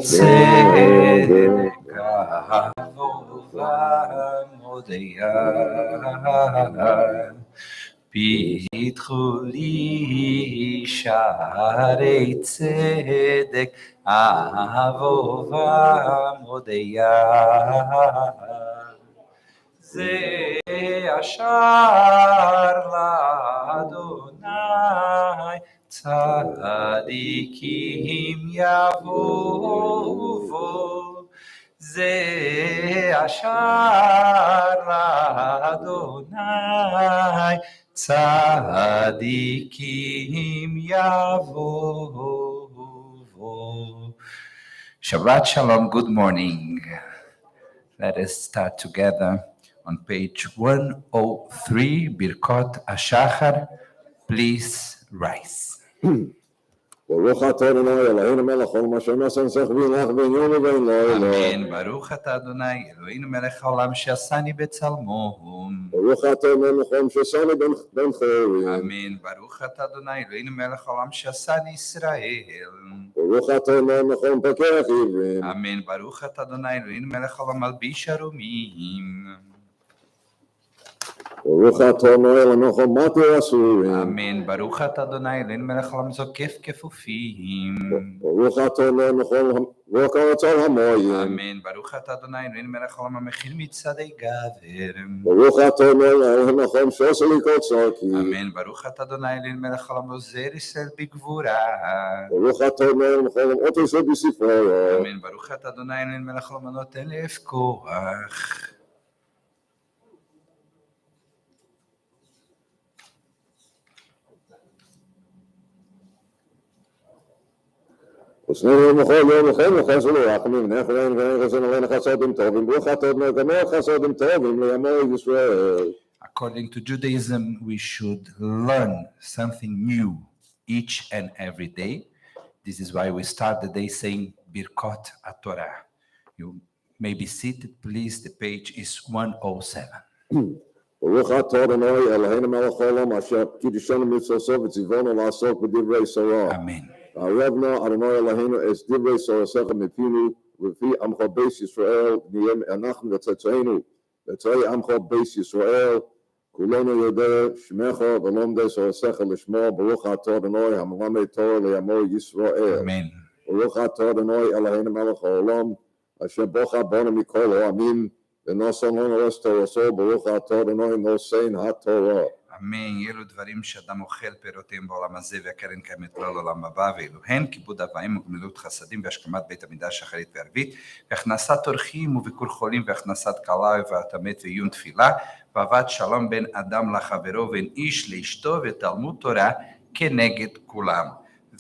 צדק אהובה מודיה, פיתחו לי שערי צדק אהובה מודיה, זה אשר לאדוני צדיקים יבואו בו, זה אשר לאדוני צדיקים יבואו בו. Shabbat Shalom, good morning. Let us start together on page 103, Birkot HaShachar. Please rise. ברוך אתה אדוני אלוהינו מלך העולם אשר נעשה נצח וילך בין יום ובין לילה. אמן. ברוך אתה אדוני אלוהינו מלך העולם שעשני בצלמו. ברוך אתה מלך העולם שעשני בין חיירים. אמן. ברוך אתה אדוני אלוהינו מלך העולם שעשני ישראל. ברוך אתה מלך העולם פקח עברים. אמן. ברוך אתה אדוני אלוהינו מלך העולם מלביש ערומים. ברוך אתה אדוני מלך העולם מטה אסורים. אמן. ברוך אתה אדוני אלוהינו מלך העולם זוקף כפופים. ברוך אתה מלך העולם רוקץ על המים. אמן. ברוך אתה אדוני אלוהינו מלך העולם המכיל מצעדי גבר. ברוך אתה מלך העולם שעושה לי כל צדקי. אמן. ברוך אתה אדוני אלוהינו מלך העולם עוזר ישראל בגבורה. ברוך אתה מלך העולם אות עושה בספרו. אמן. ברוך אתה אדוני אלוהינו מלך העולם הנותן לאף כוח. ושנינו בכל יום לכם וחסו לרחמים, נחלם ונכסים עלינו חסודים טובים, ברוך אתה אדוני גמר חסודים טובים לימי ישראל. According to Judaism, we should learn something new each and every day. This is why we start the day saying Birkot HaTorah. You may be seated, please. The page is 107. ברוך אתה אדוני אלוהינו מלך העולם אשר קידשנו מצוותיו וציוונו לעסוק בדברי תורה. Amen. ערבנה אדוני אלוהינו את דברי תורתך מפינו ולפי עמך בית ישראל נהיה אנחנו וצאצאינו וצאצאי עמך בית ישראל כולנו יודע שמך ולומדי תורתך לשמו. ברוך אתה אדוני המלמד תורה לימי ישראל. Amen. ברוך אתה אדוני אלוהינו מלך העולם אשר בך בנו מכל העמים ונושא לנו את תורתו. ברוך אתה אדוני נושאין התורה. אמן. אלו דברים שאדם אוכל פירותיהם בעולם הזה והקרן קיימת לו לעולם הבא, ואלו הן כיבוד אב ואם וגמילות חסדים והשכמת בית המקדש אחרית וערבית והכנסת אורחים וביקור חולים והכנסת כלה והבאת המת ועיון תפילה ואהבת שלום בין אדם לחברו ובין איש לאשתו ותלמוד תורה כנגד כולם.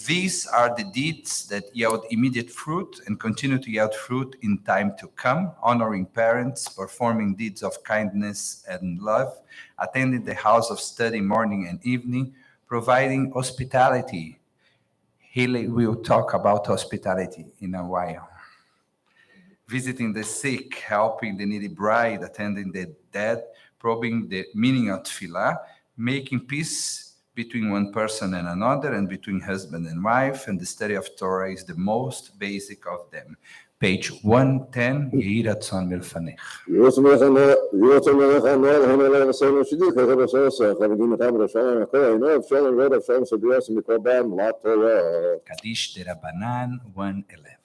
These are the deeds that yield immediate fruit and continue to yield fruit in time to come, honoring parents, performing deeds of kindness and love, attending the house of study morning and evening, providing hospitality. He will talk about hospitality in a while. Visiting the sick, helping the needy bride, attending the dead, probing the meaning of tefillah, making peace between one person and another, and between husband and wife, and the study of Torah is the most basic of them. Page 110, Yehi Ratzon Milfanech. Kaddish de Rabbanan 111.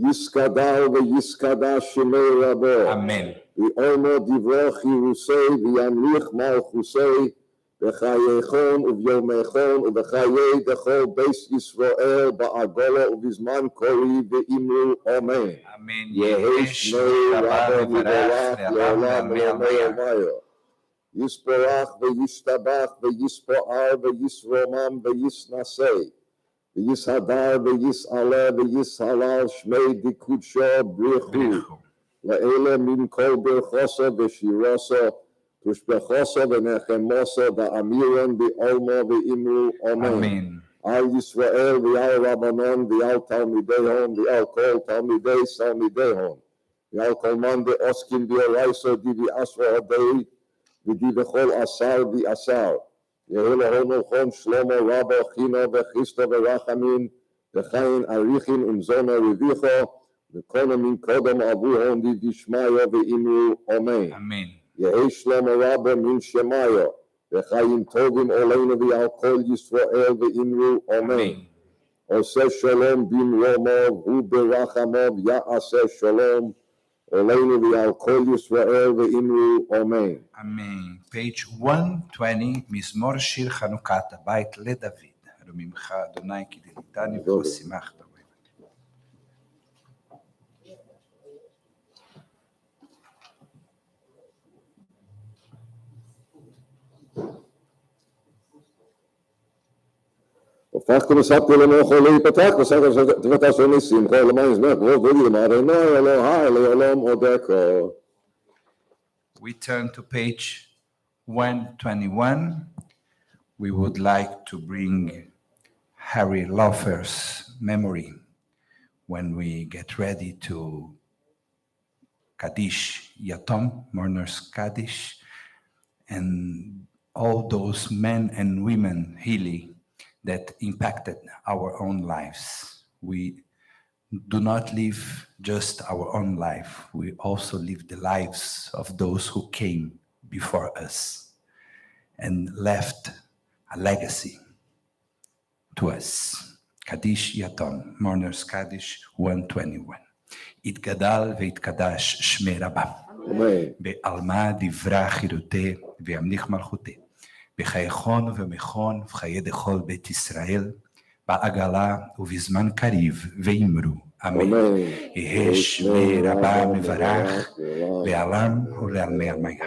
Yiskadal v'yiskada shemei rabo. Amen. V'omer divrei chirusei v'yamlich malchusei בחייכם וביומכם ובחיי דכל בית ישראל בעגלה ובזמן קוראי ואמרו אמן. אמן. יהי שמי רבו מבורך לעולם ולעולם. יספרך וישתבח ויספועל וישרומם ויסנשא ויסהדר ויסעלה ויסהלל שמי דקודשו ברכו לאלה מן כל ברכוסו ושירוסו תושבחוסו ונחמוסו ואמירן בעולמו ואמרו אמן. על ישראל ועל רבנון ועל תלמידיהם ועל כל תלמידי תלמידיהם ועל כל מאן דעוסקים באורייתא דבעשרה הדעת ודבכל עשר ועשר. יהי לנו נכון שלמה רבו חינו וכריסטו ורחמים וחיים אריכין ומזונו רביחו וכל מן קודם עבורם דשמיא ואמרו אמן. אמן. יהי שלמה רבה מן שמיא, וחיים טובים עלינו ועל כל ישראל ואמרו אמן. עושה שלום במרומיו וברחמיו יעשה שלום עלינו ועל כל ישראל ואמרו אמן. אמן. page 120, מזמור שיר חנוכת הבית לדוד. רוממך אדוני כי דליתני וכה שימחת. הפכת וספתי למוחו להיפתח ותעשו ניסים כל למען יזמח ברוב דודי למען עיני אלוהי לעולם עודקו. We turn to page 121. We would like to bring Harry Laufer's memory when we get ready to Kaddish Yatom, mourners Kaddish, and all those men and women Hili that impacted our own lives. We do not live just our own life. We also live the lives of those who came before us and left a legacy to us. Kaddish Yatom, Mourners Kaddish 121. יתגדל ויתקדש שמי רבה. בעלמא דברה חירותי וימליך מלכותי. בחייכון ומכון וחיי דכל בית ישראל, בעגלה ובזמן קריב ואמרו אמן. יהי שמי רבה מברך לעלם ולעלמי עלמיה.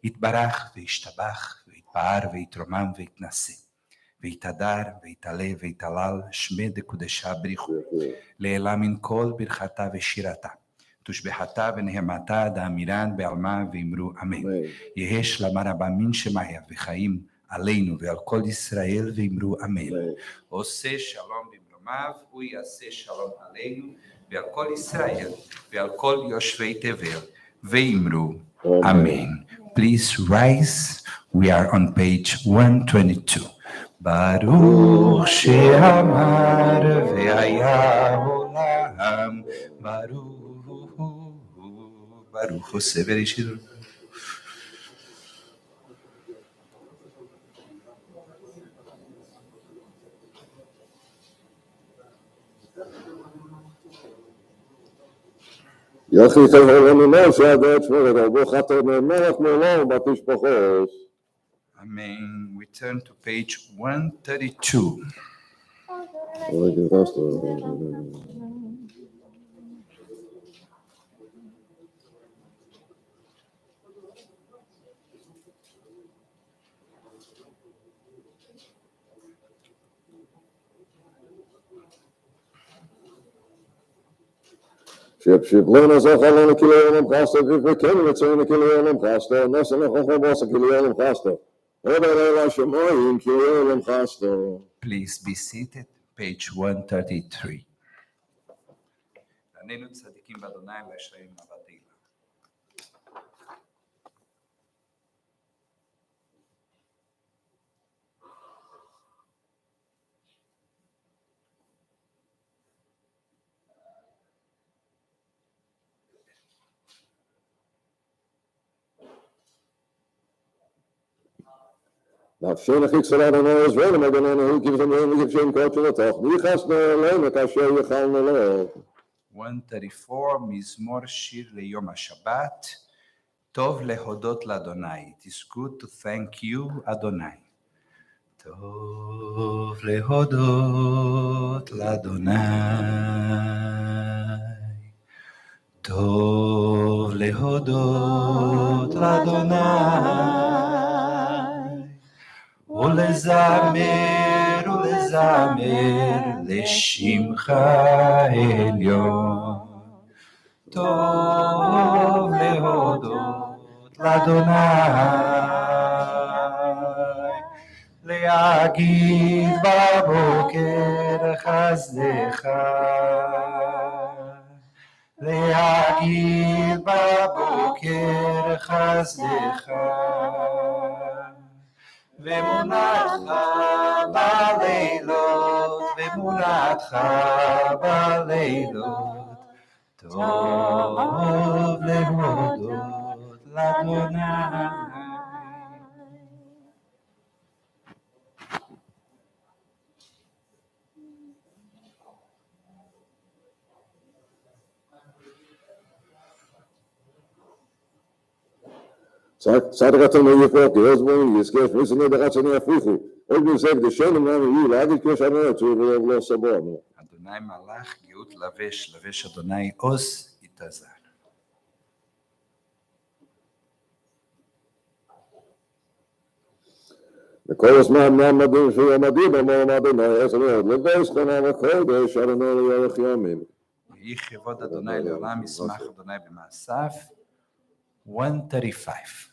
יתברך וישתבח ויתפאר ויתרומם ויתנשא. ויתהדר ויתעלה ויתהלל שמי דקודשה בריחו. לעילה מן כל ברכתה ושירתה. תושבחתה ונהמתה דאמירן בעלמה ואמרו אמן. יהי שלמה רבה מן שמיה וחיים עלינו ועל כל ישראל ואמרו אמן. עושה שלום במרומיו הוא יעשה שלום עלינו ועל כל ישראל ועל כל יושבי תבל ואמרו אמן. Please rise. We are on page 122. ברוך שאמר והיה עולם. ברוך עושה בראשית. יחי חברנו משה ואת שמרת ברוך אתה מלך מעולם בתשפחות. Amen. We turn to page 132. שבלנו זוכה לנו כאילו יום חסת וכן רצינו כאילו יום חסת נעשה לכם בוסה כאילו יום חסת עוד הלילה שמיים כאילו יום חסת. Please be seated. Page 133. עננו צדיקים באדוני וישרים מבט תהילה. נפשי נחי צלנו עזרנו מגננו כבזמנו וכבשם קודשו לתוך ויחסנו אלינו את אשר יכלנו לו. 134 מזמור שיר ליום השבת. טוב להודות לאדוני. It is good to thank you, אדוני. טוב להודות לאדוני. טוב להודות לאדוני. ולזמר לשמך עליון. טוב להודות לאדוני. להגיד בבוקר חסדך. להגיד בבוקר חסדך. ואמונתך בלילות, ואמונתך בלילות, טוב להודות לאדוני. צד רצונו יפוק, יוזבו, יזכש, ויסני ברצוני יפריחו. עוד נזק דשנו לנו, להגיד כמו שאמרת, שהוא לא סבון. אדוני מלך גאות לבש, לבש אדוני עוז יתעזר. וכל הזמן מעמדים שהוא עמדים במעמד אדוני, אז אני עוד לבש חנה וקודש, אדוני ליארך ימים. יהי כבוד אדוני לעולם, ישמח אדוני במעשיו. 135.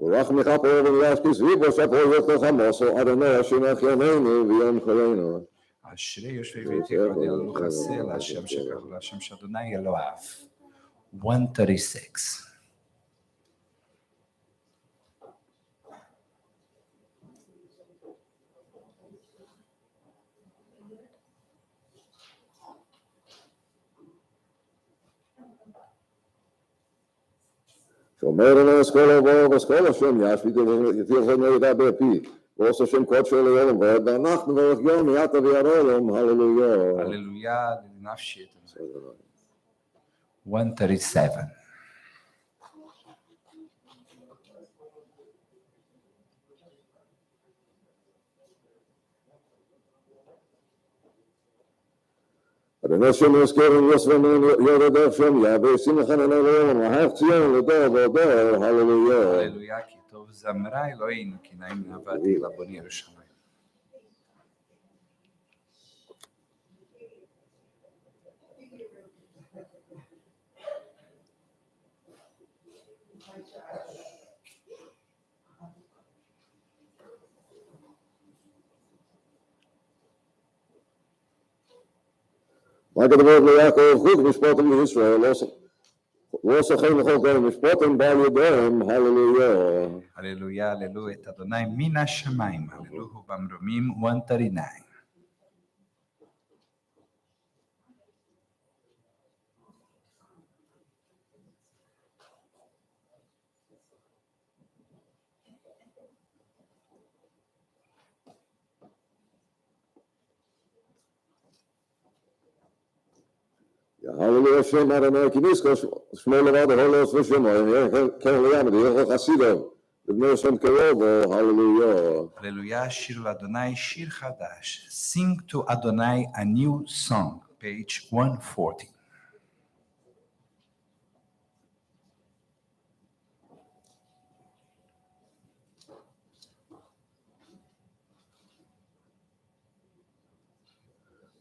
ורחמך פה ולהשכיס ויבו שפו יתוך עמוסו, אדוני השמח ימינו ויום חיינו. אשרי יושבי ביתי כבוד יללוך עשה להשם שכך להשם שאדוני אלוהיו. 136. שאומר לנו אסכולה ובוא ואסכולה שם ישביתו ותלכנו ידע בפי ועושה שם קודשו ליום ועד אנחנו ואורך יום יתה וירולם, הללויה. הללויה לנפשי את אדוני. 137. אדוני שם יזכרם יסבנו יורדך שם יהווה שמחננו ליום והך ציון לדור ודור, הללויה. הללויה כי טוב זמרה אלוהינו כי נעים נאוותי לבוני ירושלים. מה כתבות ליעקב חוץ משפוטם לישראל, לא שכם לכל כאלה משפוטם בעל ידיהם, הללויה. הללויה, הללו את אדוני מן השמיים, הללוהו במרומים 139. הללויה שם אדוני כי נזכר שמו לבד ההולוס ושמו, כן לימד, יחו חסידו, לבני שם קרוב, הללויה. הללויה, שיר לאדוני, שיר חדש. Sing to Adonai a new song, page 140.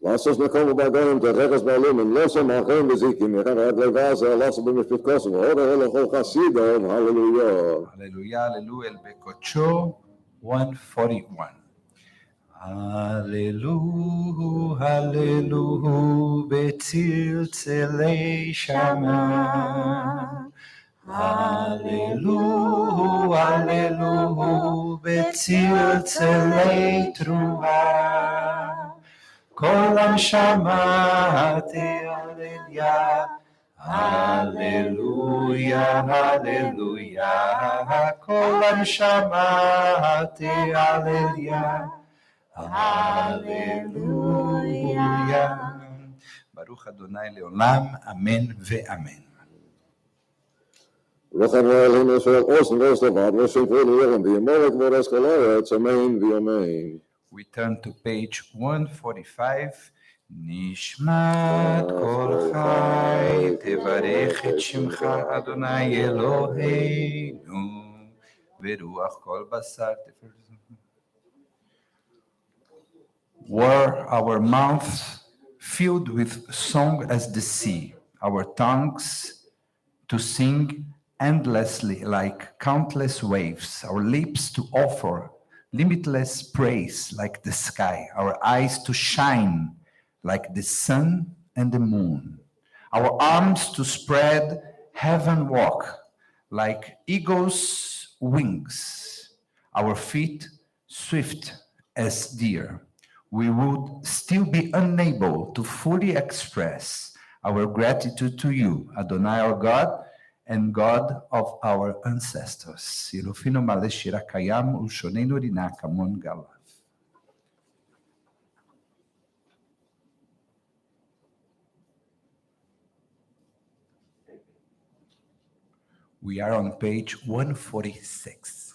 לעשוס מקום ובגויים תרחס בעלומים, לא שמחים בזיקים, יחד עד לבאזה, לעשו במשפט כוסם, עוד הלכו חסידו, הללויה. הללויה, הללו אל בקודשו 141. הללוהו, הללוהו בצלצלי שמיים. הללוהו, הללוהו בצלצלי תרועה. קולם שמעתי הללויה, הללויה, הללויה, קולם שמעתי הללויה, הללויה. ברוך אדוני לעולם, אמן ואמן. לכן אלינו ישראל אוסן ואוס לבד, ושם כבוד לירם, וימולק כבוד אסכולה, אמן ואמן. We turn to page 145. נשמת כל חי, תברך את שמך אדוני אלוהינו, ורוח כל בשר Were our mouths filled with song as the sea, our tongues to sing endlessly like countless waves, our lips to offer limitless praise like the sky, our eyes to shine like the sun and the moon, our arms to spread heaven walk like eagle's wings, our feet swift as deer, we would still be unable to fully express our gratitude to you, Adonai our God, and God of our ancestors. Ilufinu male shira kayam ulshonenu rina kamon galav. We are on page 146.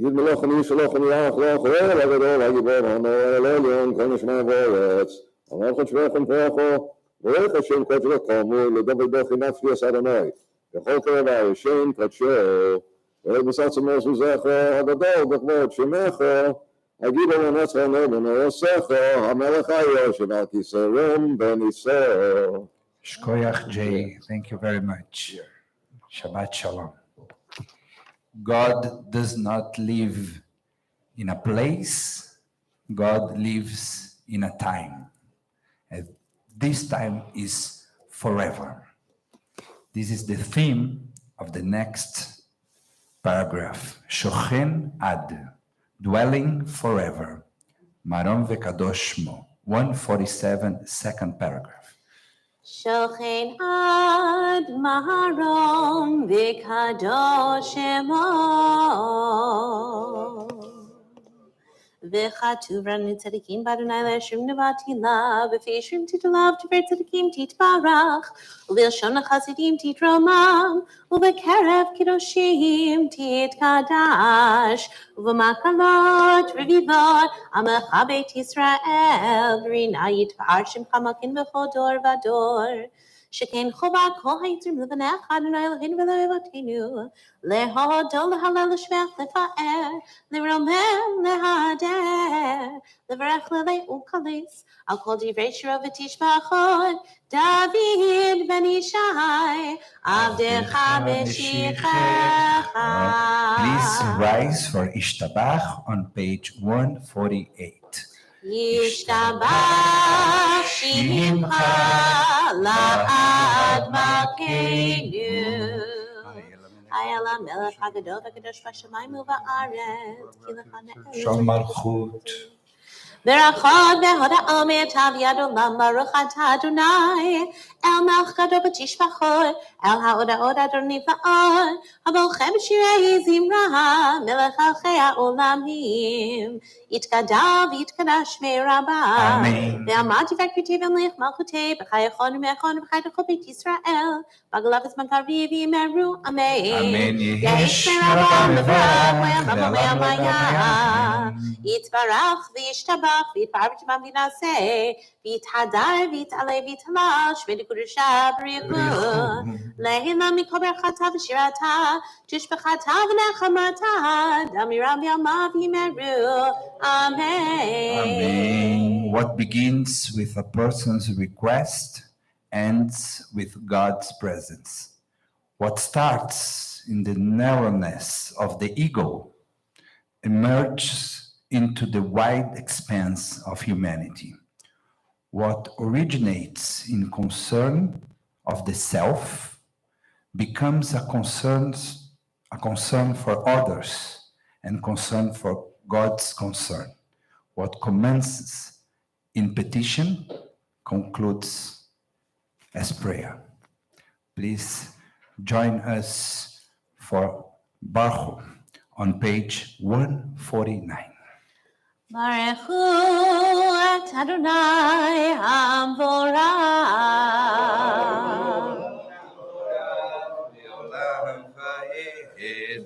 יד מלאכני שלוחני יחלוך אל הגדול הגיבור הנורא העליון כל נשמע בארץ המלכות שבחם פרחו ברך השם קודשו קומו לדוד בכי נפשי אדוני בכל קרב הישן קדשו ובסץ מוסו זכר הגדול בכבוד שמך אגידו לנצחנו ונעשך המלך היושב על כיסא רום בניסו. Shkoyach J, thank you very much. Shabbat Shalom. God does not live in a place, God lives in a time. And this time is forever. This is the theme of the next paragraph. Shochen ad, dwelling forever. Maron vekadosh mo, 147, second paragraph. Shochen ad maharom v'kadosh emo v'chatuv ranu tzadikim b'Adonai le'ashrim nevatila v'feishrim titulav t'ver tzadikim titbarach u'v'ilshon ha'chasidim titromam u'v'kerev kiddoshim titkadash u'v'makalot revivot amecha beit Yisrael v'rina yitpa'ar shemcha makin b'chol dor v'dor שכן חובה כל היצרים לבנך אדוני אלוהינו ולאבותינו להודות להלל לשבח לפאר לרומם להדר לברך ללי ולקליס על כל דברי שירו ותשבחות דוד בן ישי עבדך ושיחך. Please rise for Ishtabach on page 148. ישתבח שמך לעד מלכנו. אייל המלך הגדול והקדוש בשמיים ובארץ, כי לך נעלה. Shal Malchut. ברכות והודאה מיטב יד עולם ברוך אתה אדוני אל מלך גדול ותשבחות אל ההודאות הנפלאות הבולכם בשירי זמרה מלך מלכי העולמים יתגדל ויתקדש מרבה ועמדתי וקריתי במלך מלכותי בחיי יכון ומאכון ובחי לכל בית ישראל בגלב הזמן קריב יאמרו אמן יש מרבה מברך וימם וימיה יתברך וישתבח ויתפאר ותמם ונעשה ויתהדר ויתעלה ויתהלל שמי לקדושה בריחו להילה מכל ברכתה ושירתה תשבחתה ונחמתה דמירה בימיו יאמרו Amen. What begins with a person's request ends with God's presence. What starts in the narrowness of the ego emerges into the wide expanse of humanity. What originates in concern of the self becomes a concern for others and concern for God's concern. What commences in petition concludes as prayer. Please join us for Baruch on page 149. Baruch et Adonai Hamvorach.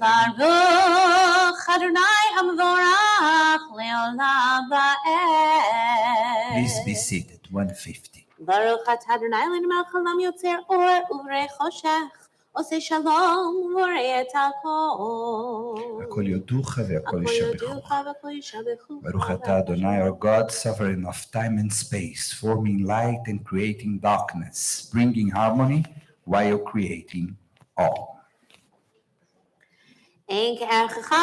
Baruch Adonai Hamvorach Leolam Va'ed. Please be seated, 150. Baruch et Adonai Eloheinu melech haolam yotzer or uvrei choshech עושה שלום ובורא את הכל. הכל יודוך והכל הכל ישבחוך. יודוך והכל ישבחוך. ברוך אתה אדוני our God, sovereign of time and space, forming light and creating darkness, bringing harmony while creating all. אין כערכך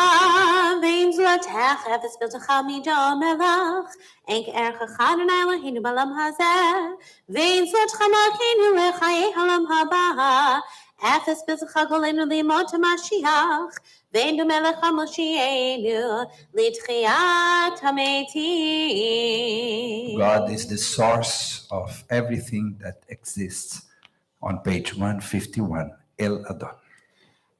ואין זולתך, אפס בלתך מידו המלך. אין כערכך אדוני אלוהינו בעולם הזה, ואין זולתך מלכנו לחיי העולם הבא. אפס בלתך גולנו לימות המשיח, ואין דומה לך מושיענו לתחיית המתים. God is the source of everything that exists. On page 151, El Adon.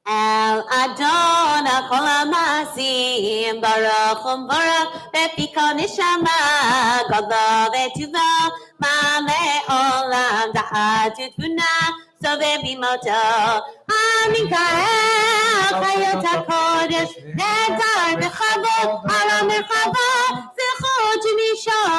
El Adon הכל המעשים, ברוך ומבורך בפיקו נשמה, גודלו וטובו מלא עולם, דעת ותבונה סובב במותו. אמין כאל חיות הקודש, נהדר בכבוד על המרחבות, זכות ומישור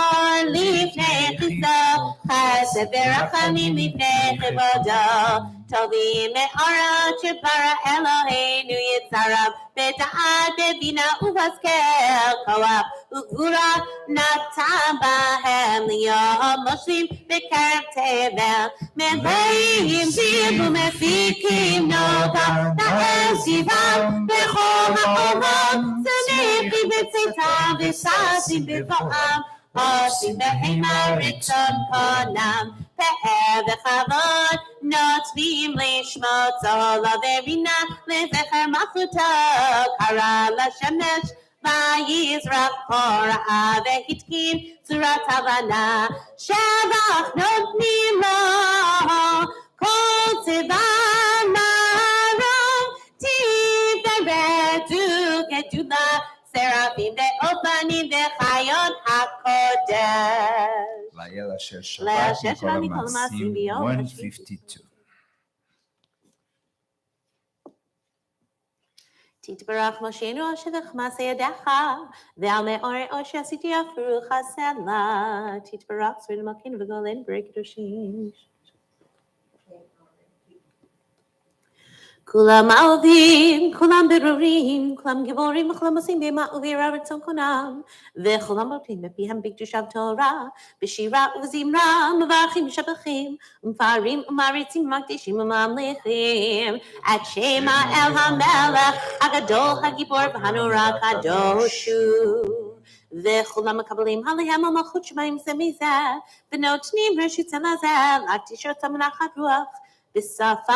לפני חיסו, חסד ורחמים לפני כבודו. טובים מאורות שברא אלוהינו יצריו, בדעת בבינה ובהשכל, כוח וגבורה נתן בהם להיות מושלים בקרב תבל, מלאים זיו ומפיקים נוגה, נאה סביבם בכל העולם, שמחים בצאתם וששים בבואם, עושים בהם הרצון קונם, פאר וכבוד נוצבים לשמות עולה ורינה לזכר מלכותו, קרא לשמש ויזרח אור רעה והתקין צורת הבנה, שבח נותנים לו כל צבא מרום, תפארתו כג'ולה, סרפים ואופנים וחיות הקודש. לאל אשר שבת מכל המעשים, 152. תתברך משינו על שבח מעשה ידיך, ועל מאורי עושר עשיתי אפרוך הסלע. תתברך צור למלכנו וגולנו בריא קדושים. כולם אהובים, כולם ברורים, כולם גיבורים וכולם עושים בהמה וביראה רצון קונם, וכולם בוטלים בפיהם בקדושת תורה, בשירה ובזמרה, מברכים משבחים, ומפארים ומעריצים ומקדישים וממליכים, את שם האל המלך, הגדול, הגיבור והנורא קדוש הוא. וכולם מקבלים עליהם המלכות שמיים זה מזה, ונותנים רשות זה לזה, להקדיש אותם מנחת רוח, בשפה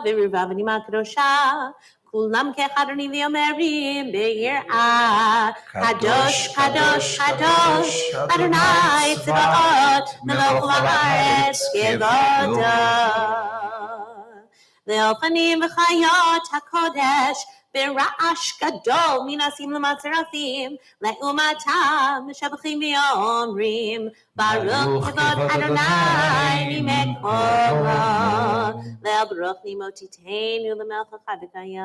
ורובה ונימה קדושה, כולם כאחד עונים ואומרים ביראה, קדוש, קדוש, קדוש, אדוני צבאות, מלוך הארץ כבודו. לאופנים וחיות הקודש, ברעש גדול מנסים למצרפים, לעומתם משבחים ואומרים, ברוך כבוד אדוני ממקומו, ברוך נמותיתנו למלך אחד וקיים.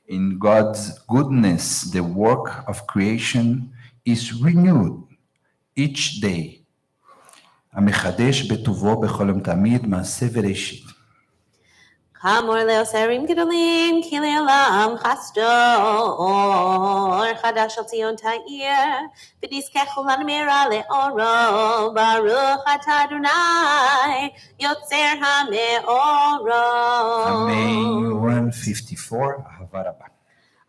In God's goodness, the work of creation is renewed each day. המחדש בטובו בכל יום תמיד מעשה וראשית. כאמור לעושרים גדולים, כי לעולם חסדו, אור חדש על ציון תאיר, ותזכחו לנו מהרה לאורו, ברוך אתה אדוני, יוצר המאורות. Amen. 154, אהבה רבה.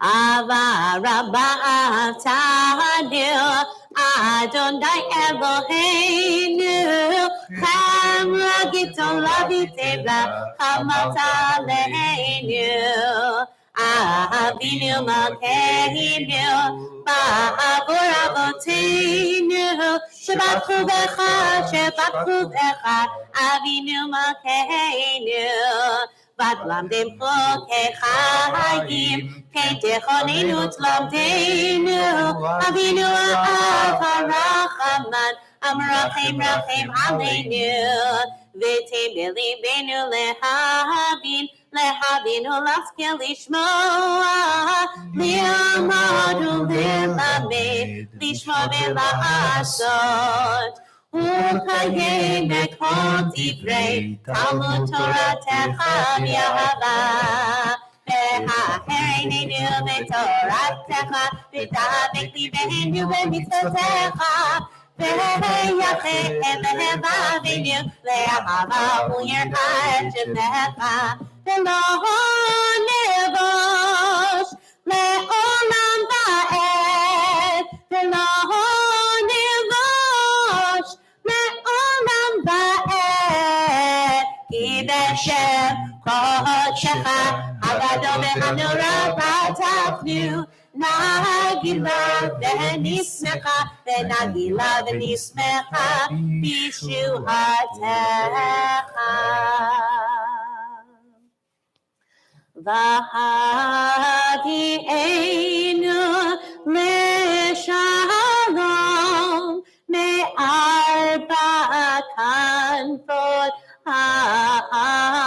אהבה רבה אהבתנו, אדוני אלוהינו, חמרה גדולה וטובה, חמת עלינו. אבינו מלכנו, בעבור אבותינו, שבטחו בך, שבטחו בך, אבינו מלכנו. ותלמדם חוקי חיים, כתכוננו תלמדנו, אבינו האב הרחמן, המרחם רחם עלינו, ותן בליבנו להבין ולהשכיל לשמוע, ללמוד וללמד, לשמוע ולעשות. ולקיים בכל דברי תלמוד תורתך באהבה. והחרננו בתורתך, ודבק ליבנו במצוותיך, ויחד לבבנו לאהבה וליראת שמך, ולא נבוש לעולם ועד, ולא נבוש לעולם ועד, כי בשם קודשך הגדול והנורא פתחנו, נגילה ונשמחה, ונגילה ונשמחה בישועתך. והגיענו לשלום מארבע כנפות הארץ,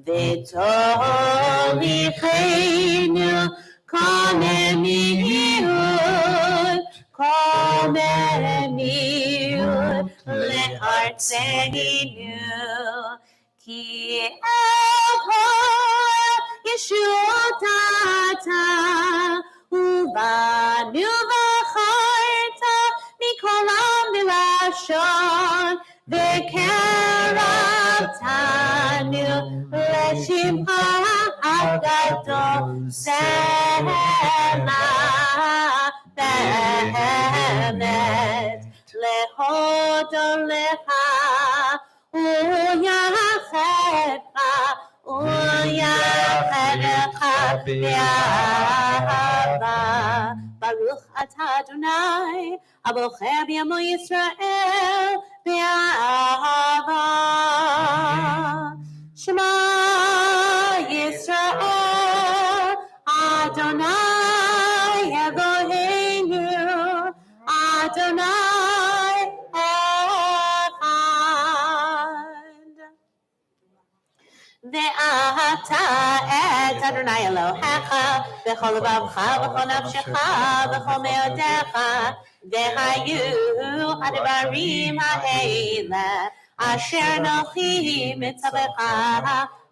ותוליכנו קוממיות לארצנו, כי אל ישועת אתה, ובנו בחרת מכל עם ולשון, וקרבתנו לשמך הגדול, סלע באמת להודות לך ולייחדך באהבה. ברוך אתה אדוני הבוחר בעמו ישראל באהבה. שמע ישראל אדוני אלוהינו אדוני אחד. ואתה את אדוני אלוהיך בכל לבבך ובכל נפשך ובכל מאודיך, והיו הדברים האלה אשר אנוכי מצווך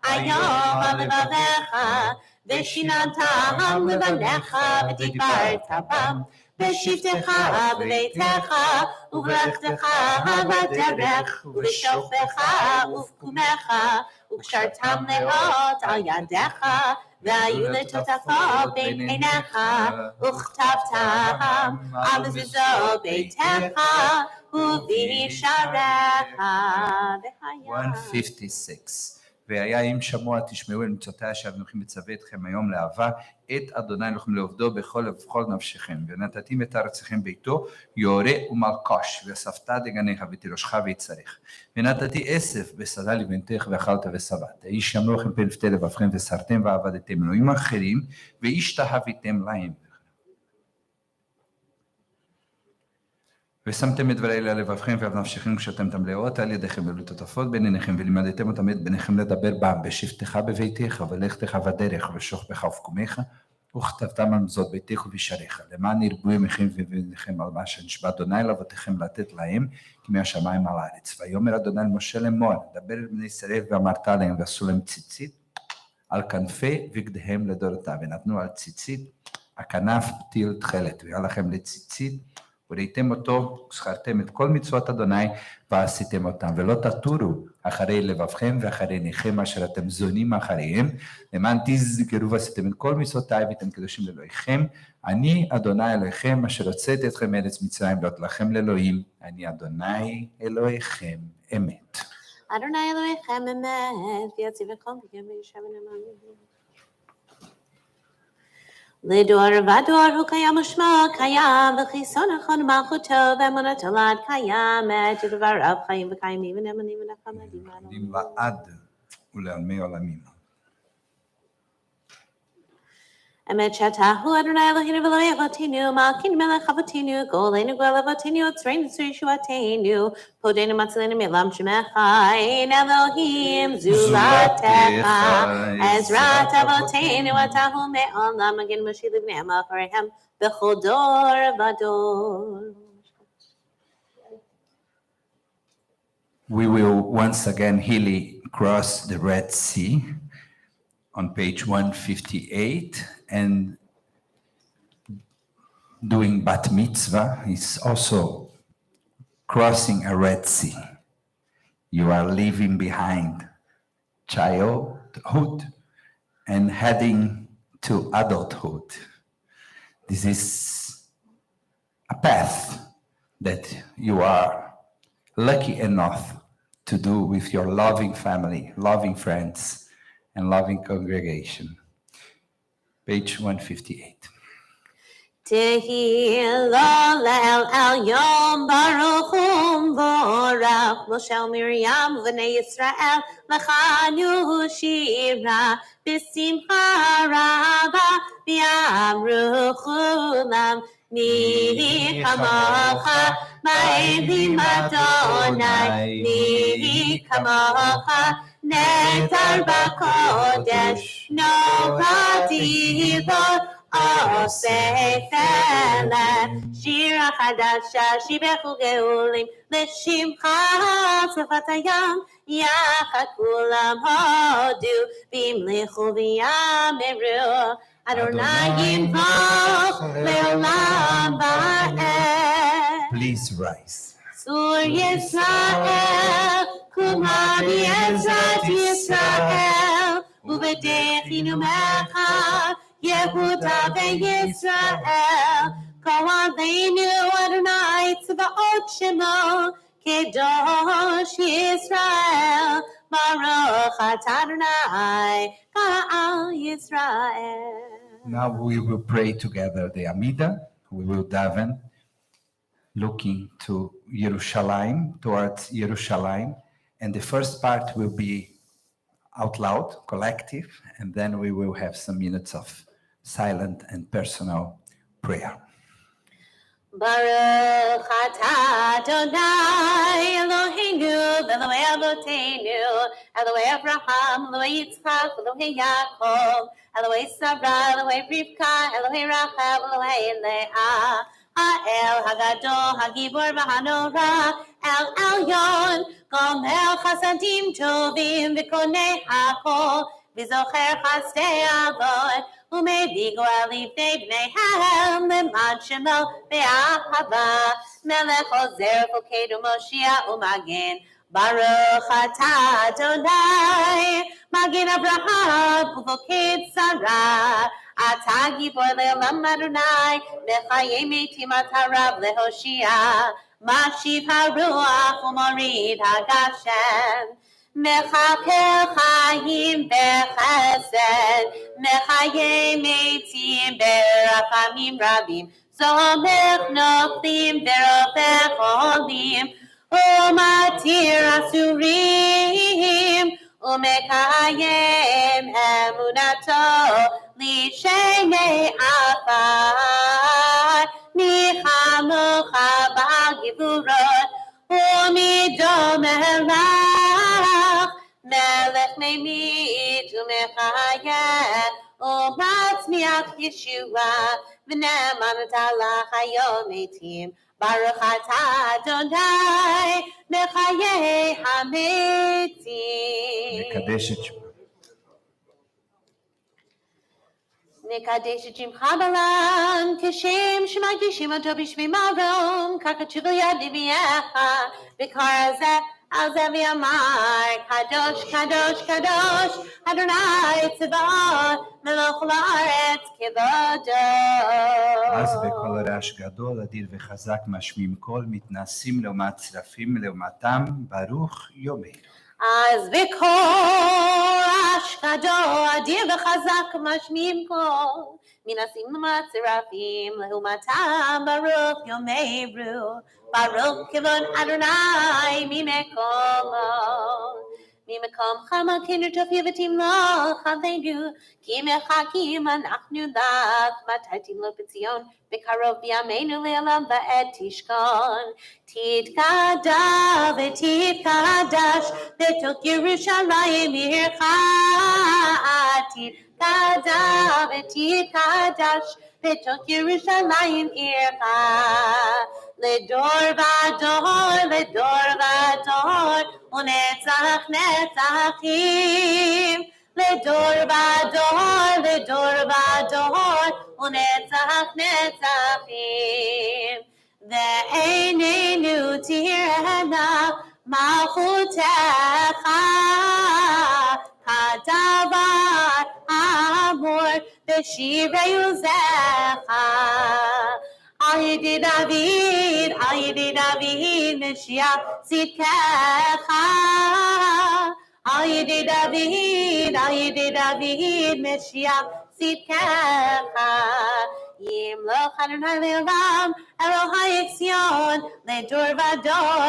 היום בלבביך, ושיננתם לבניך ודיברת בם, בשבתך בביתך ובלכתך בדרך ובשוכבך ובקומך, וקשרתם לאות על ידיך, והיו לטוטפות בין עיניך, וכתבתם על מזוזות ביתך ובשעריך. 156. והיה אם שמוע תשמעו אל מצותי אשר אנוכי מצווה אתכם היום לאהבה את אדוני אלוהיכם לעובדו בכל לב ובכל נפשכם, ונתתים את ארצכם ביתו יורה ומלקוש, ואספת דגניך ותירושך ויצריך, ונתתי אסף בשדה לבנתך ואכלת ושבעת. איש יאמרו לכם פן לפתי לבבכם וסרתם ועבדתם אלוהים אחרים והשתחוויתם להם, ושמתם את דברי אלה לבבכם ועל נפשכם כשאתם תמלאות על ידיכם ולטוטפות בין עיניכם, ולימדתם אותם את בניכם לדבר בם בשבתך בביתך ולכתך בדרך ובשוכבך ובקומך, וכתבתם על מזוזות ביתך ובשעריך, למען ירבו ימיכם ובניכם על מה שנשבע אדוני לאבותיכם לתת להם כי מהשמיים על הארץ. ויאמר אדוני אל משה לאמור, דבר אל בני ישראל ואמרת להם, ועשו להם ציצית על כנפי בגדיהם לדורותיו, ונתנו על ציצית הכנף פתיל תכלת, והיה לכם לציצית וראיתם אותו, זכרתם את כל מצוות אדוני ועשיתם אותם, ולא תטורו אחרי לבבכם ואחרי עיניכם אשר אתם זונים אחריהם, למען תזכרו ועשיתם את כל מצוותיי ואתם קדושים לאלוהיכם, אני אדוני אלוהיכם אשר הוצאתי אתכם מארץ מצרים להיות לכם לאלוהים, אני אדוני אלוהיכם אמת. אדוני אלוהיכם אמת, ויציב את כל פגם וישב ונאמן. לדור ודור הוא קיים ושמו קיים, וחיסון נכון מלכותו ואמונתו לעד קיימת, ודבריו חיים וקיימים ונאמנים ונחמדים לעד ולעלמי עולמים. אמת שאתה הוא אדוני אלוהינו ואלוהי אבותינו, מלכנו מלך אבותינו, גואלנו גואל אבותינו, יוצרנו יצור ישועתנו, פודנו מצילנו מעולם שמך, אין אלוהים זולתך, עזרת אבותינו אתה הוא מעולם, מגן משיב לבניהם אחריהם בכל דור ודור. We will once again cross the Red Sea on page 158, and doing bat mitzvah is also crossing a Red Sea. You are leaving behind childhood and heading to adulthood. This is a path that you are lucky enough to do with your loving family, loving friends, and loving congregation. Page 158. Tehillah el Yom Baruch Vorach Moshe Miriam V'nei Yisrael L'chanu Shira B'simcha Rabba V'yamru Chulam Mi Kamocha Ma'elim Adonai Mi Kamocha Netar B'Kodesh Nobody Lord Osei Felet Shira Chadasha Shibechu Geulim L'Shimcha Tzafat Hayam Yachad Kulam Hodu V'imlechu V'yameru Adonai Yimloch Le'olam Va'ed. Please rise. Sur Yisrael Kumar Yezrat Yisrael Uvedechinu Mecha Yehuda veYisrael, Kol Aleinu Adonai Tzvaot Shemo, Kedosh Yisrael, Baruch Atah Adonai, Ka'al Yisrael. Now we will pray together the Amida. We will daven, looking to Yerushalayim, towards Yerushalayim, and the first part will be out loud, collective, and then we will have some minutes of silent and personal prayer. Baruch Atah Adonai Eloheinu Elohei Avotenu Elohei Abraham Elohei Yitzchak Elohei Yaakov Elohei Sarah Elohei Rivka Elohei Rachel Elohei Leah Ha'el Hagadol Hagibor V'Hanora El Elyon Gomel Chasadim Tovim V'Konei Hakol V'Zocher Chasdei Avot Umei Goel Livnei Bneihem Lemad Shemo Be'ahava Melech Ozer Fokedu Moshiach Umagen Baruch Atah Adonai Magen Abraham Uvoked Sarah Atah Gibor Le'olam Adonai Mechayei Meitim Atarav Lehoshia Mashiv HaRuach Umorid HaGashem Mechakel Chaim Bechesed Mechayei Meitim Berachamim Rabim Somech Noflim Derofech Olim Umatir Asurim Umekayem Emunato Lishenei Afar Nichamocha B'Givurot Umidom Elach Melech Meimit Umechayem Umatzmiach Yeshua V'ne'emanot Alach Hayom Eitim Baruch Atah Adonai Mechayei HaMeitim. Nekadesh et Shimcha Balam Kishem Shemagishim Oto B'Shmei Marom Kakachuv Yad Liviecha V'Kar Hazeh Al-Zev Yamar Kadosh Kadosh Kadosh Adonai Tzvaot Melech La'aretz Kevodo. אז בקול רעש גדול, אדיר וחזק משמיעים קול, מתנשאים לעומת צרפים לעומתם, ברוך יומנו. אז בקול רעש גדול, אדיר וחזק משמיעים קול, מנסים לעומת צרפים לעומתם, ברוך יומנו, ברוך כבוד אדוני ממקומו. ממקום חמה כנרטוף יבטים לך עלינו, כי מחכים אנחנו לך, מתי תמלוך בציון, בקרוב בימינו לעולם בעת תשכון. תתקדש ותתקדש, בתוך ירושלים עירך, תתקדש ותתקדש, בתוך ירושלים עירך, לדור ודור, לדור ודור, ונצח נצחים. לדור ודור, לדור ודור, ונצח נצחים. ועינינו תראנה מלכותך, כדבר אמור בשירי עוזך. על ידי דוד משיח צדקך. על ידי דוד משיח צדקך. ימלוך אדוני לעולם, אלוהי ציון, לדור ודור,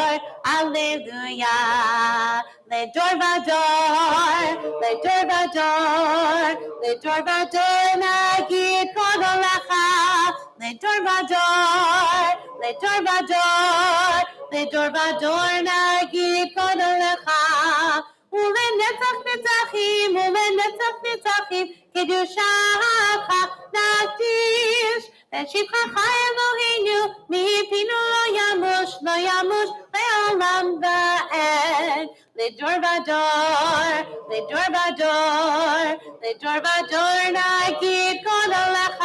הללויה. לדור ודור, לדור ודור, לדור ודור נגיד קודו לך. לדור ודור, לדור ודור, לדור ודור נגיד קודו לך. ולנצח נצחים, ולנצח נצחים, קדושך נקדיש. ושבחך אלוהינו, מפינו לא ימוש, לא ימוש, לעולם ועד. לדור ודור, לדור ודור, לדור ודור נגיד קודו לך.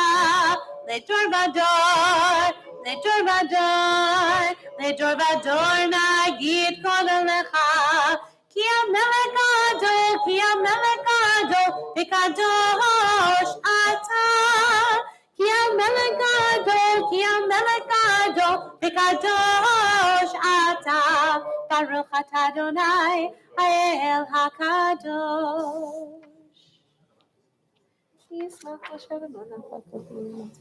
לדור ודור, לדור ודור, לדור ודור נגיד קודו לך. כי המלך גדול, כי המלך גדול, וקדוש אתה. כי המלך גדול, כי המלך גדול, וקדוש אתה. ברוך אתה אדוני, האל הקדוש. ישמח לשבת בנחת ובריאות.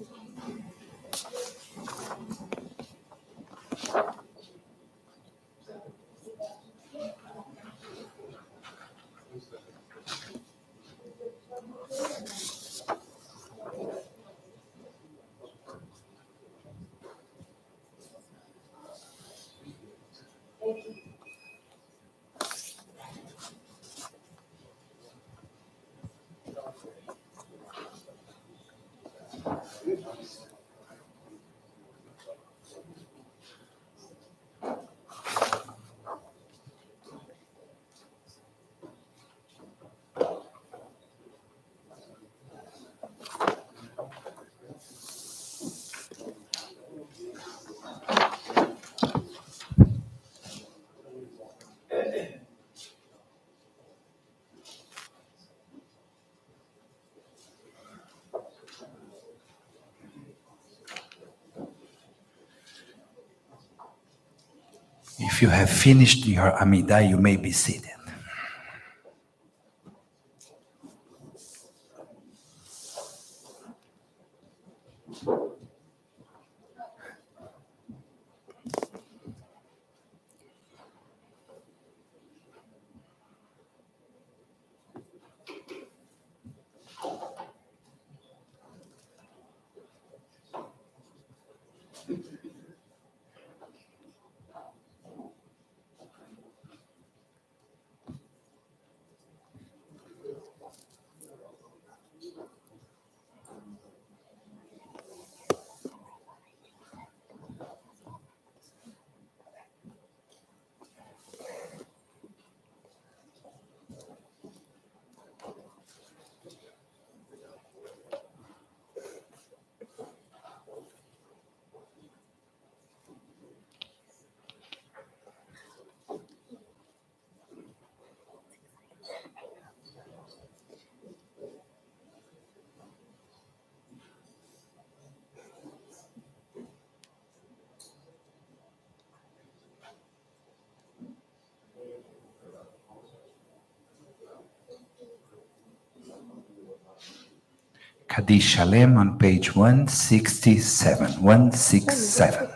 If you have finished your Amidah, you may be seated. Kaddish Shalem on page 167. 167.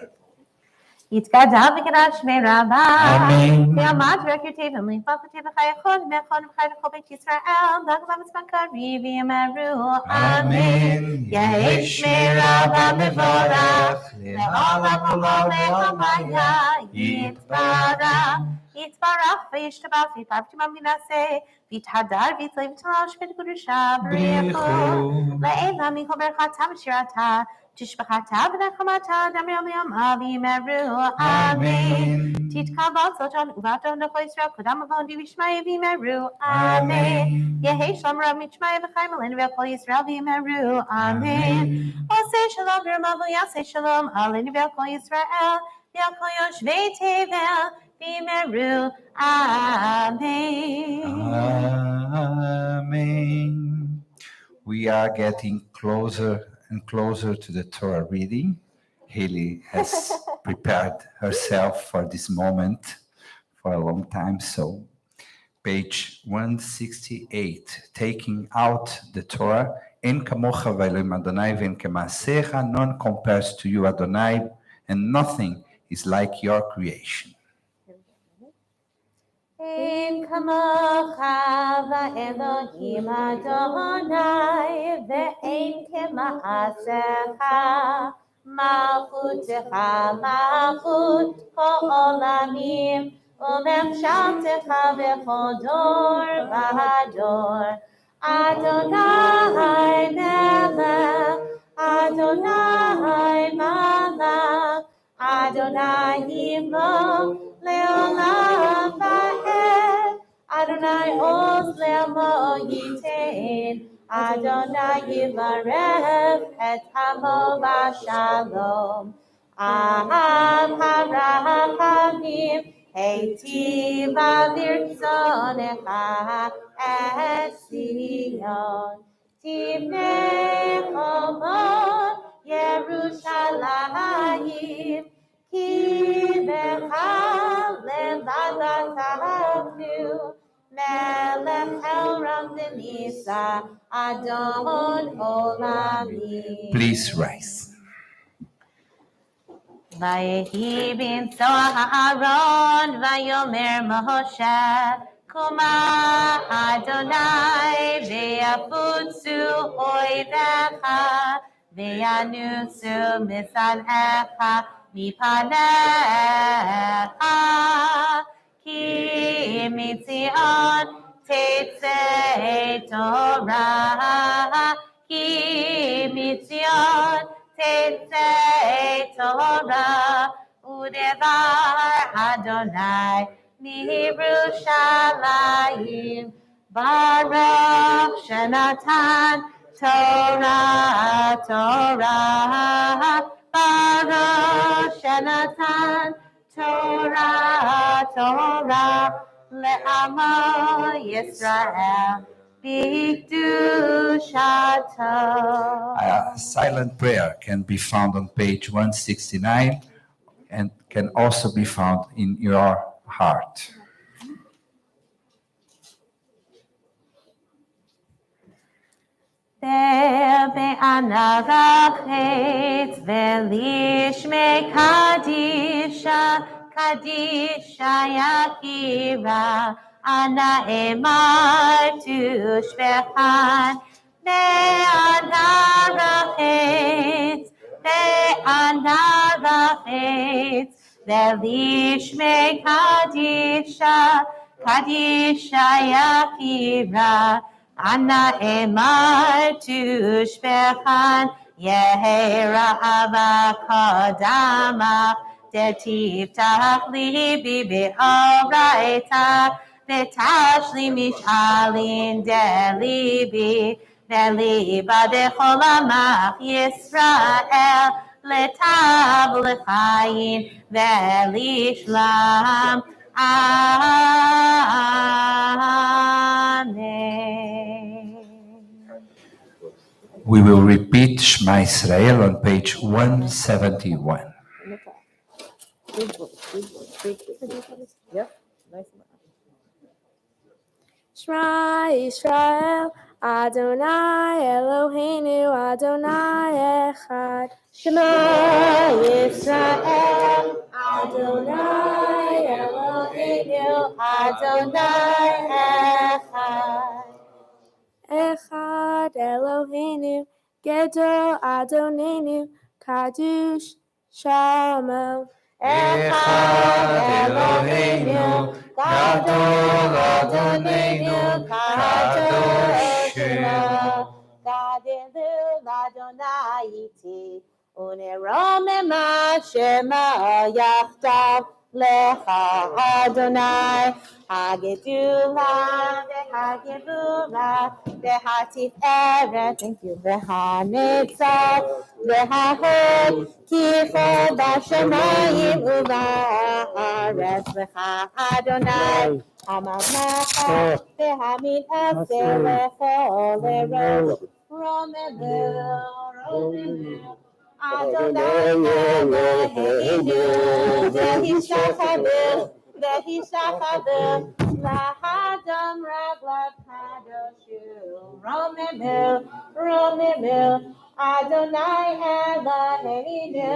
יתקדם וקדש מרבה. אמן. ועמד ורקרתי ולמפח אותי וחייכון ומאחון וחי לכל בית ישראל. דגלה מצפן קריב ויאמרו אמן. יהי שמרבה מבורך. לעולם כולו להמיה יתברך. יתברך וישתבח ויפאר ותימם ונעשה. ויתהדר ויצלב ותלוש ותקודשה בריחו. לעילה מכל ברכתה ושירתה. Tishbachata v'nechamata damri yom avi meru. Amen. Titkavod sotan uvato nechol Yisrael kodam avon divishmai v'meru. Amen. Yehi shalom rav mitzmai v'chaim alenu v'kol Yisrael v'meru. Amen. Osei shalom v'ramavu yasei shalom alenu v'kol Yisrael v'kol yoshvei tevel v'meru. Amen. Amen. We are getting closer and closer to the Torah reading. Haley has prepared herself for this moment for a long time. So, page 168, taking out the Torah. En kamocha v'elohim Adonai v'en kemaasecha, none compares to you, Adonai, and nothing is like your creation. Ein kamocha va'elohim Adonai ve'ein kema'asecha malchutecha malchut ha'olamim u'memshaltecha b'chol dor v'dor. Adonai melech, Adonai malach, Adonai himo leolam va'ed, Adonai oz le'amo yitain, Adonai yivarech et hamo v'shalom. Aham harachamim, heitiv avirtzonecha et Zion. Tivnei chomot Yerushalayim, ki becha levadat tavnu, melech elram v'nisa, Adon olamim. Please rise. Vayehi b'nsoach Aaron, vayomer Moshe, Kuma Adonai ve'afutzu oivecha, ve'yanusu misanecha mipanecha, ki mitzion tetzei Torah, ki mitzion tetzei Torah, udevar Adonai Yerushalayim, Baruch Shenatan Torah, Torah, Baruch Shenatan Torah, Torah, Le'amo Yisrael, B'kedushato. A silent prayer can be found on page 169 and can also be found in your heart. Be'anarachet ve'lishme kadisha, kadisha yakira, ana emar tushbechan. Be'anarachet, be'anarachet, ve'lishme kadisha, kadisha yakira, Anna emar tushbechan, Yehera avakadama, Detiftach libi be'oraita, Betashli mishalin delibi, Deliba decholamach Yisrael, Letav lechayin, Velishlam. Amen. We will repeat Shema Israel on page 171. Shema Yisrael, Adonai Eloheinu, Adonai Echad. Shema Yisrael, Adonai Eloheinu, Adonai Echad. Echad Eloheinu, Gedol Adonenu, Kadosh Shamo. Echad Eloheinu, Gadol Adonenu, Kadosh Shemo. Gadelu Adonai iti, ונרוממה שמה יחדיו לך אדוני, הגדולה והגבורה והתפארת, thank you, והנצח וההוד, כי כל בשמיים ובארץ לך אדוני, הממלכה והמתעשה לכל ארץ, רוממו רוממו Adonai Eloheinu, v'hishachavu, lahadam raglav kadoshu, romemu, Adonai Eloheinu,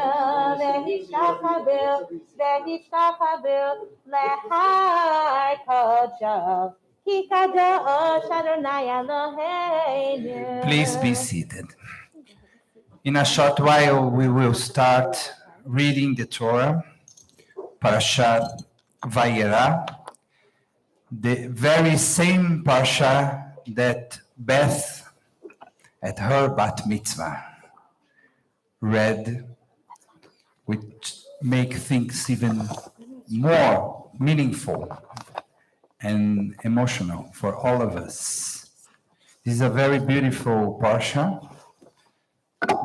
v'hishachavu, lehar kodshav, ki kadosh Adonai Eloheinu. Please be seated. In a short while, we will start reading the Torah, Parashat Vayera, the very same Parasha that Beth, at her bat mitzvah, read, which make things even more meaningful and emotional for all of us. This is a very beautiful Parasha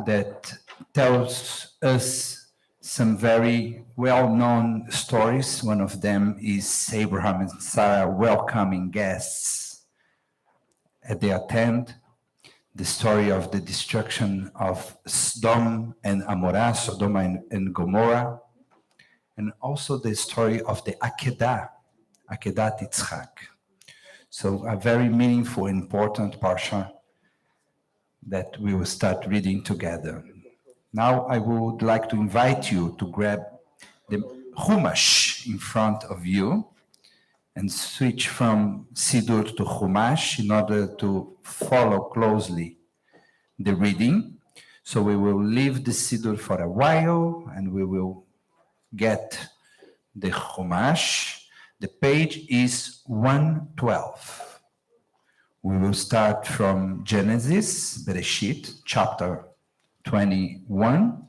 that tells us some very well-known stories. One of them is Abraham and Sarah welcoming guests at their tent, the story of the destruction of Sodom and Amorah, Sodom and Gomorrah, and also the story of the Akedah Yitzchak. So a very meaningful, important parsha that we will start reading together. Now I would like to invite you to grab the Chumash in front of you and switch from Siddur to Chumash in order to follow closely the reading. So we will leave the Siddur for a while and we will get the Chumash. The page is 112. We will start from Genesis, Bereshit, chapter 21,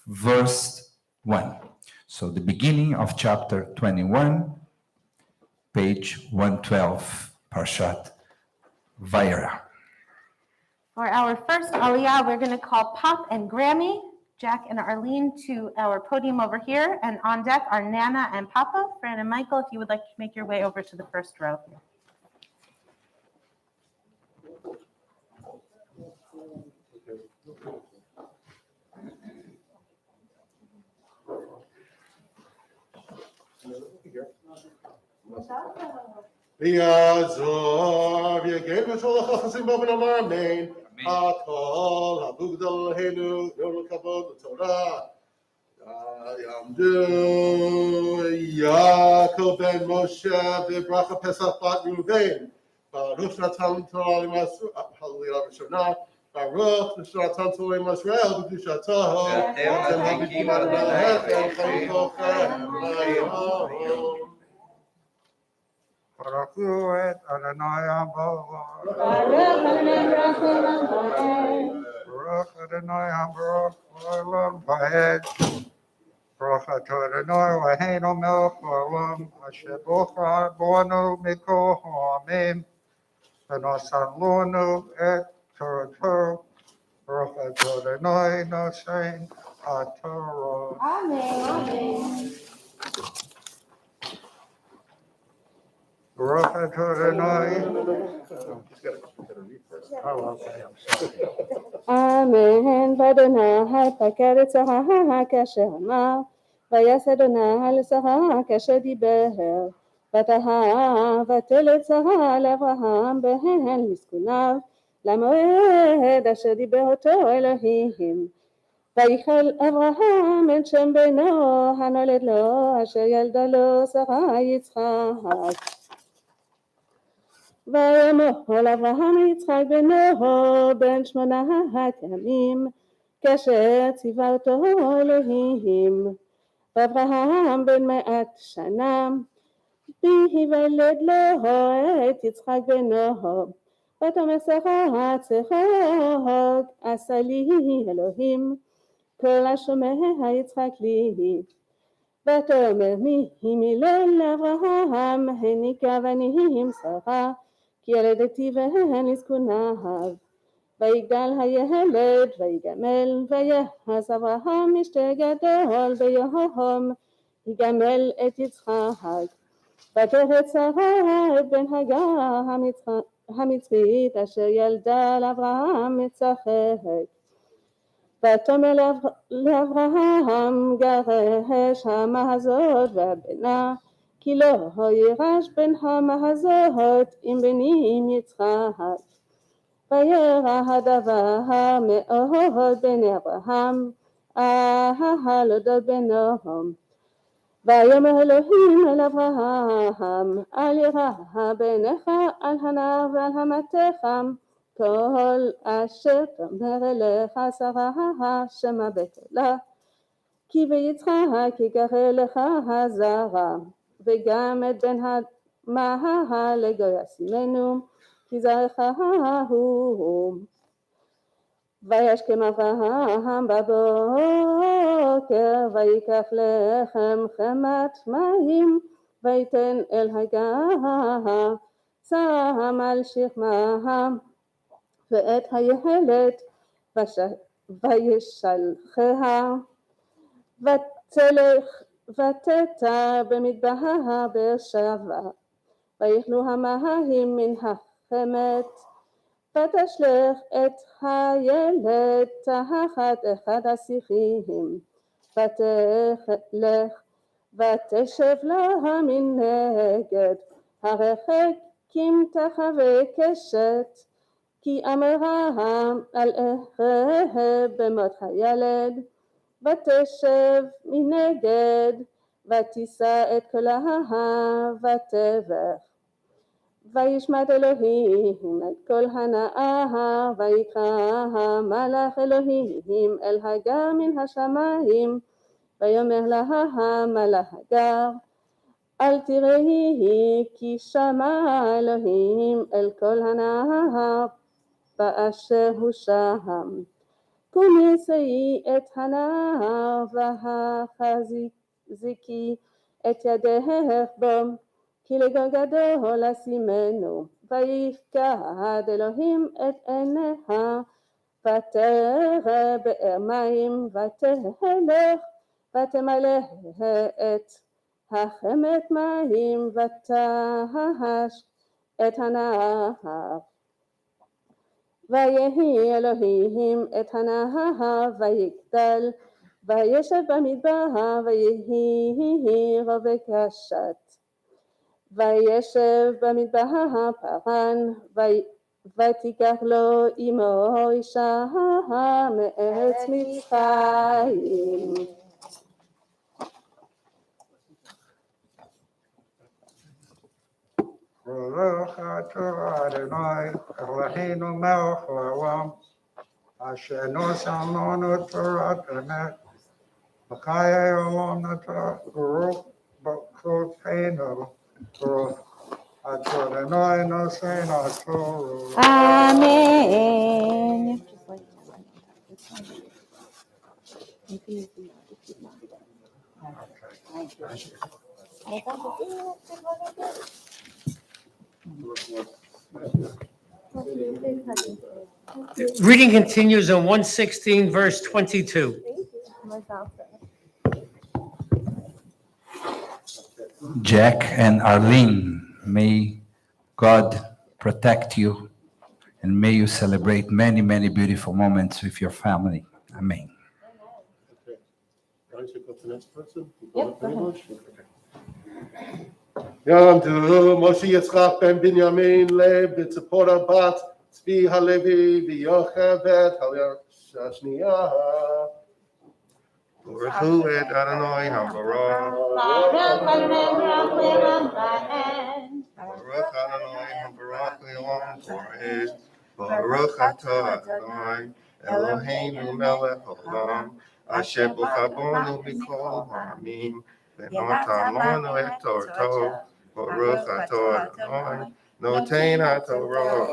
verse 1. So the beginning of chapter 21, page 112, Parshat Vayera. For our first Aliyah, we're going to call Pop and Grammy, Jack and Arlene to our podium over here, and on deck are Nana and Papa. Fran and Michael, if you would like to make your way over to the first row here. V'yazor v'yaged v'sholach ha'chasim b'oven amar amen. Hakol ha'bugdal henu yom kavod l'Torah. Yamdu Yaakov ben Moshe v'bracha Pesach bat Ruvain. Baruch natan Torah l'Yisrael. Hallelujah Rishonah. Baruch natan Torah l'Yisrael b'kedushato. Atem habikim Adonai Elohechem chayim tochem. Baruch Hu et Adonai Baruch. Baruch Adonai Baruch Olam Vaed. Baruch Atah Adonai Eloheinu Melech Haolam Asher Boanu Mikol Ha'amim V'nasan Lonu et Torah. Baruch Atah Adonai Nosein HaTorah. Amen. Baruch Atah Adonai. Amen. V'Adonai פקד את שרה כאשר אמר, ויעש אדוני לשרה כאשר דיבר. ותהה את שרה לאברהם בהן לזקניו, למועד אשר דיבר אותו אלוהים. ויחל אברהם את שם בנו הנולד לו, אשר ילדה לו שרה יצחק. וימול אברהם יצחק בנו בן 8 ימים, כאשר ציווה אותו אלוהים. ואברהם בן 100 שנה, ויוולד לו את יצחק בנו. ותאמר שרה צחוק עשה לי אלוהים כל השומע יצחק לי. ותאמר מי מילון לאברהם הניקה בנים שרה כי ילדתי והן לזקוניו. ויגדל הילד ויגמל ויחס אברהם משתה גדול ביום יגמל את יצחק. ותרץ שרה את בן הגר המצרית אשר ילדה לאברהם מצחק. ותאמר לאברהם גרש המה הזאת והבנה כי לא יירש בן המה הזאת עם בנים יצחק. וירא הדבר מאוד בעיני אברהם להודות בנם. ויאמר אלוהים אל אברהם אל ירא בעיניך על הנער ועל המתך כל אשר תאמר אליך שרה שמע בקולה כי ביצחק יגרה לך זרע וגם את בן המה לגוי ישימנו כי זרעך הוא. וישכם אברהם בבוקר ויקח לחם חמת מים ויתן אל הגר שם על שכמה ואת הילד וישלחה ותלך ותטע במטבח באר שבע ויאכלו המים מן החמת ותשלך את הילד תחת אחד השיחים ותלך ותשב לה מנגד הרחק כמתחה וקשת כי אמרה על ערב במות הילד ותשב מנגד ותישא את קולה ותבך. וישמע אלוהים את כל הנער ויקרא מלאך אלוהים אל הגר מן השמיים ויאמר לה מלאך הגר אל תראי כי שמע אלוהים אל כל הנער באשר הוא שם. קומי שאי את הנער והחזיקי את ידך בו כי לגוי גדול אשימנו. ויפקד אלוהים את עיניה ותרא באר מים ותלך ותמלא את החמת מים ותהש את הנהר. ויהי אלוהים את הנהר ויגדל וישב במדבר ויהי רובה קשת. וישב במדבר פרן ותיקח לו אמו אישה מארץ מצרים. ברוך אתה אדוני אלוהינו מלך העולם אשר נושא לנו תורת אמת וחיי עולם נתן ברוך ברכותינו ברוך אתה אדוני נושאנו התורה. Amen. Reading continues on 116, verse 22. Jack and Arlene, may God protect you and may you celebrate many, many beautiful moments with your family. Amen. Okay. Guys, you got the next person? Yep, go ahead. יעמדו משה יצחק בן בנימין לב בצפורה בת צבי הלוי ויוכבד השנייה. ברכו את אדוני הברוך. ברוך אדוני הברוך לעולם פורעי. ברוך אתה אדוני אלוהינו מלך העולם אשר בחרנו מכל העמים ונתן לנו את תורתו. ברוך אתה אדוני Notain HaTorah.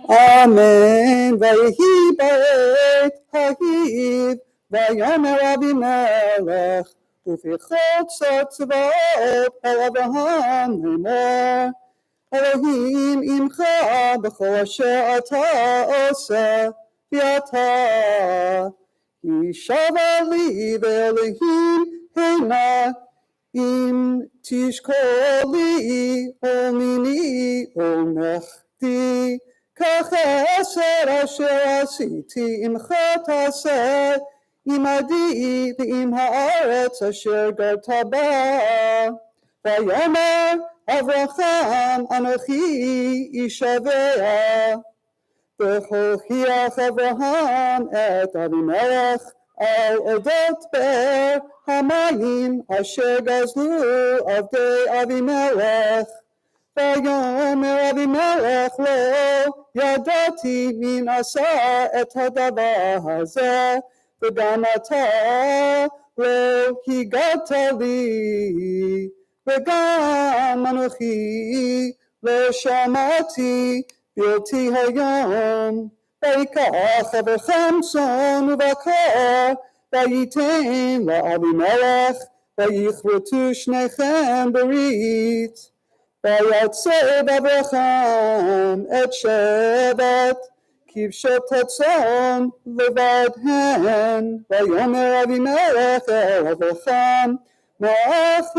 Amen. Vayehi ba'et hahiv, vayomer Avimelech, ufichot tzvaot el Avraham lemor, Elohim imcha b'chol asher ata oseh, v'ata yishava li ve'Elohim hena, im tishkoli olini olmechti, כך אעשה אשר עשיתי עמך תעשה עמדי ועם הארץ אשר גרת בה. ויאמר אברהם אנוכי אישבע. והוכיח אברהם את אבימלך על אודות באר המים אשר גזלו עבדי אבימלך. ויאמר אבימלך לו, ידעתי מי עשה את הדבר הזה, וגם אתה לא הגעת לי, וגם אנוכי לא שמעתי בלתי היום. ויקח אברהם צאן ובקר, וייתן לאבימלך, ויכרתו שניכם ברית. ויצב אברהם את שבט כבשות הצאן לבד הן. ויאמר אבימלך אל אברהם, נח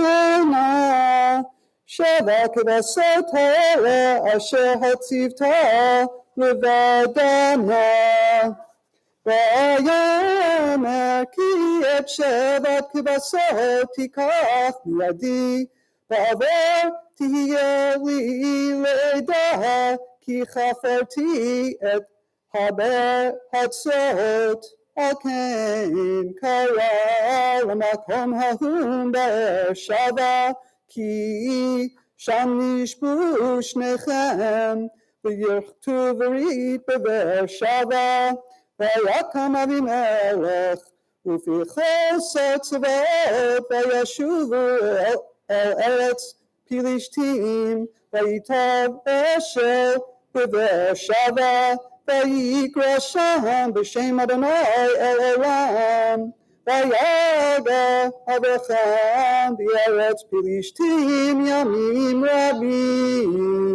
נא שבע כבשות האלה אשר הציבת לבדנה. ויאמר כי את שבע כבשות תיקח מידי, בעבר תהיה לי לעדה, כי חפרתי את הבאר הצות. על כן קרא למקום ההוא באר שבע, כי שם נשבו שניכם, ויכרתו ברית בבאר שבע. ויקם אבימלך ופיכס צבאות, וישובו אל ארץ פלישתים, ויטב אשר בבאר שבע, ויקרא שם בשם אדוני אל עולם. ויגע אברהם בארץ פלישתים ימים רבים.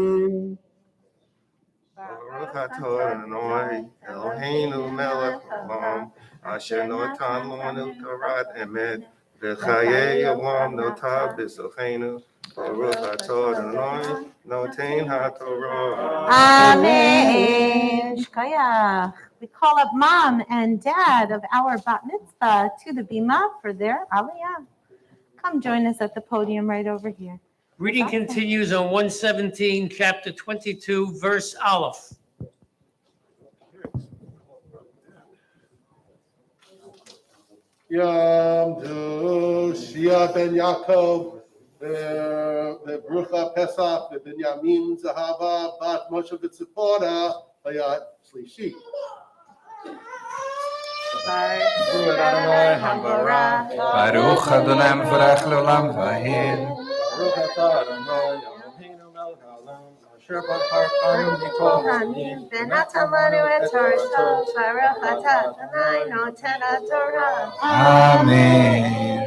Baruch atah Adonai Eloheinu melech haolam, asher natan לנו תורת אמת, וחיי olam notav b'sochenu. Baruch atah Adonai notain HaTorah. Amen. Shkoyach. We call up mom and dad of our bat mitzvah to the bima for their aliyah. Come join us at the podium right over here. Reading continues on 117, chapter 22, verse Aleph. Yamdu Shia ben Yaakov, Brucha Pesach, Benyamin Zahava, Bat Moshe V'Tzipora, Hayat Shlishi. ברוך אדוני המבורך לעולם ועד. ברוך אתה אדוני אלוהינו מלך העולם, אשר בחרתנו מכל העמים, ונתן לנו את תורתו, ברוך אתה אדוני נותן התורה. אמן.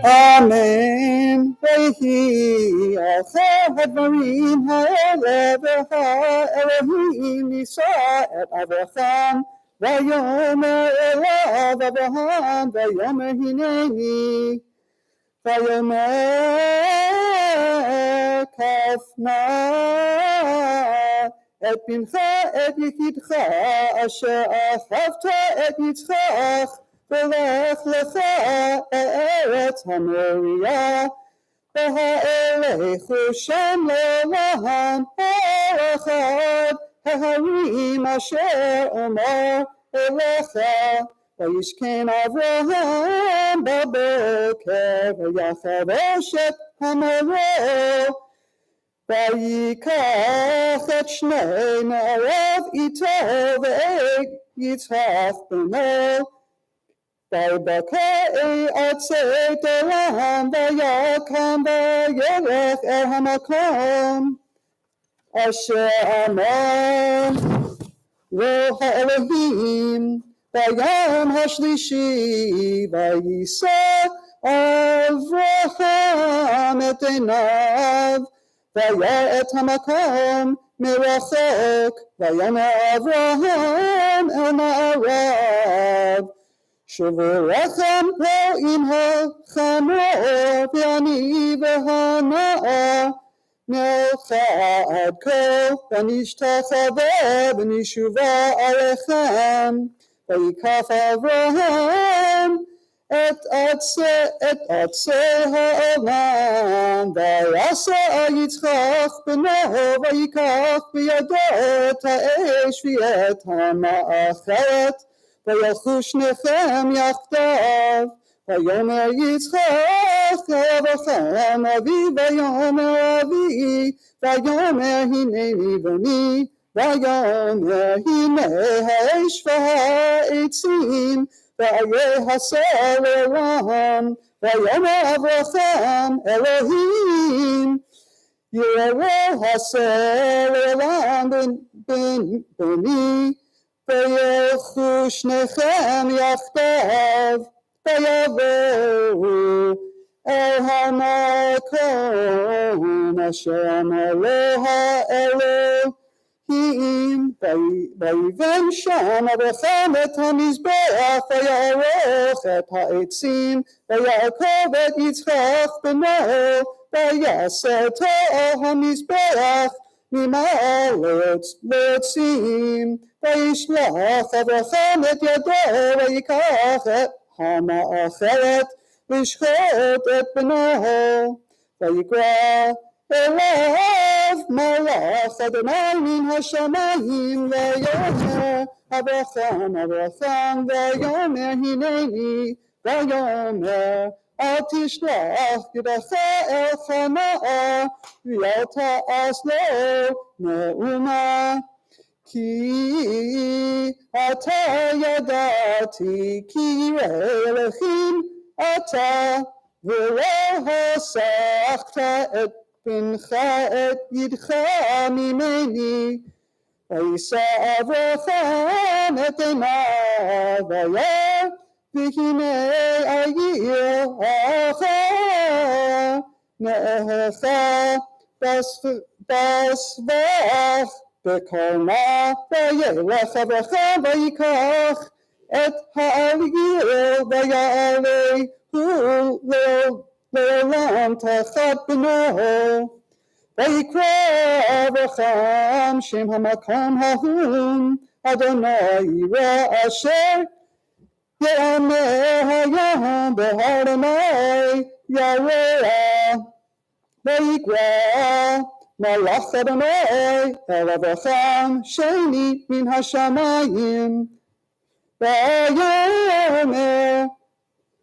אמן. ויהי אחר הדברים האלה, והאלוהים נישא את אברהם, ויאמר אליו אברהם, ויאמר הנני, ויאמר קח נא את בנך את יחידך אשר אהבת את יצחק, ולך לך ארץ המוריה, והאלכו שם לעולם האחד ההרים אשר אומר אליך. וישכן אברהם בבוקר, ויחבוש את המראה, ויקח את שני נעריו איתו ואת יצחק בנו, ויבקע עצי תורם, ויקם וילך אל המקום. אשר אמר לו האלוהים ביום השלישי, ויישא אברהם את עיניו וירא את המקום מרחוק, ויאמר אברהם אל נעריו, שובו לכם פה עם החמור, ואני והנער נלכה עד כה, ונשתחווה ונשובה עליכם. ויקח אברהם את עצי העולם, וישא יצחק בנו, ויקח בידו את האש ואת המאכלת, וילכו שניכם יחדיו. ויאמר יצחק לאברהם אבי, ויאמר אבי, ויאמר הנני בני, ויאמר הנה האש והעצים, ואריה הסלרם. ויאמר אברהם אלוהים יראה הסלרם בני, וילכו שניכם יחדיו, ויבואו אל המקום אשר אמר לו האלוהים. ויבן שם אברהם את המזבח, ויערוך את העצים, ויעקב את יצחק בנו, ויסתו המזבח ממעלות לעצים. וישלח אברהם את ידו, ויקח את המאכלת לשחוט את בנו. ויקרא אליו מלאך אדוני מן השמיים, ויאמר אברהם אברהם, ויאמר הנני, ויאמר אל תשלח ידך אל הנער, ואל תעש לו מאומה, כי אתה ידעתי כי ירא אלוהים אתה, ולא הסחת את בנך את ידך ממני. וישא אברהם את עיניו וירא, והנה העיר האחר נערכה בסבך בקרנה. וילך אברהם ויקח את העיר, ויעלה הוא לעולם תחת בנו. ויקרא אברהם שם המקום ההוא אדוני יראה, אשר יאמר היום בהר אדוני יראה. ויקרא מלאך אדוני אל אברהם שנית מן השמיים, ויאמר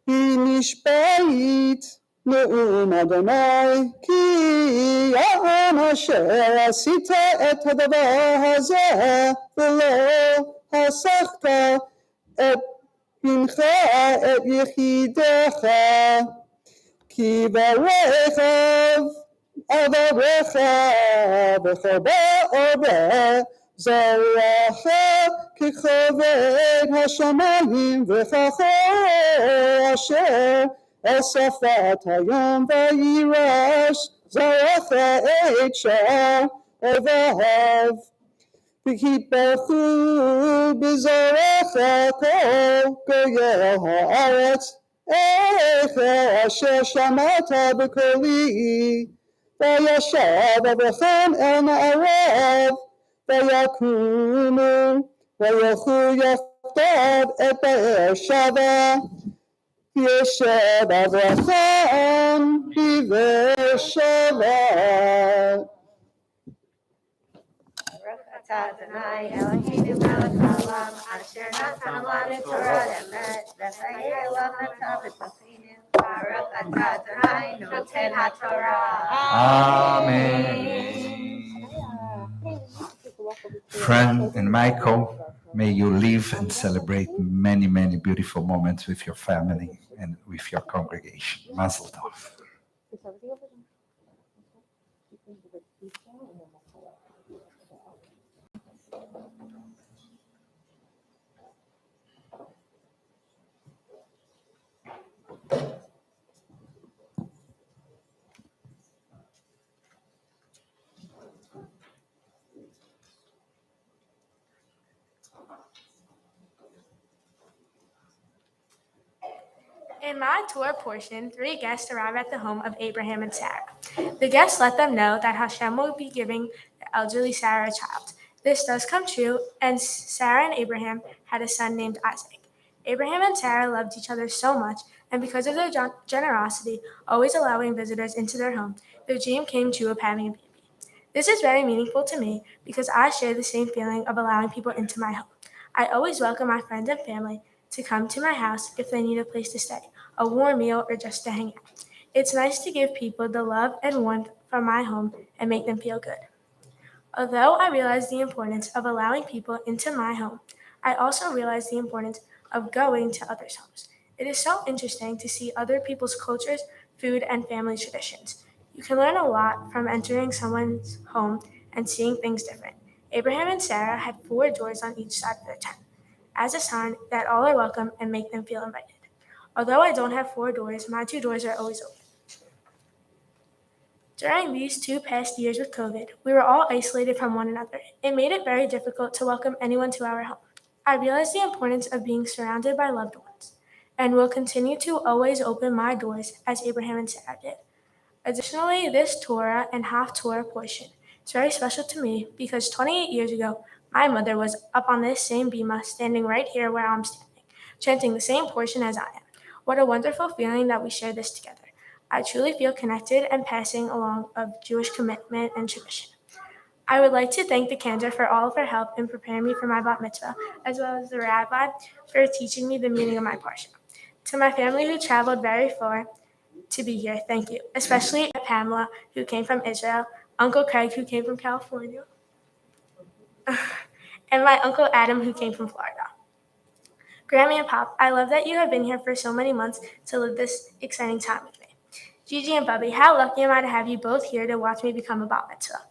היא נשבעת נאום אדוני, כי העם אשר עשית את הדבר הזה, ולא הסחת את בנך את יחידך, כי ברכב אברך וחובה עובר זרעך ככבד השמיים, וכחור אשר אל שפת היום, וירש זרעך את שער אוהב. והתברכו בזרעך כל גויי הארץ, אשר שמעת בקולי. וישב אברהם אל נעריו, ויקומו וילכו יחדיו את באר שבע. ישב אברהם בבאר שבע. אתה אדוני אלוהינו מלך העולם, אשר נתן לנו תורה אמת, וחיי עולם נתן בתוכנו. ברוך אתה אדוני נותן התורה. Amen. Friend and Michael, may you live and celebrate many, many beautiful moments with your family and with your congregation. Mazel tov. In my Torah portion, 3 guests arrive at the home of Abraham and Sarah. The guests let them know that Hashem will be giving the elderly Sarah a child. This does come true, and Sarah and Abraham had a son named Isaac. Abraham and Sarah loved each other so much, and because of their generosity, always allowing visitors into their home, their dream came true of having a baby. This is very meaningful to me because I share the same feeling of allowing people into my home. I always welcome my friends and family to come to my house if they need a place to stay, a warm meal, or just to hang out. It's nice to give people the love and warmth from my home and make them feel good. Although I realize the importance of allowing people into my home, I also realize the importance of going to others' homes. It is so interesting to see other people's cultures, food, and family traditions. You can learn a lot from entering someone's home and seeing things different. Abraham and Sarah had 4 doors on each side of their tent, as a sign that all are welcome and make them feel invited. Although I don't have 4 doors, my 2 doors are always open. During these 2 past years with COVID, we were all isolated from one another. It made it very difficult to welcome anyone to our home. I realized the importance of being surrounded by loved ones, and will continue to always open my doors as Abraham and Sarah did. Additionally, this Torah and half Torah portion is very special to me because 28 years ago, my mother was up on this same bima, standing right here where I'm standing, chanting the same portion as I am. What a wonderful feeling that we share this together. I truly feel connected and passing along of Jewish commitment and tradition. I would like to thank the Kantor for all of her help in preparing me for my bat mitzvah, as well as the rabbi for teaching me the meaning of my parsha. To my family who traveled very far to be here, thank you, especially Pamela, who came from Israel, Uncle Craig, who came from California, and my Uncle Adam, who came from Florida. Grammy and Pop, I love that you have been here for so many months to live this exciting time with me. Gigi and Bubby, how lucky am I to have you both here to watch me become a bat mitzvah.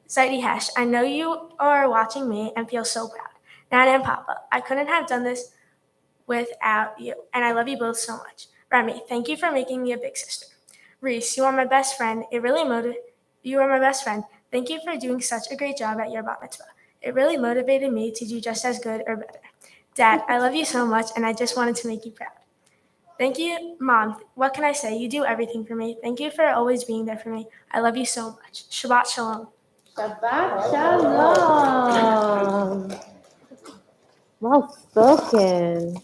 Zaidi Hesh, I know you are watching me and feel so proud. Nana and Papa, I couldn't have done this without you, and I love you both so much. Remy, thank you for making me a big sister. Reese, you are my best friend. You are my best friend. Thank you for doing such a great job at your bat mitzvah. It really motivated me to do just as good or better. Dad, I love you so much, and I just wanted to make you proud. Thank you, Mom. What can I say? You do everything for me. Thank you for always being there for me. I love you so much. Shabbat Shalom. Shabbat Shalom. Well spoken.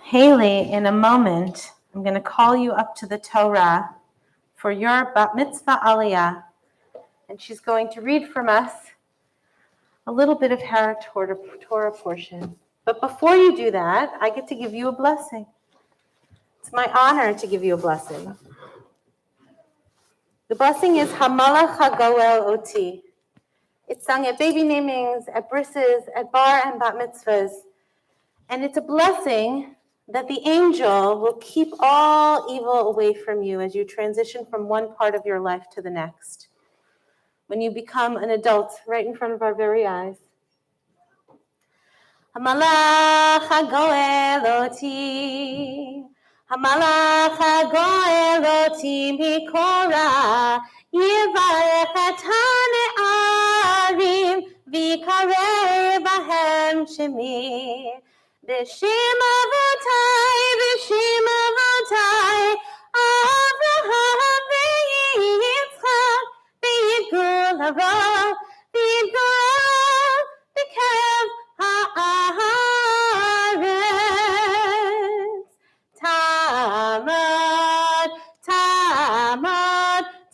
Haley, in a moment, I'm going to call you up to the Torah for your bat mitzvah aliyah, and she's going to read from us a little bit of her Torah portion. But before you do that, I get to give you a blessing. It's my honor to give you a blessing. The blessing is Hamalach HaGoel Oti. It's sung at baby namings, at brisses, at bar and bat mitzvahs. And it's a blessing that the angel will keep all evil away from you as you transition from one part of your life to the next. When you become an adult right in front of our very eyes. Hamalach HaGoel Oti. Hamalach HaGoel Oti Mikora. Yivarech et hane'arim v'yikareh bahem shemi. B'shem avotai, Avraham v'Yitzchak, v'yidgur lavo, v'yidgur b'kev ha'aretz.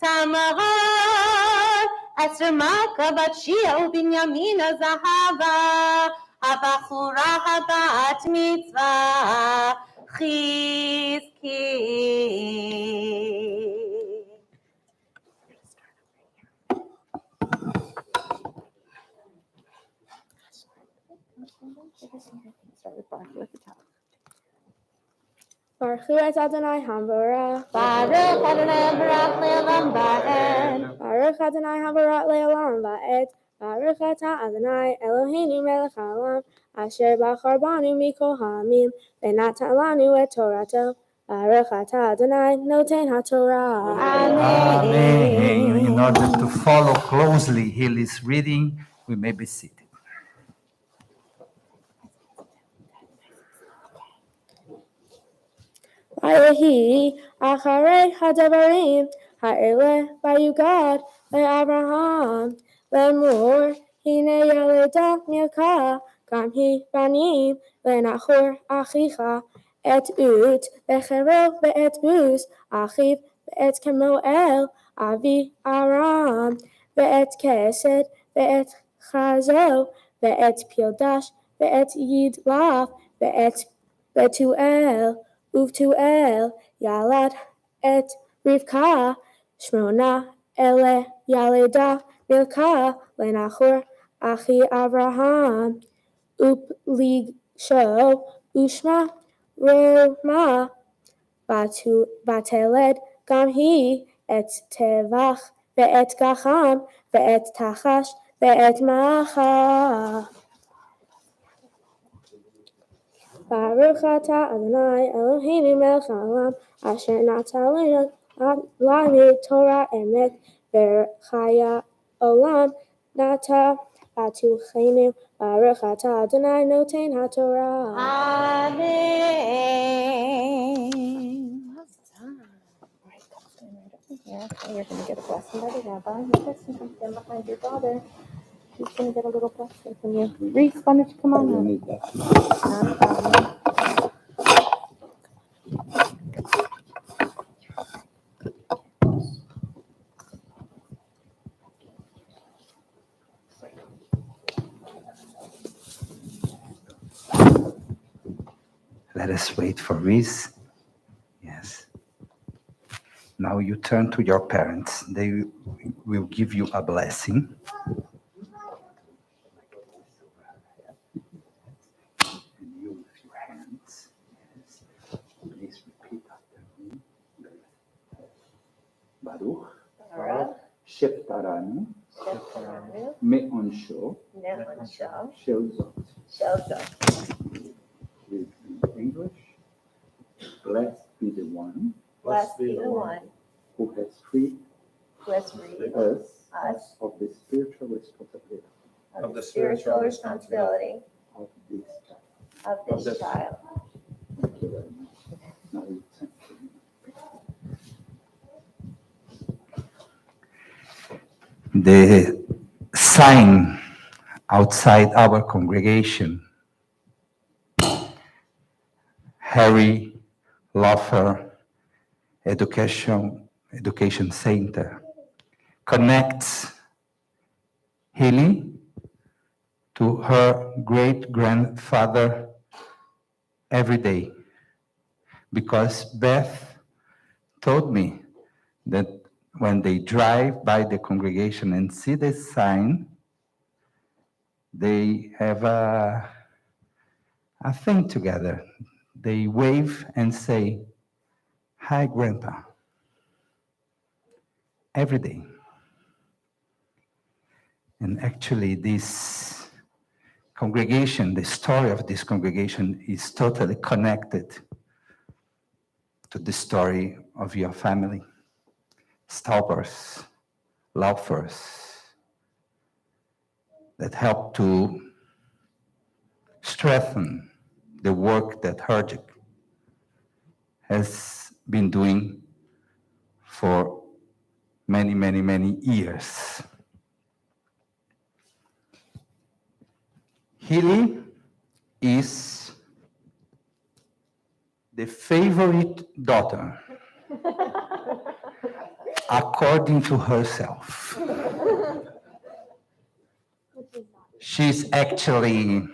Tamar, Asher Maka bat Shia u'Binyamina Zahava, Abachura habat mitzvah chizki. Start with Baruch at the top. Baruch es Adonai Hamvarah. Baruch Adonai Baruch Le'olam Va'ed. Baruch Adonai Hamvarah Le'olam Va'ed. Baruch atah Adonai Eloheinu melech haolam, asher bachar banu mikol ha'amim, v'natan lanu et Torato. Baruch atah Adonai noten haTorah. Amen. In order to follow closely Haley's reading, we may be seated. Hayehi acharei hadabarim ha'ele vayugad le'Avraham lemor hine yaleda milka gam hi banim le'Nachor achicha et ut bechero ve'et buz achiv ve'et Kemuel avi Aram ve'et Kesed ve'et Chazo ve'et Pildash ve'et Yidlaf ve'et Betuel Uvtuel Yalad et Rivka Shmona Ele Yaleda Milka Lenachor Achi Avraham Upligsho Ushma Roma Bateled Gamhi et Tevach ve'et Gacham ve'et Tachash ve'et Macha. Baruch atah Adonai Eloheinu melech haolam asher natan lanu Torah emet v'chaya olam nata batuchenu. Baruch atah Adonai noten haTorah. Amen. You're going to get a blessing by the rabbi. You guys can come stand behind your daughter. She's going to get a little blessing from you. Reese, why don't you come on up? Not a problem. Let us wait for Reese. Yes. Now you turn to your parents. They will give you a blessing. And you with your hands. Yes. Please repeat after me. Baruch. Sheptaranu. Me'onsho. Shel Zot. With English. Blessed be the one. Who has freed us of the spiritual responsibility of the spiritual responsibility of this child. of this child. Thank you very much. Now you thank you. The sign outside our congregation, Harry Loffer Education Center, connects Hilly to her great-grandfather every day, because Beth told me that when they drive by the congregation and see this sign, they have a thing together. They wave and say, "Hi, Grandpa," every day. And actually, this congregation, the story of this congregation is totally connected to the story of your family. Staubers, Laufers, that help to strengthen the work that Herjik has been doing for many, many, many years. Hilly is the favorite daughter, according to herself. She's actually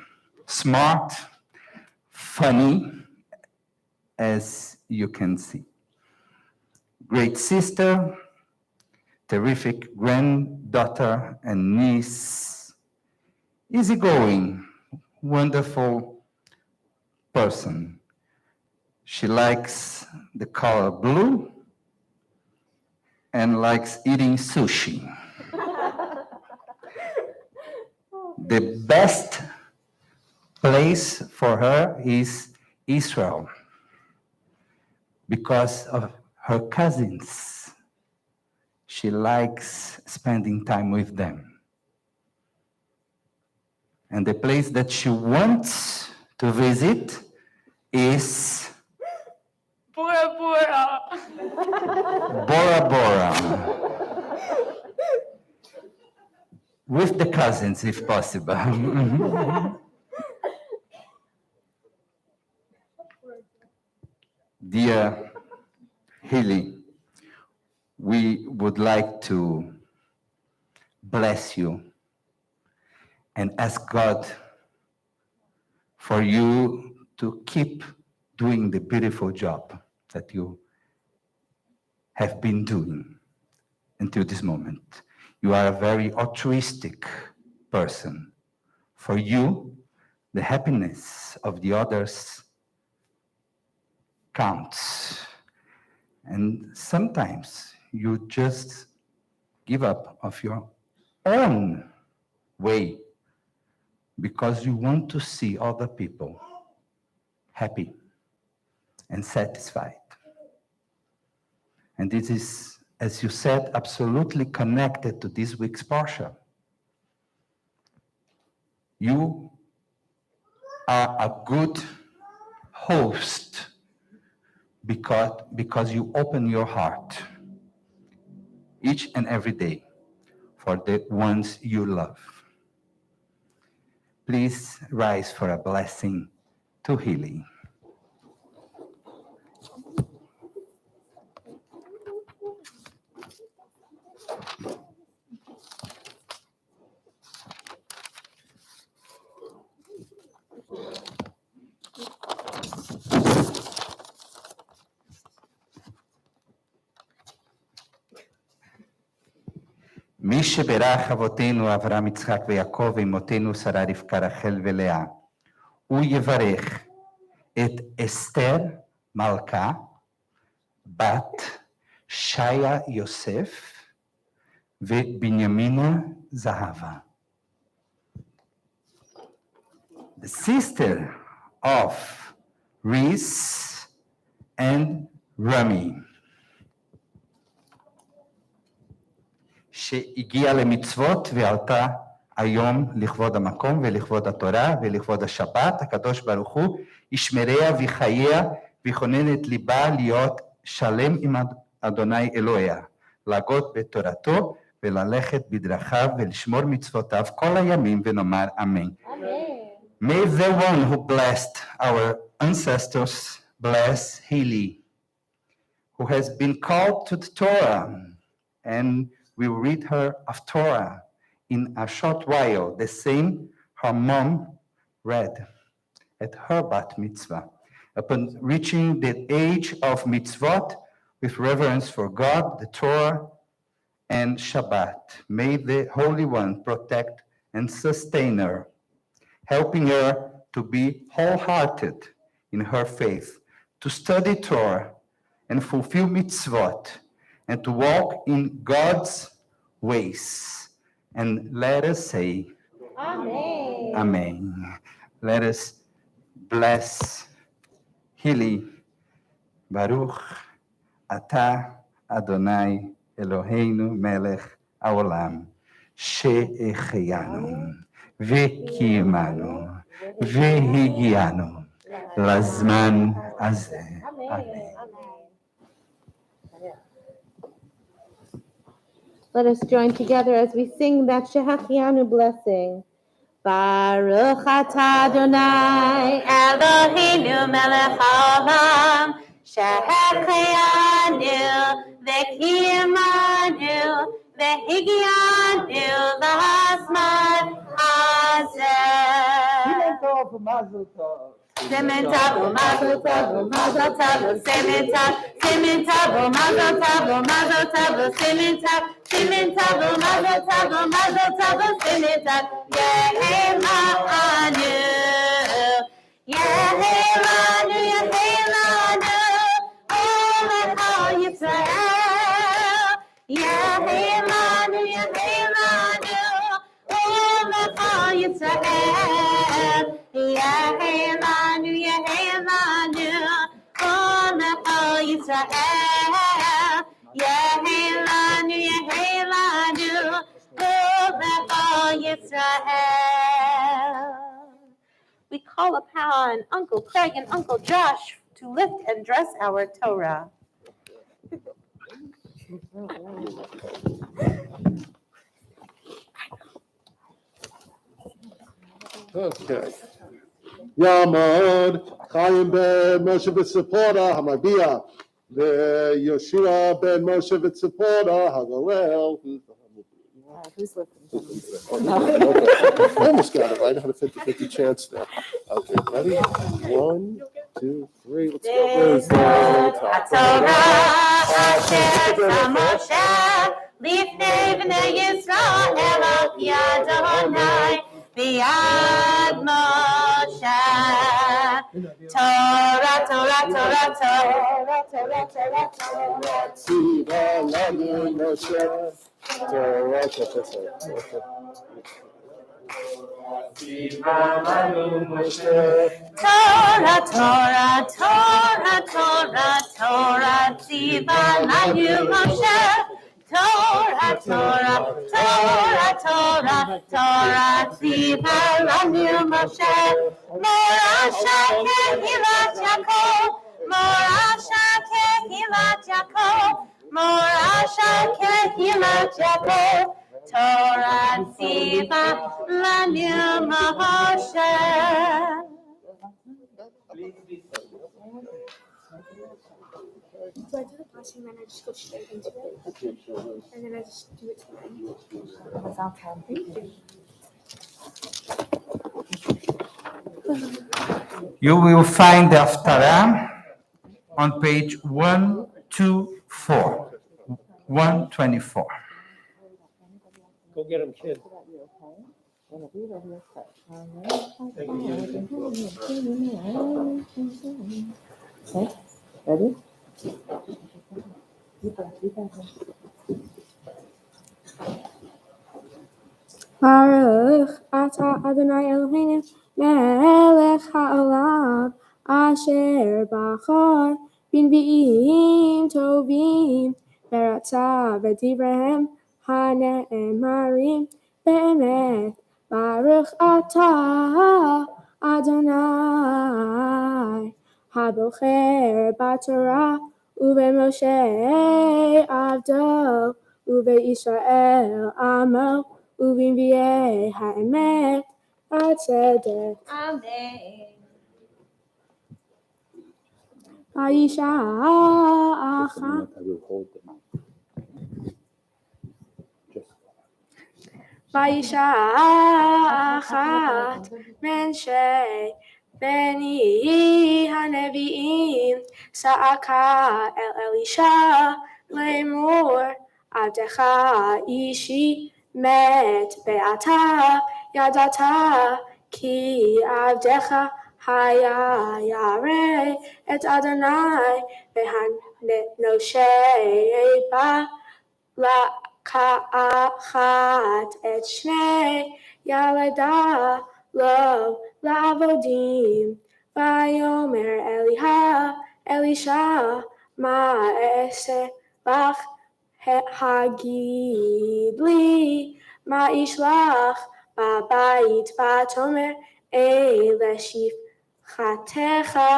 smart, funny, as you can see. Great sister, terrific granddaughter and niece, easygoing, wonderful person. She likes the color blue and likes eating sushi. The best place for her is Israel because of her cousins. She likes spending time with them. And the place that she wants to visit is Bora With the cousins, if possible. Dear Hilly, we would like to bless you and ask God for you to keep doing the beautiful job that you have been doing until this moment. You are a very altruistic person. For you, the happiness of the others counts. And sometimes you just give up of your own way because you want to see other people happy and satisfied. And this is, as you said, absolutely connected to this week's Parsha. You are a good host because you open your heart each and every day for the ones you love. Please rise for a blessing to healing. מי שברך אבותינו אברהם יצחק ויעקב ואמותינו שרה רבקה רחל ולאה, הוא יברך את אסתר מלכה בת שיה יוסף ובנימינה זהבה. The sister of Reese and Rami. שהגיעה למצוות ועלתה היום לכבוד המקום ולכבוד התורה ולכבוד השבת. הקדוש ברוך הוא ישמריה וחייה ויכונן את ליבה להיות שלם עם אדוני אלוהיה, להגות בתורתו וללכת בדרכיו ולשמור מצוותיו כל הימים, ונאמר אמן. May the one who blessed our ancestors bless Hili, who has been called to the Torah, and we will read her of Torah in a short while, the same her mom read at her bat mitzvah. Upon reaching the age of mitzvot, with reverence for God, the Torah, and Shabbat, may the Holy One protect and sustain her, helping her to be wholehearted in her faith, to study Torah and fulfill mitzvot, and to walk in God's ways. And let us say, Amen. Amen. Let us bless Hili. Baruch Atah Adonai Eloheinu Melech Haolam, שהחיינו וקיימנו והגיענו לזמן הזה. Amen. Let us join together as we sing that Shehachianu blessing. Baruch atah Adonai Eloheinu melech haolam, shehachianu v'kiyamanu v'higianu l'hazman hazeh. Semen tov u'mazel tov u'mazel tov u'semen tov, semen tov u'mazel tov u'mazel tov u'semen tov, semen tov u'mazel tov u'mazel tov u'semen tov. Yehelanu, Yehelanu, Yehelanu, Olecha Yisrael. Yehelanu, Yehelanu, Olecha Yisrael. Yehelanu, Yehelanu, Olecha Yisrael. Yehelanu, Yehelanu, Olecha Yisrael. We call upon Uncle Craig and Uncle Josh to lift and dress our Torah. Okay. Yamad, Chaim ben Moshe v'Tzipora, Hamagia, Yoshua ben Moshe v'Tzipora, Hagalel. Who's looking? Almost got it right. I had a 50-50 chance there. Okay, ready? 1, 2, 3. Let's go. לפני בני ישראל ידוני ביד משה. תורה, תורה, תורה, תורה, תורה, תורה, תורה. ציווה לנו משה. תורה, Torah, Torah, Torah, Torah, Torah, ציווה לנו משה. Torah, Torah, Torah, Torah, Torah, ציווה לנו משה. מורשה קהילת יעקב, מורשה קהילת יעקב, מורשה קהילת יעקב. Torah ציווה לנו משה. Do I do the blessing and then I just go straight into it? And then I just do it to mine. You will find the Haftarah on page 124. 124. Go get him, kid. Ready? Baruch Ata Adonai Eloheinu Melech Haolam Asher Bachar B'nvi'im Tovim Beratza V'Divrehem Hane'emarim Be'emet Baruch Ata Adonai Habocher B'Torah U'Moshe Avdo U'Yisrael Amo U'Vinvi'ei Ha'emet Ha'tzedek. Amen. Vayisha Achat Vayisha Achat Menshei Beni HaNevi'im Sa'aka El Elisha Lemur Avdecha Ishi Met Be'ata Yadata Ki Avdecha Haya Yare Et Adonai Be'Noshe Ba La Ka'achat Et Shnei Yaleda Lo La'avodim Vayomer Elisha Ma Eseh Lach Hagid li Ma Ishlach Ba'bayit Va'tomer Eleshif Chatecha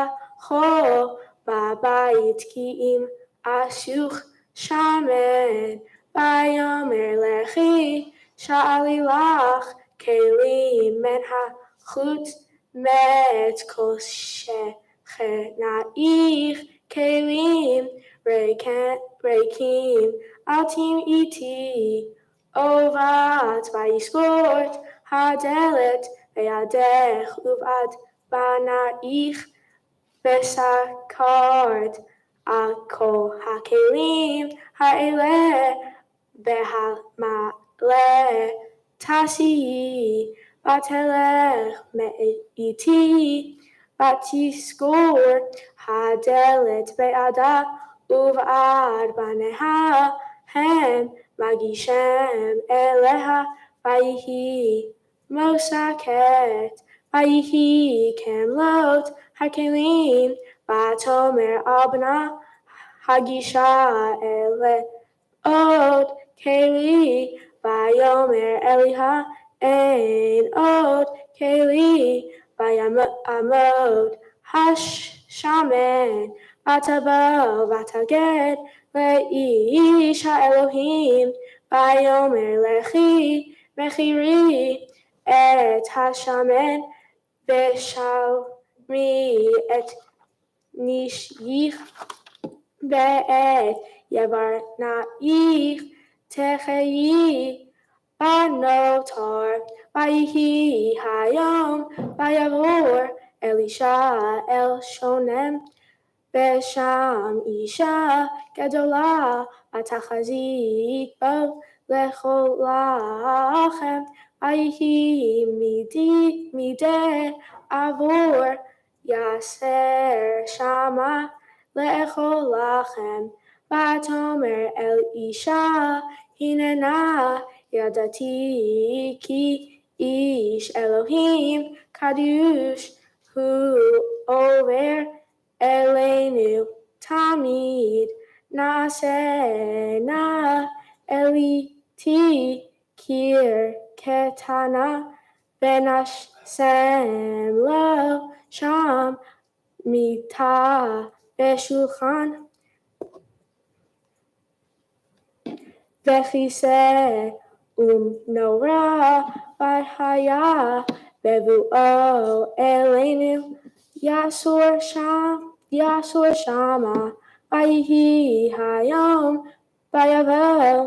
Cho Ba'bayit Ki im Ashuch Shamen Vayomer Lechi Sha'ali Lach Kelim Men HaChut Met Kol Shechena'ich Kelim Reikim Atim Iti Ovat Vayiskort Hadelet Ve'adech Uvad Bana'ich Besakart Al Kol HaKelim Ha'eleh Be'hamale Tasi Batelech Me'iti Batiskor Hadelet Be'ada Uvad Baneha Hem Magishem Eleha Vayihi Mosaket Vayihi Kemlot HaKelim Vatomer Abna Hagisha Ele Od Keli Vayomer Eliha Ein Od Keli Vayamod Hash Shaman Vatabo Vataged לאיש האלוהים, ויאמר לכי מחירי את השמן ושלמי את נשייך ואת יברנייך תחיי בנותר. ויהי היום ויעבור אלישע אל שונם ושם אישה גדולה ותחזיק בו לכל לחם. ויהי מדי עבור יסר שמה לאכול לחם. ותאמר אל אישה הננה ידעתי כי איש אלוהים קדוש הוא עובר אלינו תמיד. נעשה נא אליתי קיר קטנה ונשם לו שם מיטה ושולחן וכיסא ומנורה. והיה בבואו אלינו יסור שמה. ויהי היום ויבוא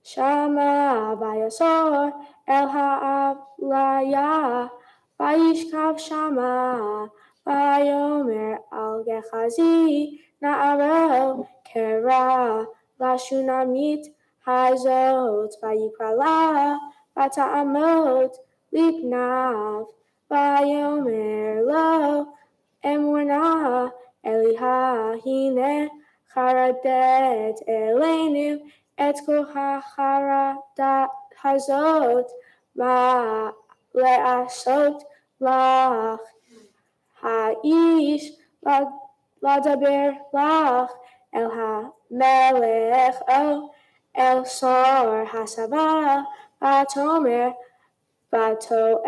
שמה ויסור אל העליה וישכב שמה. ויאמר אל גחזי נערו קרא לשונמית הזאת ויקרא לה ותעמוד לפניו. ויאמר לו אמור נא אליה הנה חרדת אלינו את כל החרדה הזאת מה לעשות לך האיש לדבר לך אל המלך או אל שר הסבא. ותאמר בתוך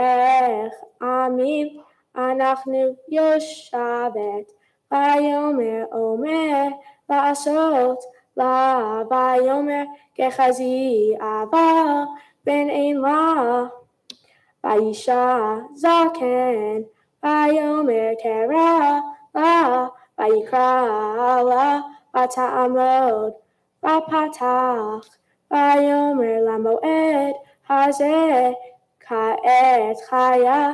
עמים אנחנו יושבת. ויאמר אומר לעשות לה. ויאמר גחזי אבל בן אין לה. וישע זקן ויאמר קרא לה ויקרא לה ותעמוד בפתח. ויאמר למועד הזה כעת חיה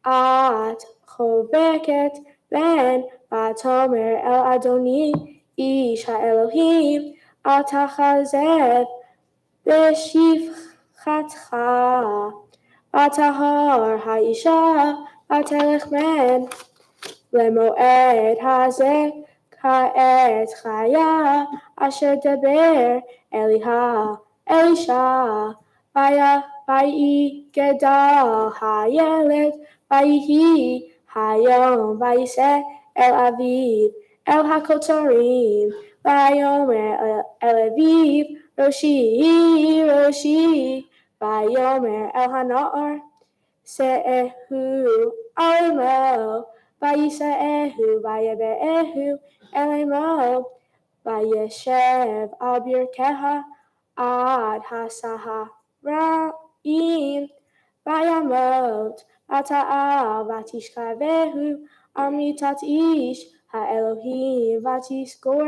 את חובקת בן. ותאמר אל אדוני איש האלוהים אל תכזב בשפחתך. ותהר האישה ותלך מן למועד הזה כעת חיה אשר דבר אליה אלישע. ויהי גדל הילד ויהי היום ויישא אל אביו אל הכותרים. ויאמר אל אביו ראשי ראשי. ויאמר אל הנער שאהו על אמו. ויישאהו ויבאהו אל אמו וישב על ברכיה עד הסהריים. וימות ותעל ותשכבהו על מיטת איש האלוהים ותסגור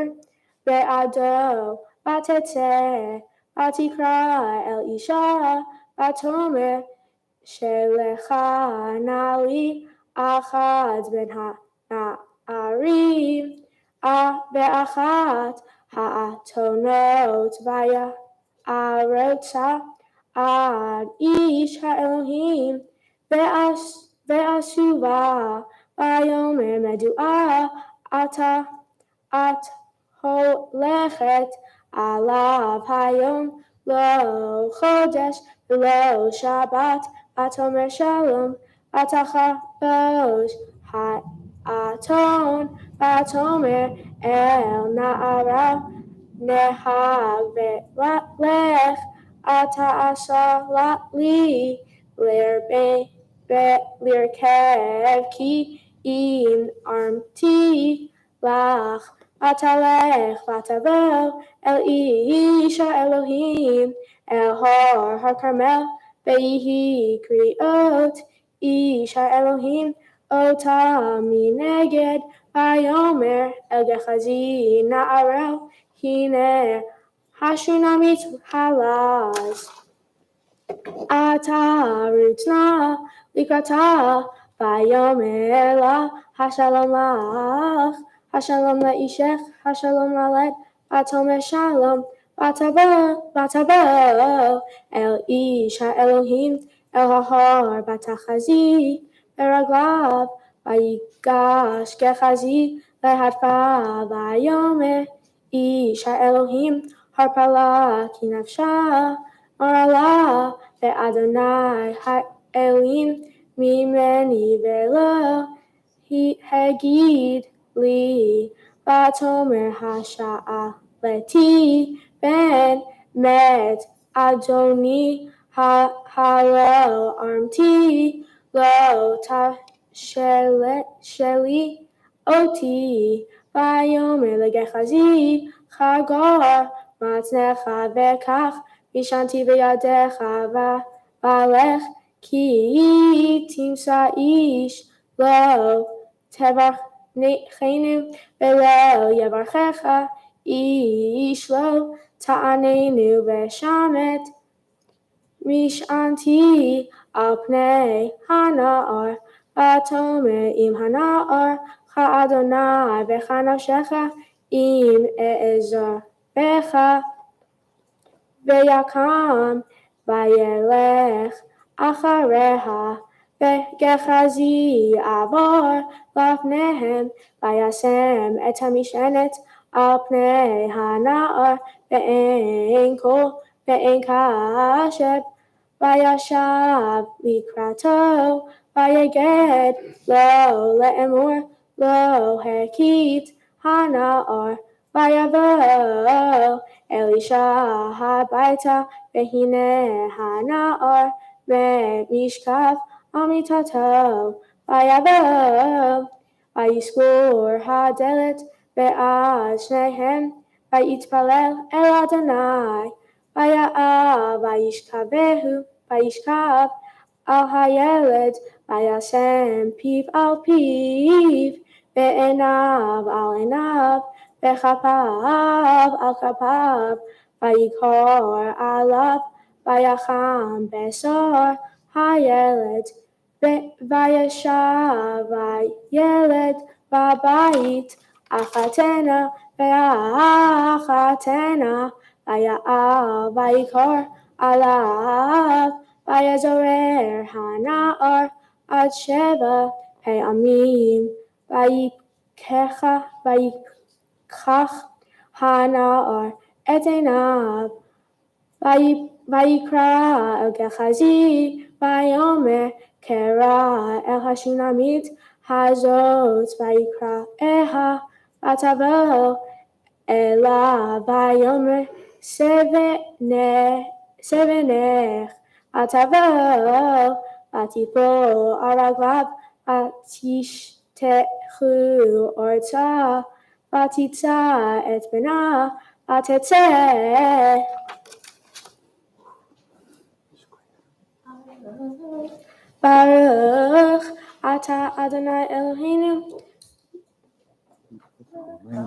בעדו. ותצא ותקרא אל אישה ותאמר שלחה נא לי אחת בין הנערים באחת האתונות. ויערוצה עד איש האלוהים ואשובה. ויאמר מדוע את הולכת עליו היום לא חודש ולא שבת. ותאמר שלום ותחבוש האתון. ותאמר אל נערה נהג ולך תעשה לי לרכב כי אם ארמתי לך ותלך ותבוא אל איש האלוהים אל הר הכרמל, ויהי קריאות איש האלוהים אותה מנגד, ויאמר אל גחזי נערו, הנה השונמית הלז. אתה רוץ נא לקראתה, ויאמר לה השלום לך, השלום לאישך, השלום ללד, ותאמר שלום, ותבוא אל איש האלוהים אל ההר ותחזי ברגליו, ויגש גחזי להדפה, ויאמר איש האלוהים הרפה לה כי נפשה מרה לה באדוני האלים ממני, ולא הגיד לי, ותאמר השאלתי בן מת אדוני, הלא ארמתי לא תשלי אותי, ויאמר לגחזי חגור מצנך וקח משענתי בידך, ולך כי תמצא איש לא תברכנו ולא יברכך איש לא תעננו, ושמת משענתי על פני הנער, ותאמר אם הנער כאדוני וכנפשך אם אעזור בך, ויקם וילך אחריה, וגחזי עבור לפניהם, וישם את המשענת על פני הנער, ואין קול ואין קשב, וישב לקראתו, ויגד לו לאמור, לא הכית הנער, ויבוא אלישע הביתה, והנה הנער במשכב על מיטתו, ויבוא ויסגור הדלת בעד שניהם, ויתפלל אל אדוני, ויאב וישכב על הילד, וישם פיו על פיו, ועיניו על עיניו, וכפיו על כפיו, ויקור עליו, ויחם בשור הילד, וישב הילד בבית, אחתנה ואחתנה, ויעל ויקור עליו, ויזורר הנער עד 7 פעמים, ויקח הנער את עיניו, ויקרא אל גחזי, ויאמר קרא אל השונמית הזאת, ויקראה, ותבוא אליו, ויאמר סבנך, ותבוא, ותיפול על רגליו, ותשטחו ארצה, ותישא את בנה, ותצא. ברוך אתה אדוני אלוהינו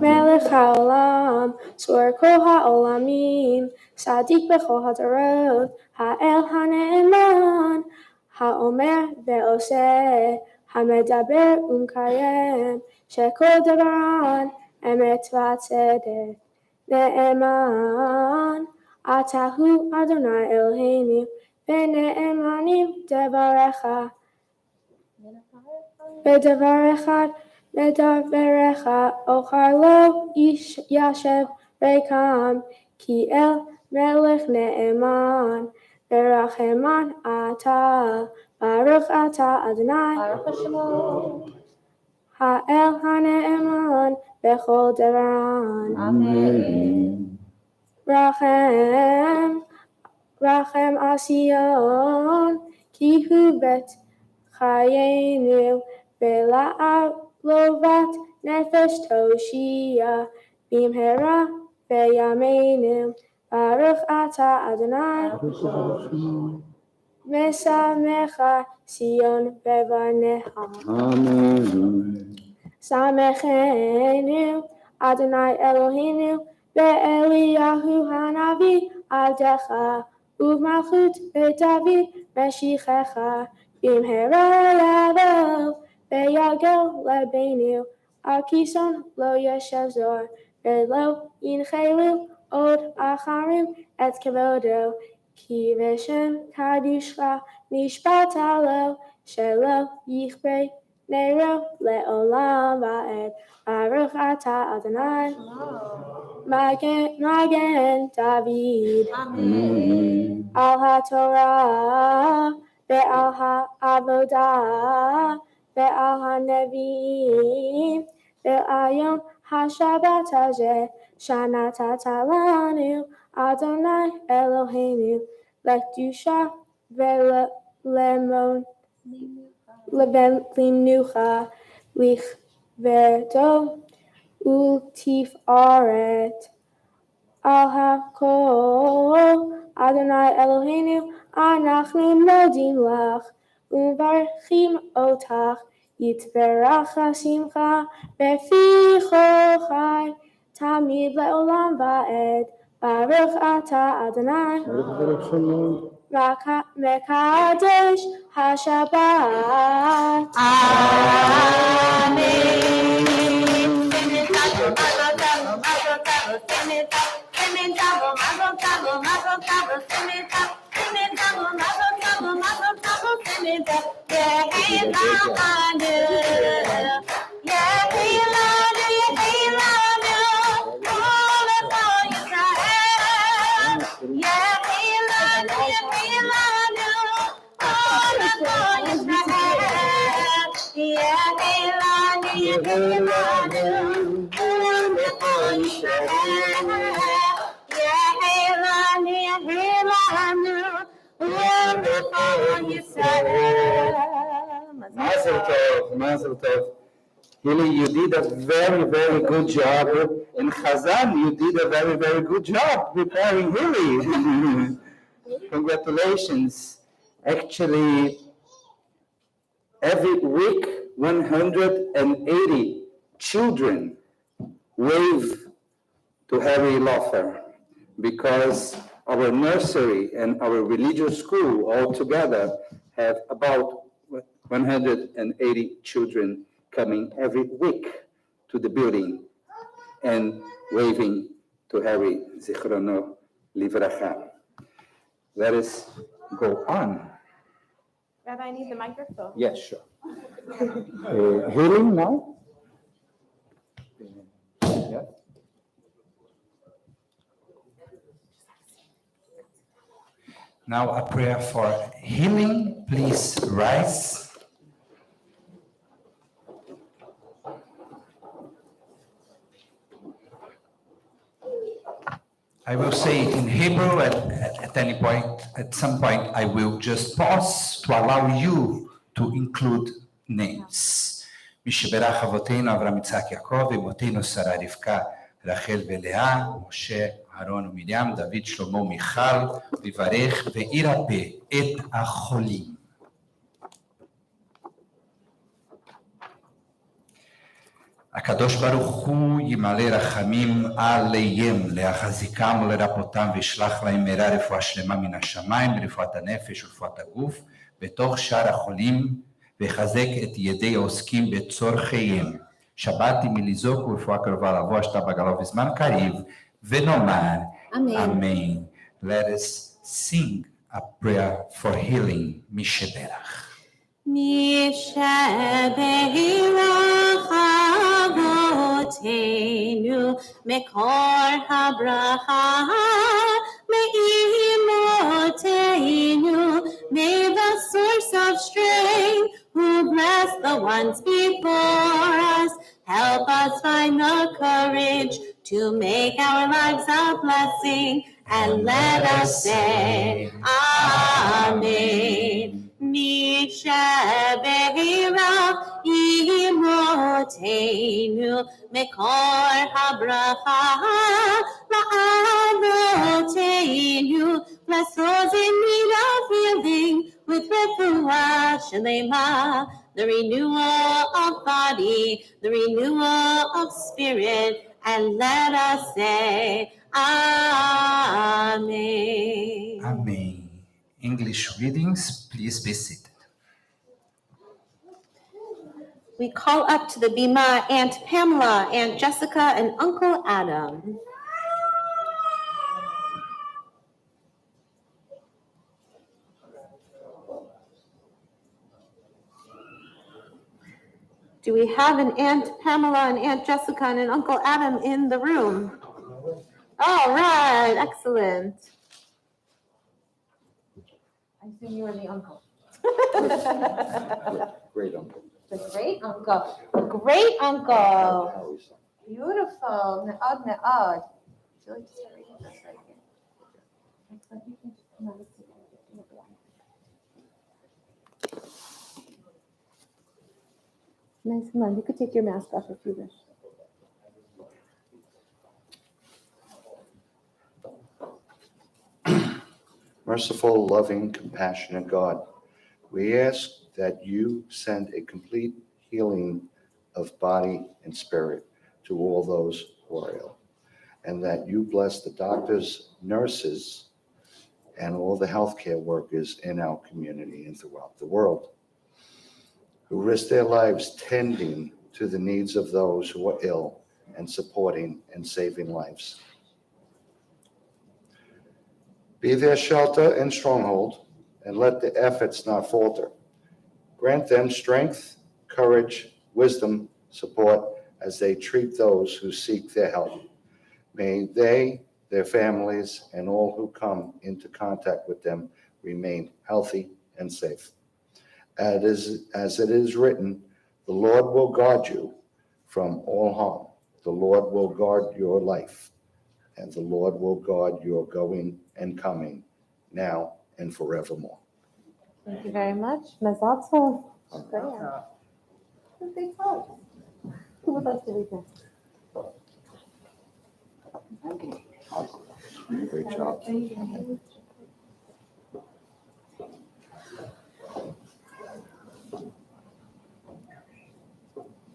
מלך העולם, צור כל העולמים, צדיק בכל הדורות, האל הנאמן, האומר ועושה, המדבר ומקיים, שכל דברן אמת וצדק. נאמן אתה הוא אדוני אלוהינו, ונאמנים דבריך, בדבר אחד מדבריך אוכר לא ישב ריקם, כי אל מלך נאמן ורחמן אתה, ברוך אתה אדוני האל הנאמן בכל דברן. רחם על ציון, כי הוא בית חיינו, ולעלובת נפש תושיע, במהרה בימינו. ברוך אתה אדוני משמח ציון בבניך. שמחנו אדוני אלוהינו באליהו הנביא עבדך ובמלכות בית דוד משיחך. במהרה יבוא ויגל לבנו על כיסאו לא ישב זר ולא ינחלו עוד אחרים את כבודו. כי בשם קדושך נשבעת לו שלא יכבה נרו לעולם ועד. ברוך אתה אדוני מגן דוד. על התורה ועל העבודה ועל הנביאים ועל יום השבת הזה שנתת לנו אדוני אלוהינו לקדושה ולמנוחה לכבודו ולתפארת. על הכל אדוני אלוהינו אנחנו מודים לך ומברכים אותך. יתברך שמך בפי כל חי תמיד לעולם ועד. ברוך אתה אדוני מקדש השבת. Mazel tov. Hili, you did a very, very good job. And Chazan, you did a very, very good job preparing Hili. Congratulations. Actually, every week, 180 children wave to Harry Lofer because our nursery and our religious school all together have about 180 children coming every week to the building and waving to Harry Zichrono Livracha. Let us go on. Rabbi, I need the microphone. Yes, sure. Healing now? Yeah. Now a prayer for healing. Please rise. I will say in Hebrew at any point, at some point, I will just pause to allow you to include names. משברח אבותינו אברהם יצחק יעקב, אמותינו שרה רבקה, רחל ולאה, משה, אהרון ומרים, דוד שלמה ומיכל, ויברך וירפא את החולים. הקדוש ברוך הוא ימלא רחמים עליהם, להחזיקם ולרפאותם וישלח להם מהרה רפואה שלמה מן השמיים, רפואת הנפש ורפואת הגוף, בתוך שאר החולים, ויחזק את ידי העוסקים בצורכיהם. שבת עם מליזוק ורפואה קרובה לבוא, השתה בגלו בזמן קריב, ונאמר אמן. Let us sing a prayer for healing. משברך. משברך אבותינו, מקור הברכה, מאמותינו, may the source of strength, who bless the ones before us, help us find the courage to make our lives a blessing, and let us say, Amen. משברך אמותינו, Avotenu Mekor HaBracha La'avotenu. Bless those in need of healing with refuah shalema, the renewal of body, the renewal of spirit, and let us say, Amen. Amen. English readings, please be seated. We call up to the bima Aunt Pamela, Aunt Jessica, and Uncle Adam. Do we have an Aunt Pamela, and Aunt Jessica, and an Uncle Adam in the room? All right, excellent. I assume you are the uncle. Great uncle. The great uncle. The great uncle. Beautiful. Me'od, me'od. Would you like to start reading this right here? Excellent. You can just come on, let's see. Nice. Come on. You could take your mask off if you wish. Merciful, loving, compassionate God, we ask that you send a complete healing of body and spirit to all those who are ill, and that you bless the doctors, nurses, and all the healthcare workers in our community and throughout the world, who risk their lives tending to the needs of those who are ill and supporting and saving lives. Be their shelter and stronghold, and let the efforts not falter. Grant them strength, courage, wisdom, support as they treat those who seek their help. May they, their families, and all who come into contact with them remain healthy and safe. As it is written, the Lord will guard you from all harm. The Lord will guard your life, and the Lord will guard your going and coming now and forevermore. Thank you very much. Mazal tov. Who would like to read this? Great job.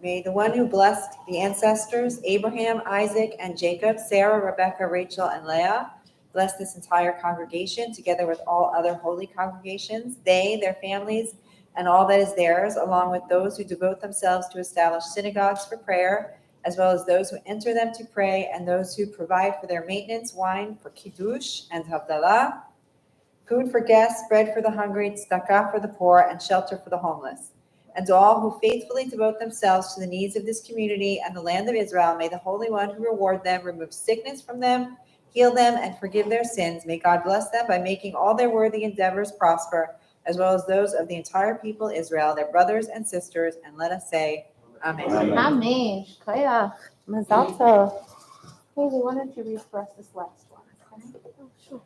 May the one who blessed the ancestors, Abraham, Isaac, and Jacob, Sarah, Rebecca, Rachel, and Leah, bless this entire congregation together with all other holy congregations, they, their families, and all that is theirs, along with those who devote themselves to establish synagogues for prayer, as well as those who enter them to pray, and those who provide for their maintenance, wine for kiddush and havdalah, food for guests, bread for the hungry, tzedakah for the poor, and shelter for the homeless. And to all who faithfully devote themselves to the needs of this community and the land of Israel, may the Holy One who reward them remove sickness from them, heal them, and forgive their sins. May God bless them by making all their worthy endeavors prosper, as well as those of the entire people Israel, their brothers and sisters. And let us say, Amen. Amen. Shkoyach. Mazal tov. Hailey, why don't you read for us this last one? Okay? Oh, sure.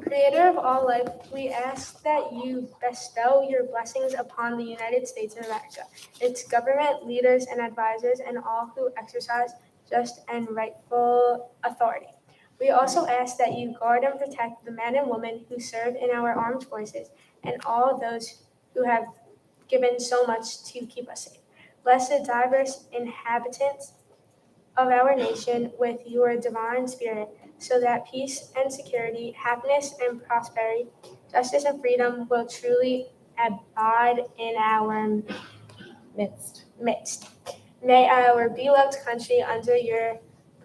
Creator of all life, we ask that you bestow your blessings upon the United States of America, its government, leaders, and advisors, and all who exercise just and rightful authority. We also ask that you guard and protect the men and women who serve in our armed forces and all those who have given so much to keep us safe. Bless the diverse inhabitants of our nation with your divine spirit, so that peace and security, happiness and prosperity, justice and freedom will truly abide in our midst. May our beloved country, under your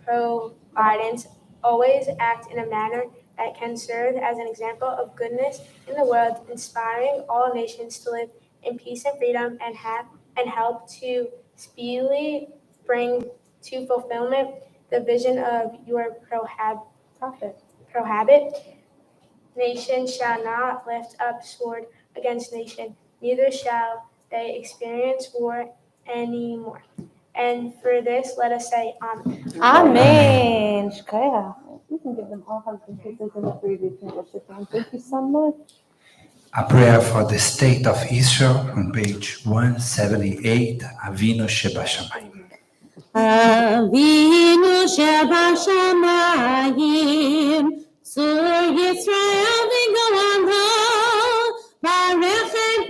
providence, always act in a manner that can serve as an example of goodness in the world, inspiring all nations to live in peace and freedom, and help to speedily bring to fulfillment the vision of your prohibit. Nation shall not lift up sword against nation, neither shall they experience war anymore. And for this, let us say Amen. Amen. Shkoyach. You can give them all hugs and kisses and the three of you can worship them. Thank you so much. A prayer for the state of Israel on page 178, Avinu Shebashamayim. Avinu Shebashamayim, Sur Yisrael v'Golanho, Barech et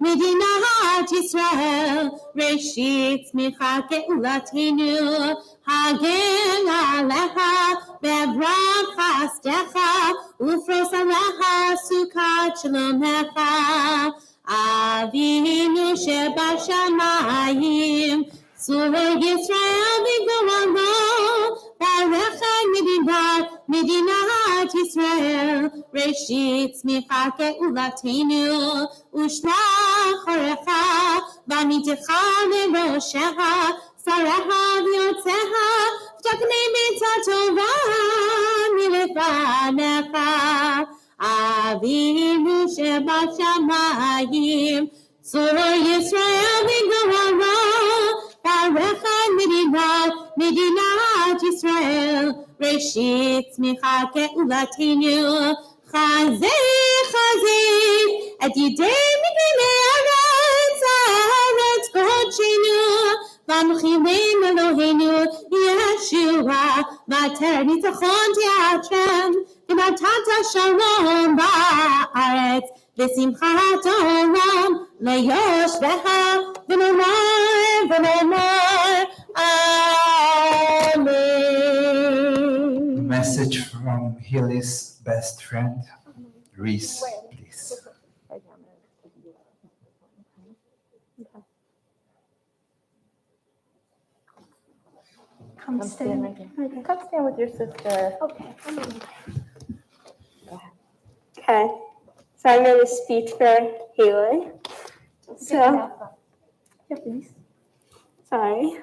Medinat Yisrael, Reshit Tzmichat Geulatenu, Hagen Alecha, Be'avrach Chasdecha, Ufros Alecha, Sukkot Shalomecha, Avinu Shebashamayim, Sur Yisrael v'Golanho, Barech Medinat Yisrael, Reshit Tzmichat Geulatenu, Ushlach Orecha, V'nitecha Meroshecha, Sarecha v'yotzecha, V'taknei mitzvah Torah milefanecha, Avinu Shebashamayim, Sur Yisrael v'Golanho, Barech Medinat Yisrael, Reshit Tzmichat Geulatenu, Chazeh et Yidei Miknei Aretz Kodshenu, V'amchilim Eloheinu Yeshua, V'ater Nitachon Tiatrem, V'natata Shalom Ba'aretz, V'simchat Olam Lo Yoshvecha, V'nomar Amen. Message from Hilly's best friend, Reese, please. Come stand. Come stand with your sister. Okay. Okay. So I made a speech for Haley. So, yeah, please. Sorry.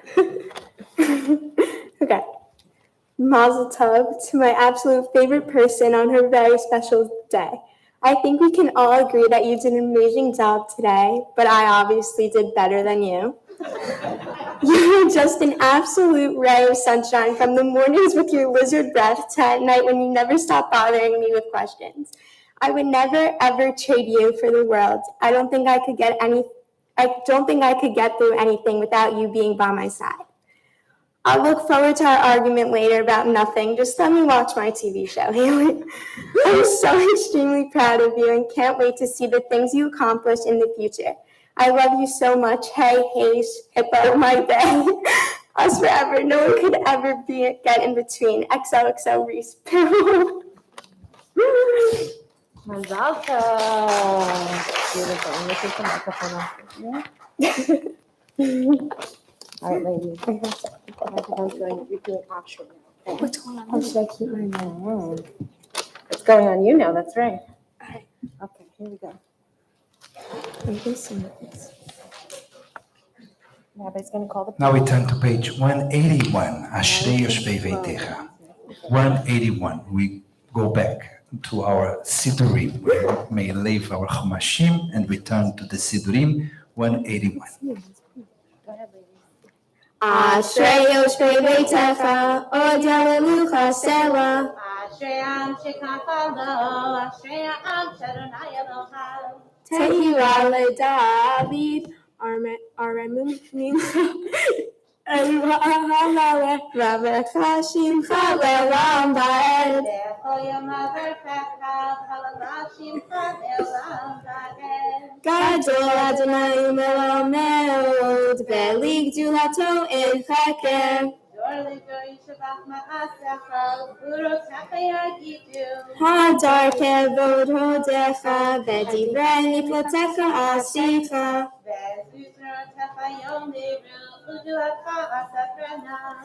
Okay. Mazel tov to my absolute favorite person on her very special day. I think we can all agree that you did an amazing job today, but I obviously did better than you. You were just an absolute ray of sunshine from the mornings with your lizard breath to at night when you never stopped bothering me with questions. I would never ever trade you for the world. I don't think I could get through anything without you being by my side. I'll look forward to our argument later about nothing. Just let me watch my TV show, Haley. I'm so extremely proud of you and can't wait to see the things you accomplish in the future. I love you so much. Hey, Hippo, my day. Us forever. No one could ever get in between. XOXO Reese. Mazal tov. Beautiful. And this is the microphone off. Yeah? All right, ladies. I'm going to be doing action now. Okay. What's going on? How should I keep my mouth? It's going on you now, that's right. All right. Okay, here we go. Rabbi's going to call the. Now we turn to page 181, Ashrei Yoshvei Veitecha. 181, we go back to our Sidurim, where we may leave our Chumashim and return to the Sidurim, 181. Go ahead, ladies. Ashrei Yoshvei Beitecha, Od Yalelu Chasela. Ashrei Am Shekach Lo, Ashrei Am Shadonai Elohim. Tehila LeDavid, Aremum means Rabbi Chashim Chalelam Ba'ed. Bechol Yomav Fecha, Chalalashim Chalelam Ba'ed. Gadol Adonai Melomeod, Velig Dulato in Cheker. Hadar Kevod Hodecha, Vedivrei Niflatecha Asicha.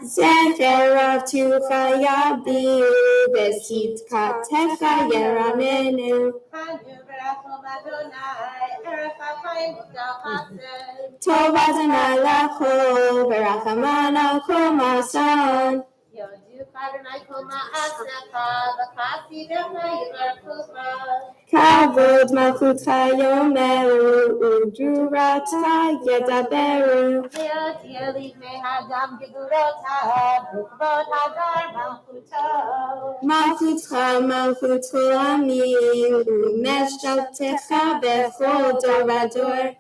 Zecher Avtucha Yabiu, Vesidkatecha Yeramenu. Tov Adonai Lachol, V'Rachaman Al Kol Masan. כבוד מלכותך יאמרו וגבורתך ידברו. ויותיר לבני האדם גבורותיו וכבוד הדר מלכותו. מלכותך מלכות כל עמים ומשלתך בכל דור ודור.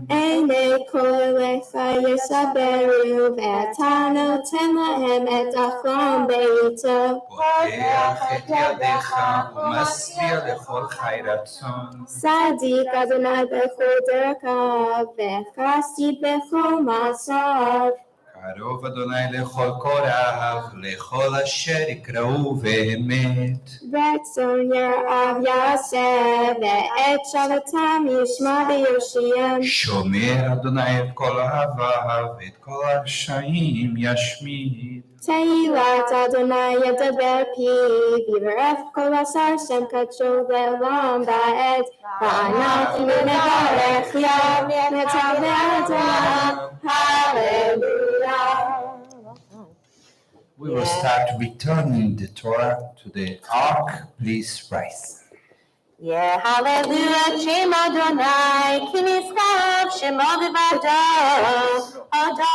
עיני כל אליך יסברו ואתה נותן להם את החלום בעיתו. פותח את ידיך ומשביע לכל חי רצון. צדיק אדוני בכל דרכיו וחסיד בכל מעשיו. קרוב אדוני לכל קוראיו, לכל אשר יקראו באמת. רצון ירעיו יעשה, ואת שלותם ישמע ויושיעם. שומר אדוני את כל אוהביו, ואת כל הרשעים ישמיד. תהילת אדוני ידבר פיו, יברך כל השר שם קדשו לעולם ועד. ואנחנו נברך יום נתבע אדוני. Hallelujah. We will start returning the Torah to the ark. Please rise. Yeah, hallelujah, Shem Adonai, ki niskav shemo b'vado, odo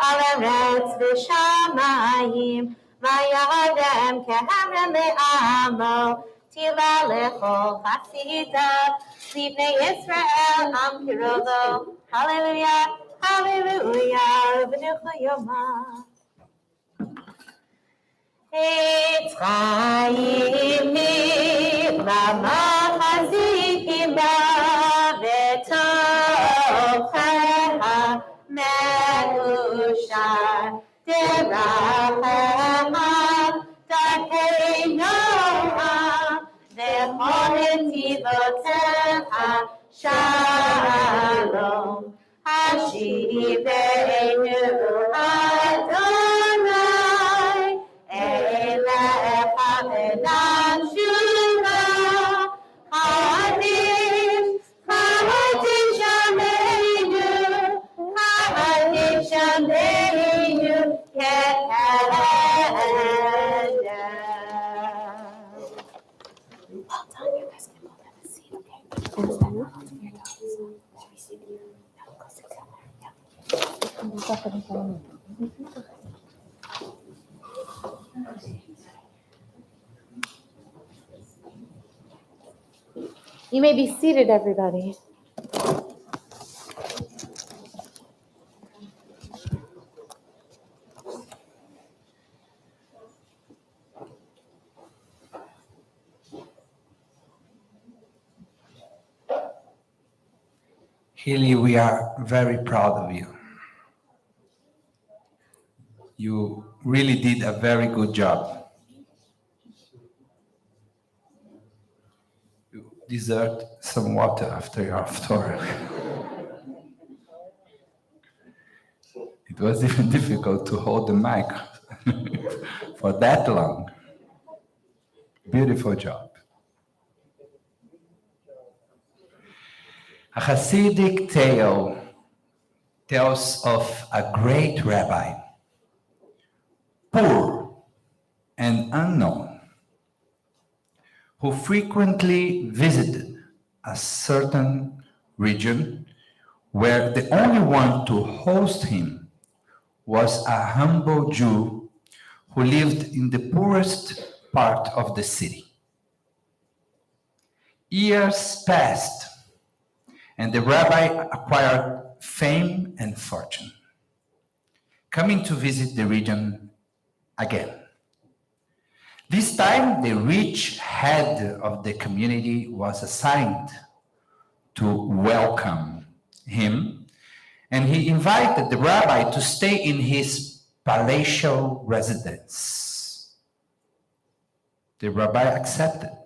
al eretz v'shamayim, vayadem kehavem le'amo, tila lechol chasidav, livnei Yisrael am kirovo. Hallelujah, hallelujah, v'nucha yomah. Eitz Chaim למחזיקים בה ותוכחה מאושר דרכיו דרכי נועם וכל נתיבותיך שלום השיבנו אדוני אליך ונשובה חיים חיים שמנו You may be seated, everybody. Healy, we are very proud of you. You really did a very good job. You deserved some water after your Torah. It was even difficult to hold the mic for that long. Beautiful job. A Hasidic tale tells of a great rabbi, poor and unknown, who frequently visited a certain region where the only one to host him was a humble Jew who lived in the poorest part of the city. Years passed, and the rabbi acquired fame and fortune, coming to visit the region again. This time, the rich head of the community was assigned to welcome him, and he invited the rabbi to stay in his palatial residence. The rabbi accepted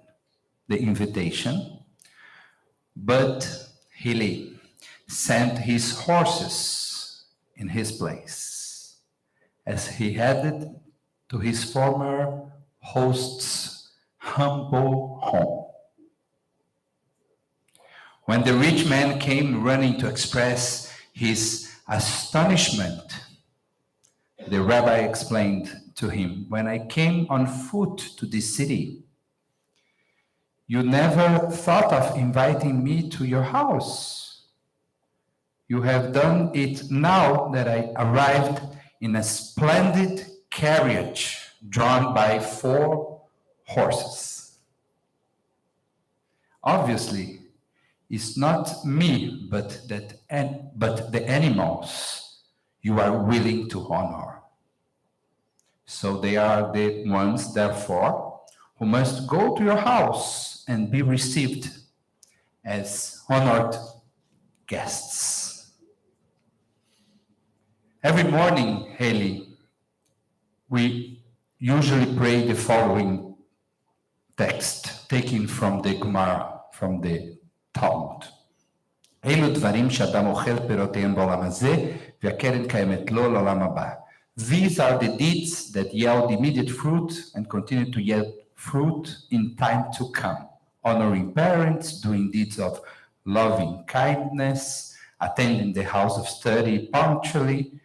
the invitation, but Hewlett sent his horses in his place as he headed to his former host's humble home. When the rich man came running to express his astonishment, the rabbi explained to him, "When I came on foot to this city, you never thought of inviting me to your house. You have done it now that I arrived in a splendid carriage drawn by 4 horses. Obviously, it's not me, but the animals you are willing to honor. So they are the ones, therefore, who must go to your house and be received as honored guests." Every morning, Haley, we usually pray the following text, taken from the Gemara, from the Talmud. אלו דברים שאדם אוכל פירותיהם בעולם הזה, והקרן קיימת לו לעולם הבא. These are the deeds that yield immediate fruit and continue to yield fruit in time to come. Honoring parents, doing deeds of loving kindness, attending the house of study punctually,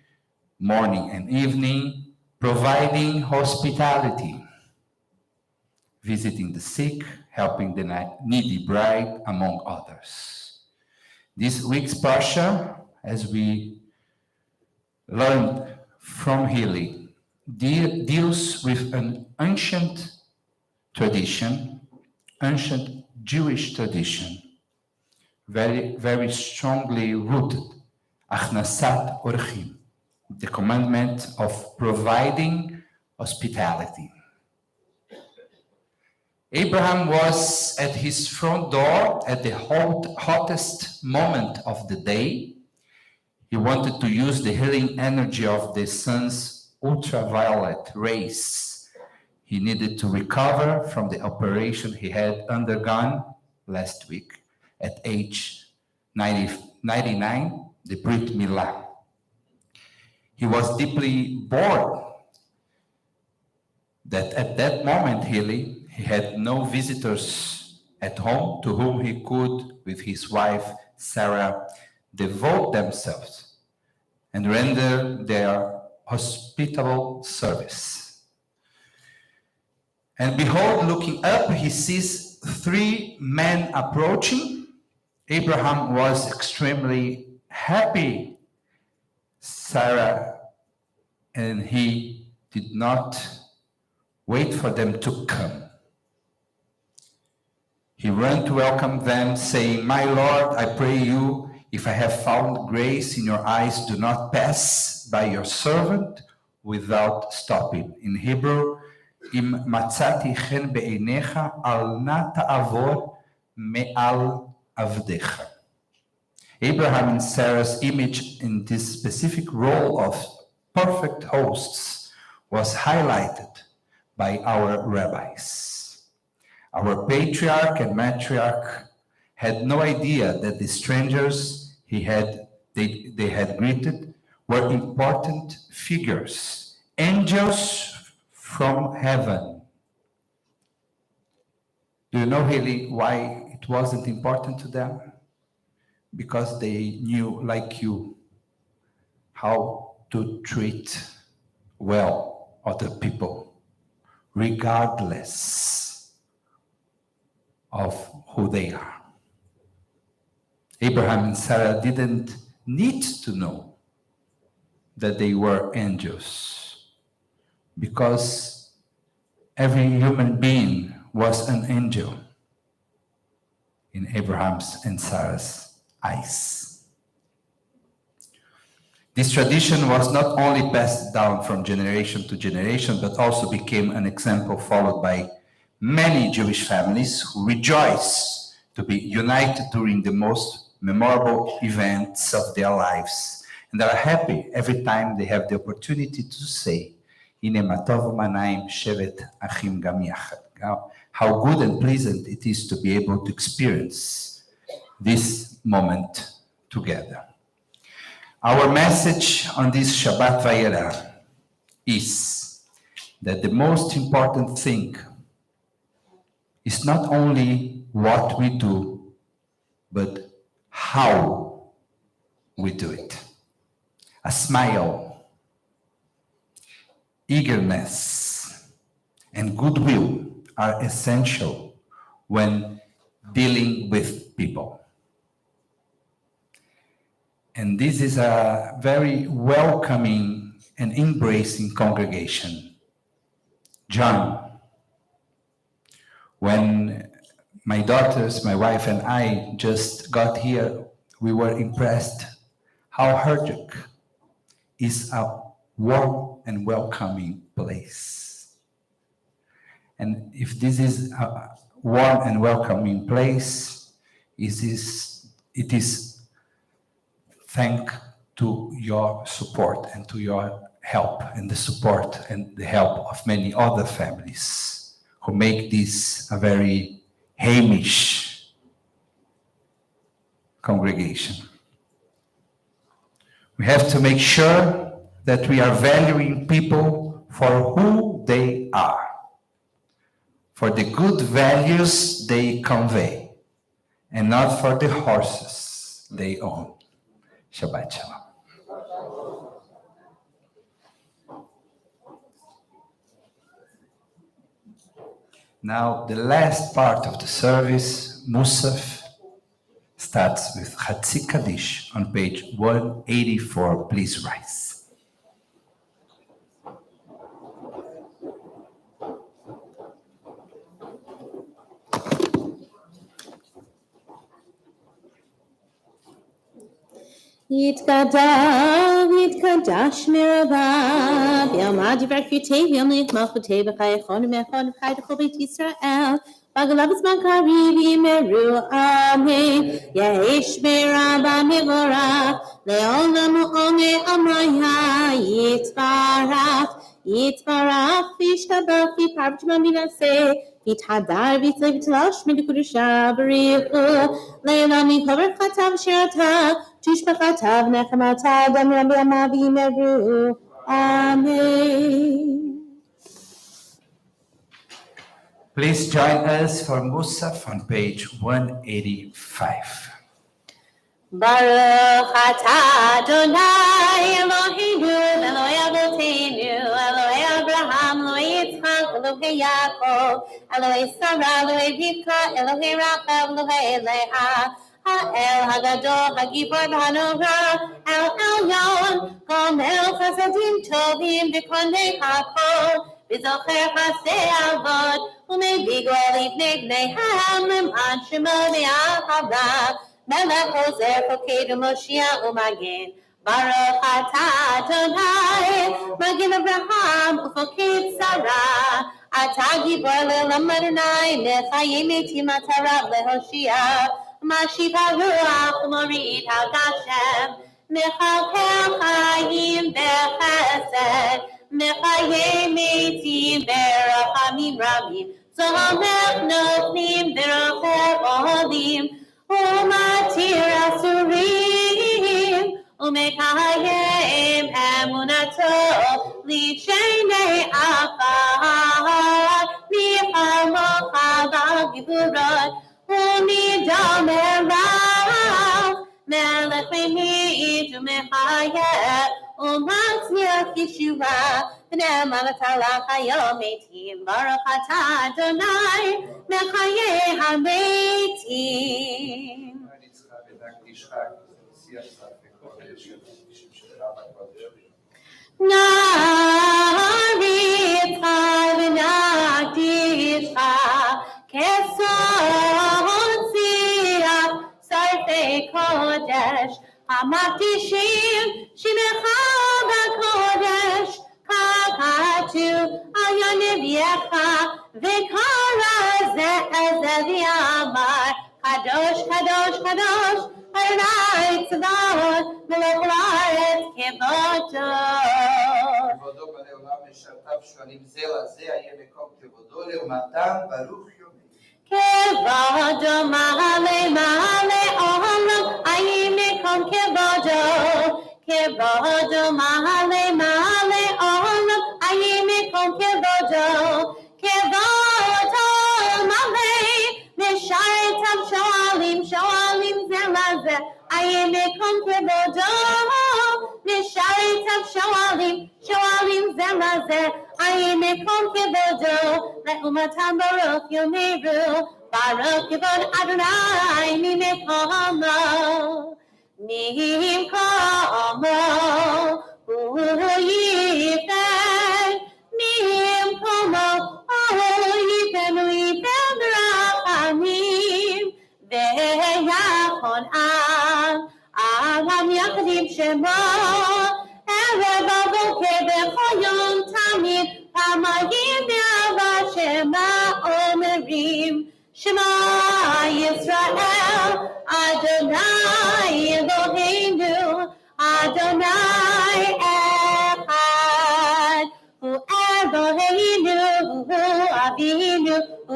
morning and evening, providing hospitality, visiting the sick, helping the needy bride, among others. This week's parsha, as we learned from Hillel, deals with an ancient tradition, ancient Jewish tradition, very, very strongly rooted, achnasat orchim, the commandment of providing hospitality. Abraham was at his front door at the hottest moment of the day. He wanted to use the healing energy of the sun's ultraviolet rays. He needed to recover from the operation he had undergone last week at age 99, the Brit Milah. He was deeply bored that at that moment, he had no visitors at home to whom he could, with his wife Sarah, devote themselves and render their hospitable service. And behold, looking up, he sees 3 men approaching. Abraham was extremely happy. Sarah and he did not wait for them to come. He ran to welcome them, saying, "My Lord, I pray you, if I have found grace in your eyes, do not pass by your servant without stopping." In Hebrew, "Im matzati chen be'einecha, al na ta'avor me'al avdecha." Abraham and Sarah's image in this specific role of perfect hosts was highlighted by our rabbis. Our patriarch and matriarch had no idea that the strangers they had greeted were important figures, angels from heaven. Do you know, Haley, why it wasn't important to them? Because they knew, like you, how to treat well other people, regardless of who they are. Abraham and Sarah didn't need to know that they were angels, because every human being was an angel in Abraham's and Sarah's eyes. This tradition was not only passed down from generation to generation, but also became an example followed by many Jewish families who rejoice to be united during the most memorable events of their lives, and are happy every time they have the opportunity to say, "Hine ma tov manayim shevet achim gam yachad." How good and pleasant it is to be able to experience this moment together. Our message on this Shabbat Vayera is that the most important thing is not only what we do, but how we do it. A smile, eagerness, and goodwill are essential when dealing with people. And this is a very welcoming and embracing congregation. John, when my daughters, my wife, and I just got here, we were impressed how Herduk is a warm and welcoming place. And if this is a warm and welcoming place, it is thanks to your support and to your help and the support and the help of many other families who make this a very Hamish congregation. We have to make sure that we are valuing people for who they are, for the good values they convey, and not for the horses they own. Shabbat Shalom. Now, the last part of the service, Musaf, starts with Chatzi Kaddish on page 184. Please rise. יתקדש מרבב, יעמד יברכותיו, ימליך מלכותיו, וחייכון ומאחד וחי לכל בית ישראל, בגלה בזמן קריב יאמרו אמן, יש ברבה מבורך, לעולם ועולמי אמריה, יתברך וישתבח ויפאר ותשמע מנעשה, ויתהדר ויצלח ותלוש מקודשה בריחו, לעולם מכל ברכתיו ושירתיו, תשבחתיו נחמתיו גם בימיו יאמרו אמן. Please join us for Musaf on page 185. Baruch atah Adonai Eloheinu Eloi Avotenu Eloi Abraham Eloi Yitzchak Eloi Yaakov Eloi Sarah Eloi Rivka Eloi Rachel Eloi Leah Ha'el Hagadol Hagibor V'Hanora El Elyon Gomel Chasadim Tovim V'Konei Hakol V'Zocher Chasei Avod U'Mebigol Livnei Bnei Ham L'm'ad Shemo V'Ahavra Melech Ozer Poked Moshiach U'Magen Baruch atah Adonai Magen Abraham U'Poked Sarah Atah Gibor Le'olam Adonai Mechayim Metim Atarav Le'Hoshia Mashiv HaRuach U'Morid HaGashem Mechalkel Chayim B'Chesed Mechayim Metim B'Rachamim Rabim Zomech Notnim B'Rocher Ohodim U'Matir Asurim U'Mekayim Emunato L'Shenei Achad Michamocha B'Givurot U'Midam Erav Melech Me'id U'Mechayeh U'Matzliach Yeshua B'nei Malatalach Hayom Meitim Baruch atah Adonai Mechayeh HaMeitim. Naritcha v'nakdishcha kesod tziyach sarfei kodesh hamakdishim shimecha b'kodesh kakatu al neviecha v'kara zeh v'amar kadosh kadosh kadosh Adonai Tzvaot melech haaretz kevodo. כבודו מלא עולם משרתיו שואלים זה לזה, יהיה מקום כבודו לעומתם ברוך יומי. כבודו מעלה מעלה עולם, יהיה מקום כבודו. כבודו מעלה מעלה עולם, יהיה מקום כבודו. כבודו מלא משרתיו שואלים זה לזה, יהיה מקום כבודו. משרת Esav Shoalim Zemazer, Ayin Mekom Kevodo, Le'umatam Baruch Yomeru, Baruch Yevod Adonai, Mimekomo, Uyifen, Mimkomo, Uyifen, Rachamim, Ve'yachon Avam Yachadim Shemo, Erev Avoker B'chol Yom Tamid, Hamayim Be'ava Shema Omerim, Shema Yisrael, Adonai Eloheinu, Adonai Echad, Hu Eloheinu, Hu Avinu, Hu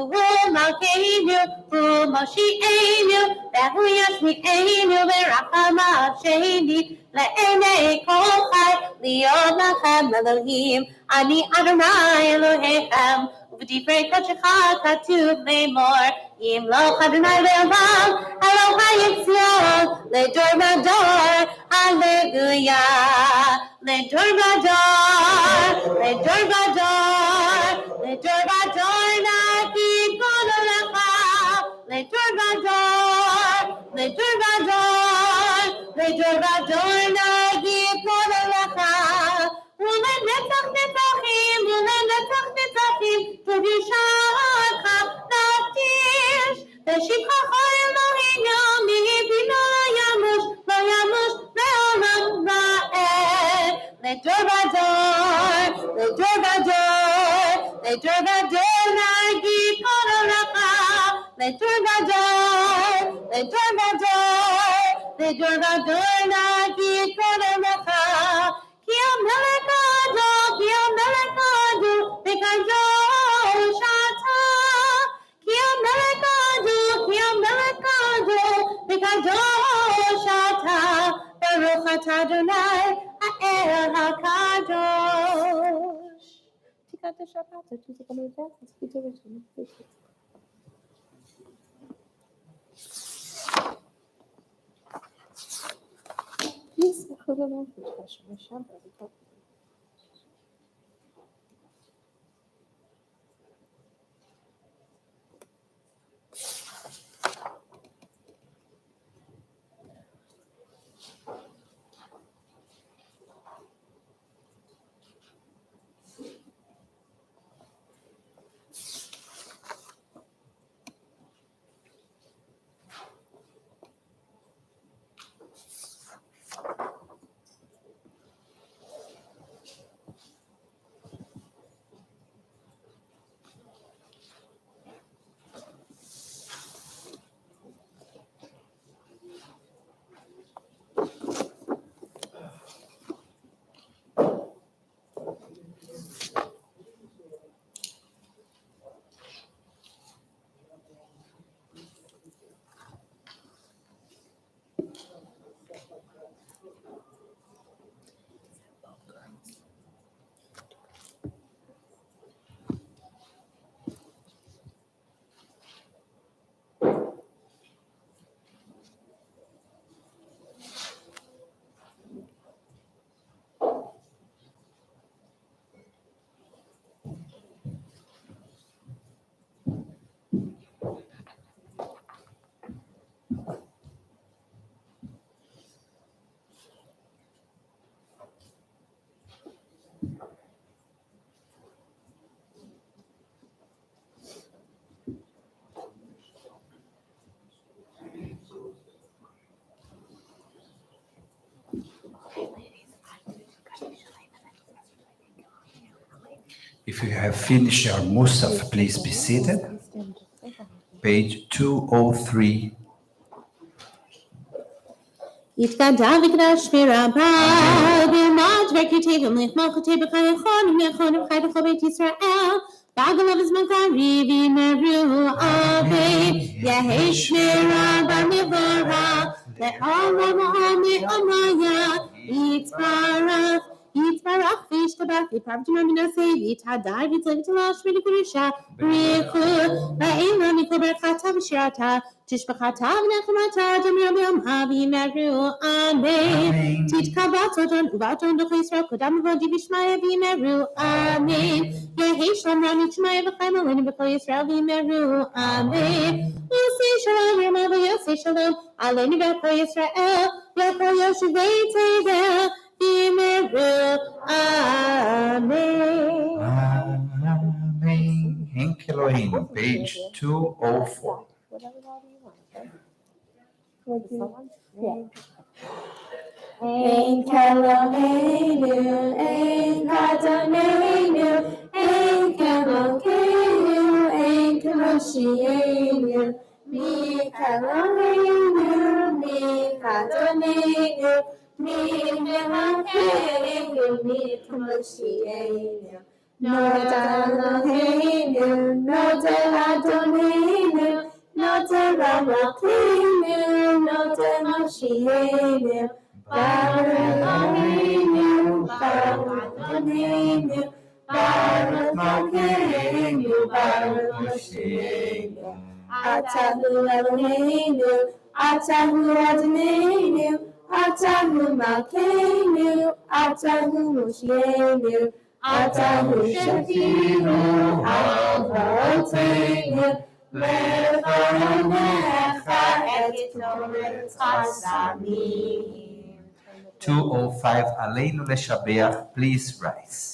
Malkeinu, Hu Moshi'enu, Ve'hu Yashmi'enu, Ve'rachama Sheni, Le'enei Kol Chai, Li'od Lachem Elohim, Ani Adonai Elohechem, U'v'divrei Kodesh Katuv Le'mor, Yimloch Adonai Le'olam, Elohai Yitzyon, Le'dor Vador, Hallelujah, Le'dor Vador, Le'dor Vador, Le'dor Vador, Na'kid Kodolecha, Le'dor Vador, Le'dor Vador, Le'dor Vador, Na'kid Kodolecha, U'le'netzach netzachim, U'le'netzach netzachim, Kedushacha Natish, V'shivchacha Eloheinu, Mi'bina Yamush, Lo Yamush, Le'olam Va'ed, Le'dor Vador, Le'dor Vador, Le'dor Vador, Na'kid Kodolecha, Le'dor Vador, Le'dor Vador, Le'dor Vador, Na'kid Kodolecha, Ki HaMelech Gadol, Ki HaMelech Gadol, V'Kadosh Ata, Ki HaMelech Gadol, Ki HaMelech Gadol, V'Kadosh Ata, Baruch Ata Adonai, Ha'el HaKadosh. Tikat Shabbat, If you have finished your Musaf, please be seated. Page 203. יתגדל וקדש ברבה, במות וכתיבים לכמוכתי בחייכון ויכון וחי בכל בית ישראל, בעגלו בזמן קריב ימרו אבי, יהי שמירה במבורה, לעולם ועולם מעמיה, יתברך יתברך וישתבח ויפרבתם מנשא ויתהדר ויצלם שמי לקדושה בריחו ואימה מכל ברכתה ושירתה תשבחתה ונחמתה דמיה ביומها וימרו אמן תתקבע צודון ובעתון דוח ישראל קודם ובודי בשמיה וימרו אמן יהי שלום רב נשמיה וחיים עלינו בכל ישראל וימרו אמן יעשה שלום רמה ויעשה שלום עלינו בכל ישראל וכל יושבי תבל וימרו אמן. Amen. Henk Elohim, page 204. Ein Eloheinu, Ein Adonenu, Ein Eloheinu, Ein Moshiach, Mi Eloheinu, Mi Adonenu, Mi Eloheinu, Mi Moshiach. Nod Eloheinu, Nod Adonenu, Nod Eloheinu, Nod Moshiach. Baruch Eloheinu, Baruch Adonenu, Baruch Malkeinu, Baruch Moshiach. Atahu Eloheinu, Atahu Adonenu, Atahu Malkeinu, Atahu Moshiach. Atahu Shekinu, Avoteinu, Lefanecha et Torah Chasamim. 205, Aleinu Leshabeach, please rise.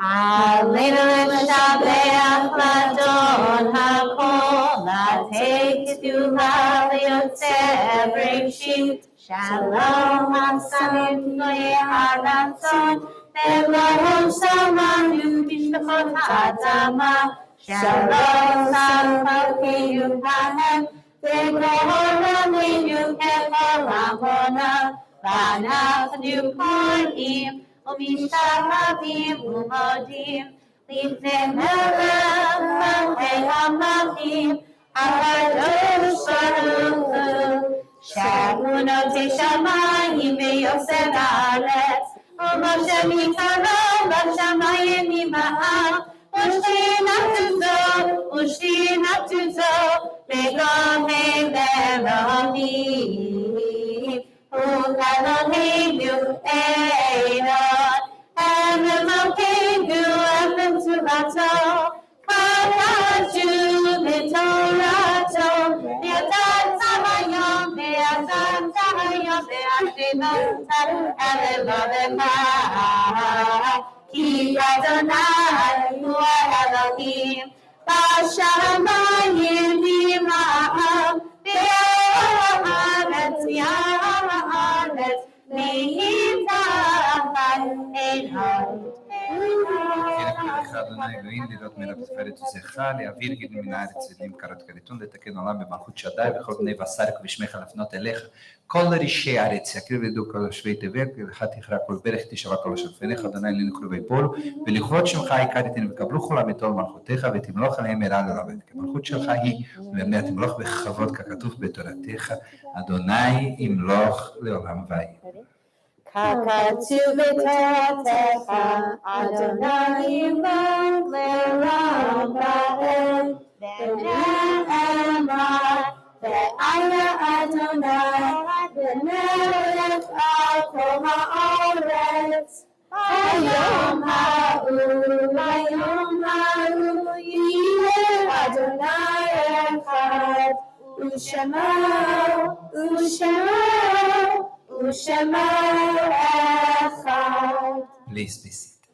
Aleinu Leshabeach Ladon HaKol, Latei Keduha Leyotzeh Breshit, Shalom Hasanim Le'aratzon, Elohim Samanu Bishmachot Adama, Shalom Salvakeinu Pahem, Ve'goramenu Kefalamona, V'anachnu Korim, U'mishtaravim U'modim, Lifnei Melech Malchei HaMelechim, HaKadosh Baruch Hu, Sha'unotei Shamayim ve'yosef haaretz, U'Moshe mikarav b'shamayim ima'av, U'shrinatu zo be'gohei le'elohim, U'Eloheinu Einon, Evan Malkeinu, Evan Turato, Karaju b'Torato, Be'adat Zahayom, Be'adat Zahayom, Be'ashrivat Elevavecha, Ki Adonai Hu Elohim, B'shamayim v'ima'av, Be'aretz Ya'aretz, Me'itachai Einod. אדוני אלוהים לראות מלך תפארת עוזך, להעביר גילים מן הארץ עדים קרות כרתון, לתקן עולם במלכות שדי, וכל בני בשר ובשמך לפנות אליך. כל רישי הארץ יקריב ידעו כל יושבי תבל, ולך תכרע כל ברך תשבע כל אשר לפניך, אדוני אלוהינו קרובי פול, ולכבוד שמך הכרתינו, וקבלו כולם את עול מלכותך, ותמלוך עליהם מהרה לעולם. כי המלכות שלך היא, ובאמת תמלוך בכבוד ככתוב בתורתך, אדוני ימלוך לעולם ועד. Kakatu v'toratecha, Adonai yimlech le'olam va'ed, ve'ne'emar, ve'aya Adonai, ve'melech al kol ha'aretz. Hayom ha'u, yiheh Adonai echad, u'shemo, U'shemo echad. Please be seated.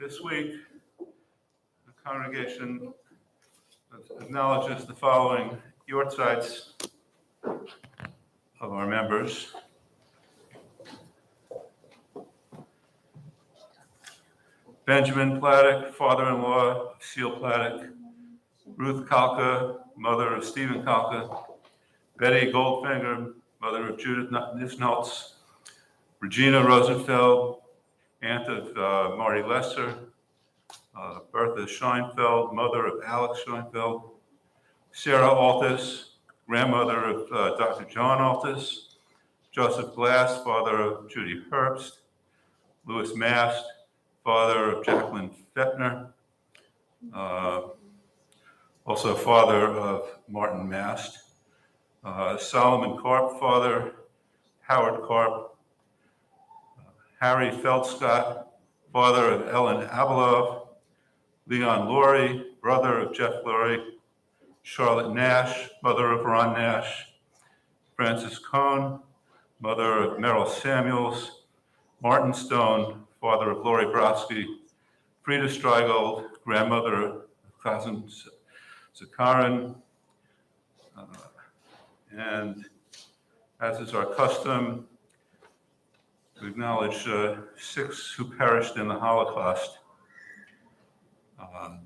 This week, the congregation acknowledges the following yortzites of our members. Benjamin Platic, father-in-law of Seal Platic. Ruth Kalka, mother of Stephen Kalka. Betty Goldfinger, mother of Judith Nisnoltz. Regina Rosenfeld, aunt of Marty Lesser. Bertha Scheinfeld, mother of Alex Scheinfeld. Sarah Altus, grandmother of Dr. John Altus, Joseph Glass, father of Judy Herbst, Louis Mast, father of Jacqueline Fettner, also father of Martin Mast, Solomon Karp, father Howard Karp, Harry Feldscott, father of Ellen Abeloff, Leon Laurie, brother of Jeff Laurie, Charlotte Nash, mother of Ron Nash, Frances Cohn, mother of Merrill Samuels, Martin Stone, father of Lori Brodsky, Frida Streigold, grandmother of cousin Zakarin, and as is our custom, to acknowledge 6 who perished in the Holocaust,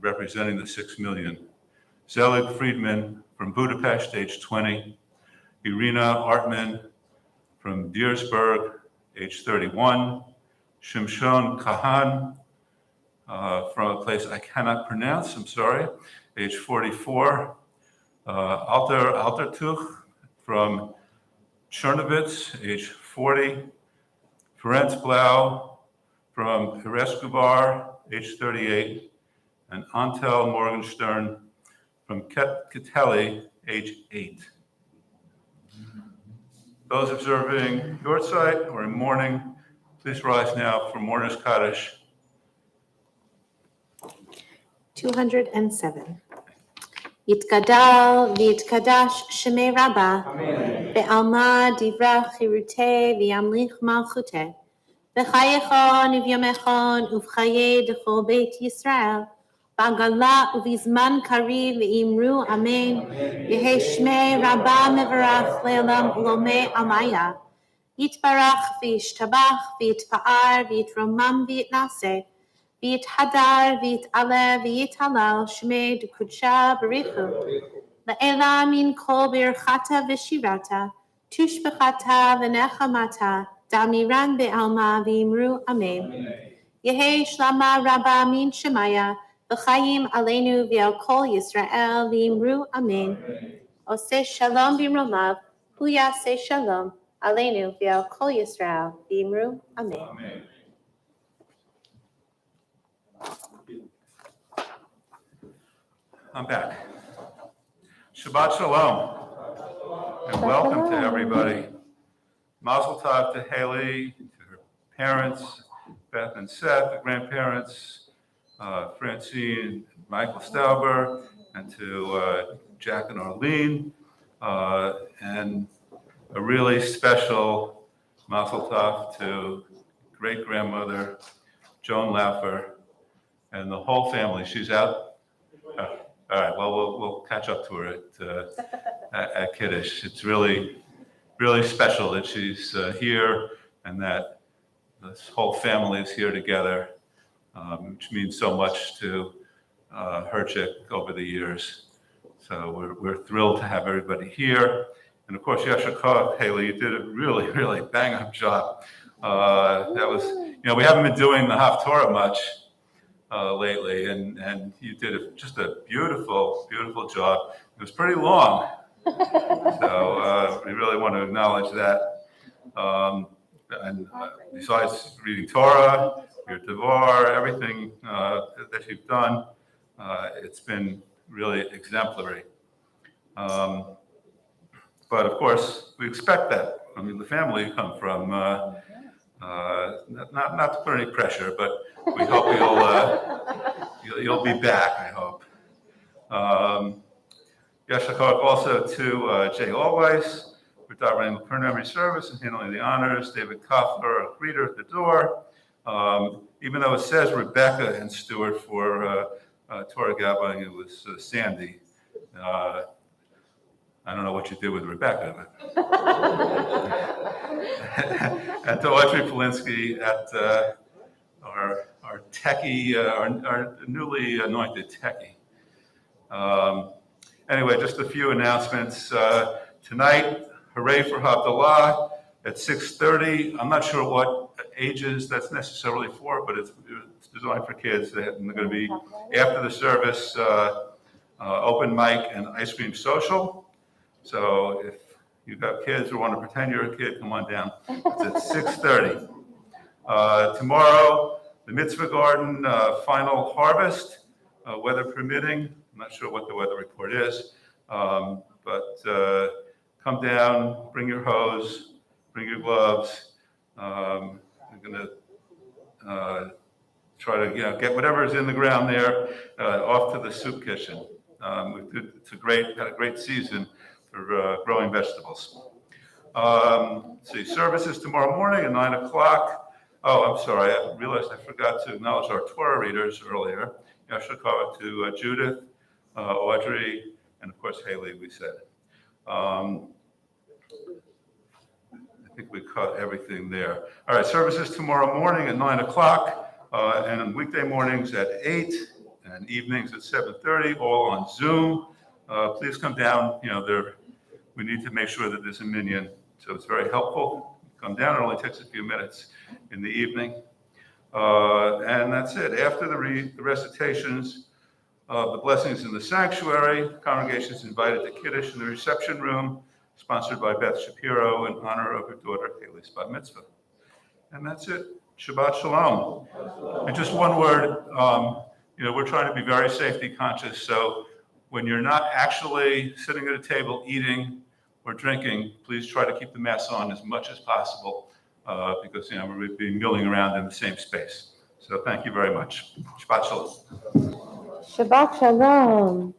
representing the 6 million. Zelig Friedman from Budapest, age 20. Irina Artman from Diersburg, age 31. Shimshon Kahan from a place I cannot pronounce, I'm sorry, age 44. Alter Altertuch from Chernovitz, age 40. Ferenc Blau from Ereskubar, age 38. And Antel Morgenstern from Keteli, age 8. Those observing Yortzeit or in mourning, please rise now for Mourner's Kaddish. 207. Yitgadal v'yitkadash shemei Rabbah, ve'alma divra chiruteh v'yamlich malchuteh, v'chayechon v'yomechon uv'chaye d'chol beit Yisrael, b'agala uv'izman kariv v'imru amen, yehe shmei Rabbah mevarach le'olam ulomei amaya, yitbarach v'yishtabach v'yitpa'ar v'yitromam v'yitnaseh, V'yit hadar, v'yit ale, v'yit halal, shmei d'kudsha barichu. La'ela min kol birchata v'shirata, tushbechata v'nechamata, damiran be'alma v'imru amen. Yehe shlama rabba min shemaya, v'chayim aleinu v'al kol Yisrael v'imru amen. Oseh shalom b'imromav, hu yaseh shalom, aleinu v'al kol Yisrael v'imru amen. Amen. I'm back. Shabbat Shalom, and welcome to everybody. Mazel Tov to Haley, to her parents, Beth and Seth, the grandparents, Francine, Michael Stauber, and to Jack and Arlene, and a really special Mazel Tov to great-grandmother Joan Laffer and the whole family. She's out. All right, well, we'll catch up to her at Kiddush. It's really, really special that she's here and that this whole family is here together, which means so much to her chick over the years. So we're thrilled to have everybody here. And of course, Yasher Koach, Haley, you did a really, really bang-up job. That was, we haven't been doing the Haftorah much lately, and you did just a beautiful, beautiful job. It was pretty long, so we really want to acknowledge that. And besides reading Torah, your Devar, everything that you've done, it's been really exemplary. But of course, we expect that. I mean, the family you come from, not to put any pressure, but we hope you'll be back, I hope. Yasher Koach also to Jay Alweiss for running the preliminary service and handling the honors, David Koffler, a greeter at the door. Even though it says Rebecca and Stewart for Torah gathering, it was Sandy. I don't know what you did with Rebecca, but and to Audrey Polinsky at our techie, our newly anointed techie. Anyway, just a few announcements. Tonight, hooray for Havdalah at 6:30. I'm not sure what ages that's necessarily for, but it's designed for kids. And they're going to be after the service, open mic and ice cream social. So if you've got kids or want to pretend you're a kid, come on down. It's at 6:30. Tomorrow, the Mitzvah Garden final harvest, weather permitting. I'm not sure what the weather report is, but come down, bring your hose, bring your gloves. We're going to try to get whatever's in the ground there off to the soup kitchen. It's had a great season for growing vegetables. Let's see, services tomorrow morning at 9 o'clock. Oh, I'm sorry, I realized I forgot to acknowledge our Torah readers earlier. Yashar to Judith, Audrey, and of course Haley, we said. I think we caught everything there. All right, services tomorrow morning at 9 o'clock, and on weekday mornings at 8, and evenings at 7:30, all on Zoom. Please come down. We need to make sure that there's a minyan, so it's very helpful. Come down, it only takes a few minutes in the evening. And that's it. After the recitations of the blessings in the sanctuary, the congregation is invited to Kiddush in the reception room, sponsored by Beth Shapiro in honor of her daughter, Haley's Bat Mitzvah. And that's it. Shabbat Shalom. And just one word, we're trying to be very safety conscious. So when you're not actually sitting at a table eating or drinking, please try to keep the mask on as much as possible because we're being milling around in the same space. So thank you very much. Shabbat Shalom. Shabbat Shalom.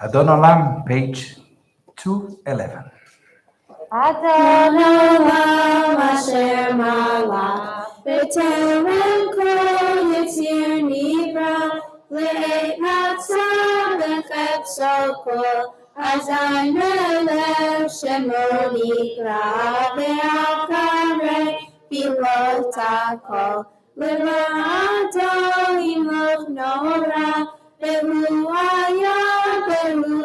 Adon Olam, page 211. Adon Olam asher malach b'terem kol yitzir nivra le'et natzah v'chepso kol azay melech shemo nikra ve'al karei pilota kol le'va'ado imloch nora ve'hu ayah ve'hu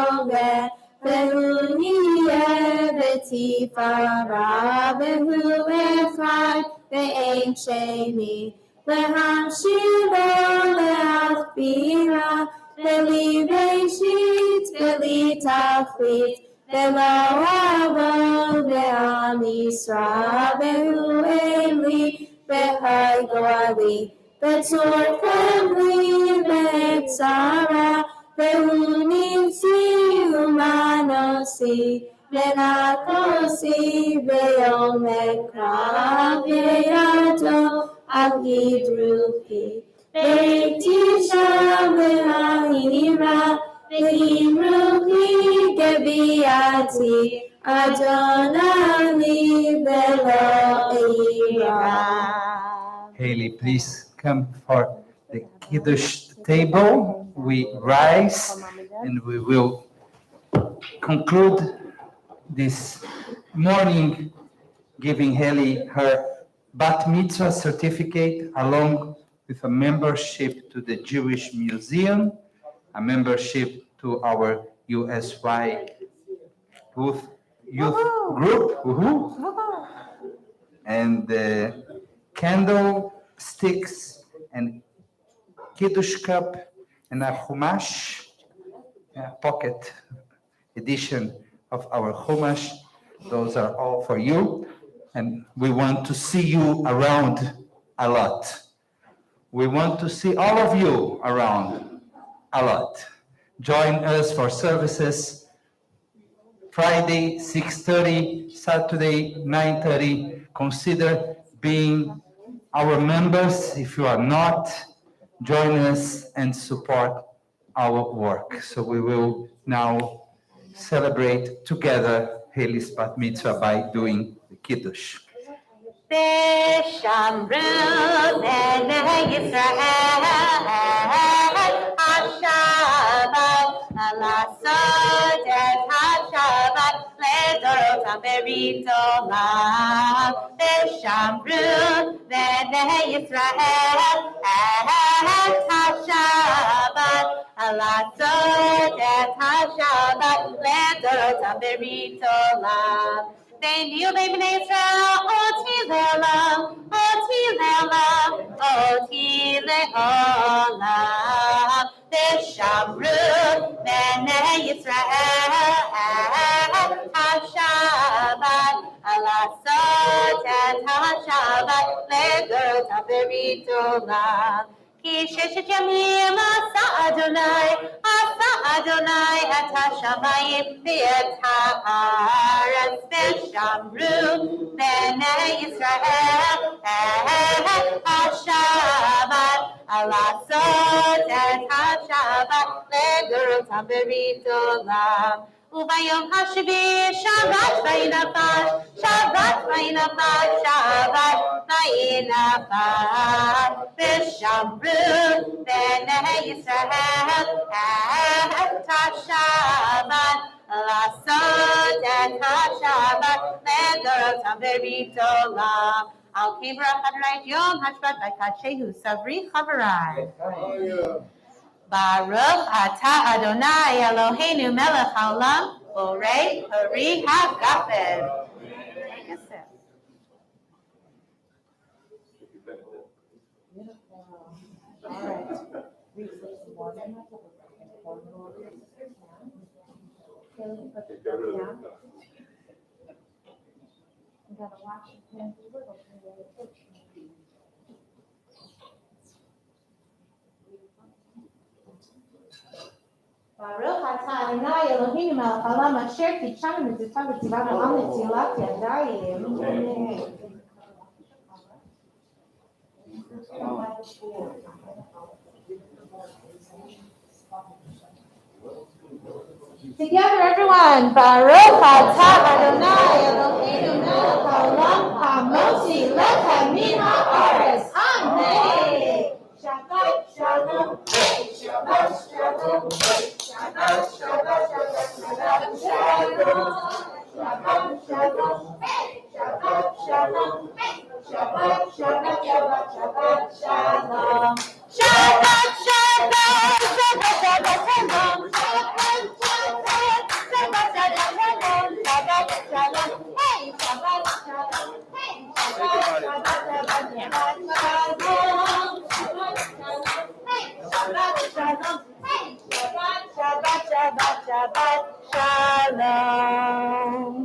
oved ve'hu niyeh v'tifara ve'hu echad ve'ein sheni lehamshilo leachbira ve'li reishit ve'li tachlit ve'lo avon ve'am Yisrael ve'hu eli ve'hai goali ve'tzor kavli ve'tzara ve'hu nitzi umanosi ve'nakosi ve'yom ekra ve'yado al hidruki ve'tisha ve'ha'ira ve'imruki gebiati Adonai ve'lo eira. Haley, please come for the Kiddush table. We rise and we will conclude this morning giving Haley her Bat Mitzvah certificate along with a membership to the Jewish Museum, a membership to our USY youth group, and the candlesticks and Kiddush cup and a Chumash pocket edition of our Chumash. Those are all for you, and we want to see you around a lot. We want to see all of you around a lot. Join us for services Friday 6:30, Saturday 9:30. Consider being our members. If you are not, join us and support our work. So we will now celebrate together Haley's Bat Mitzvah by doing the Kiddush. Beshamru b'nei Yisrael HaShabbat Lasot et HaShabbat Ledorotam Beritolam Beshamru b'nei Yisrael HaShabbat לעשות את השבת לדורותם ברית עולם. והביאו בני ישראל אותי לעולם, אותי לעולם, אותי לעולם. ושמרו בני ישראל השבת, לעשות את השבת לדורותם ברית עולם. כי ששת ימים עשה אדוני את השמיים ואת הארץ, ושמרו בני ישראל השבת, לעשות את השבת לדורותם ברית עולם. וביום השביעי שבת וינפש, שבת וינפש, שבת וינפש, ושמרו בני ישראל את השבת, לעשות את השבת לדורותם ברית עולם. על כן ברך אדוני את יום השבת ויקדשהו סברי חבריי. Baruch atah Adonai Eloheinu melech haolam borei pari hagafen. Take a sip. All right. You gotta wash your hands a little bit. Baruch atah Adonai Eloheinu melech haolam asher kitshanu mitzvotav v'tzivat olam letzilat yadayim. Together, everyone. Baruch atah Adonai Eloheinu melech haolam hamotzi lechem min haaretz. Amen. Shabbat shalom. Shabbat shalom. Shabbat shalom. Shabbat shalom. Shabbat shalom. Shabbat shalom. Shabbat shalom. Shabbat shalom. Shabbat shalom. Shabbat shalom. Shabbat shalom. Shabbat shalom. Hey, Shabbat shalom. Hey, Shabbat shalom. Shabbat shalom. Hey, Shabbat shalom. Shabbat shalom.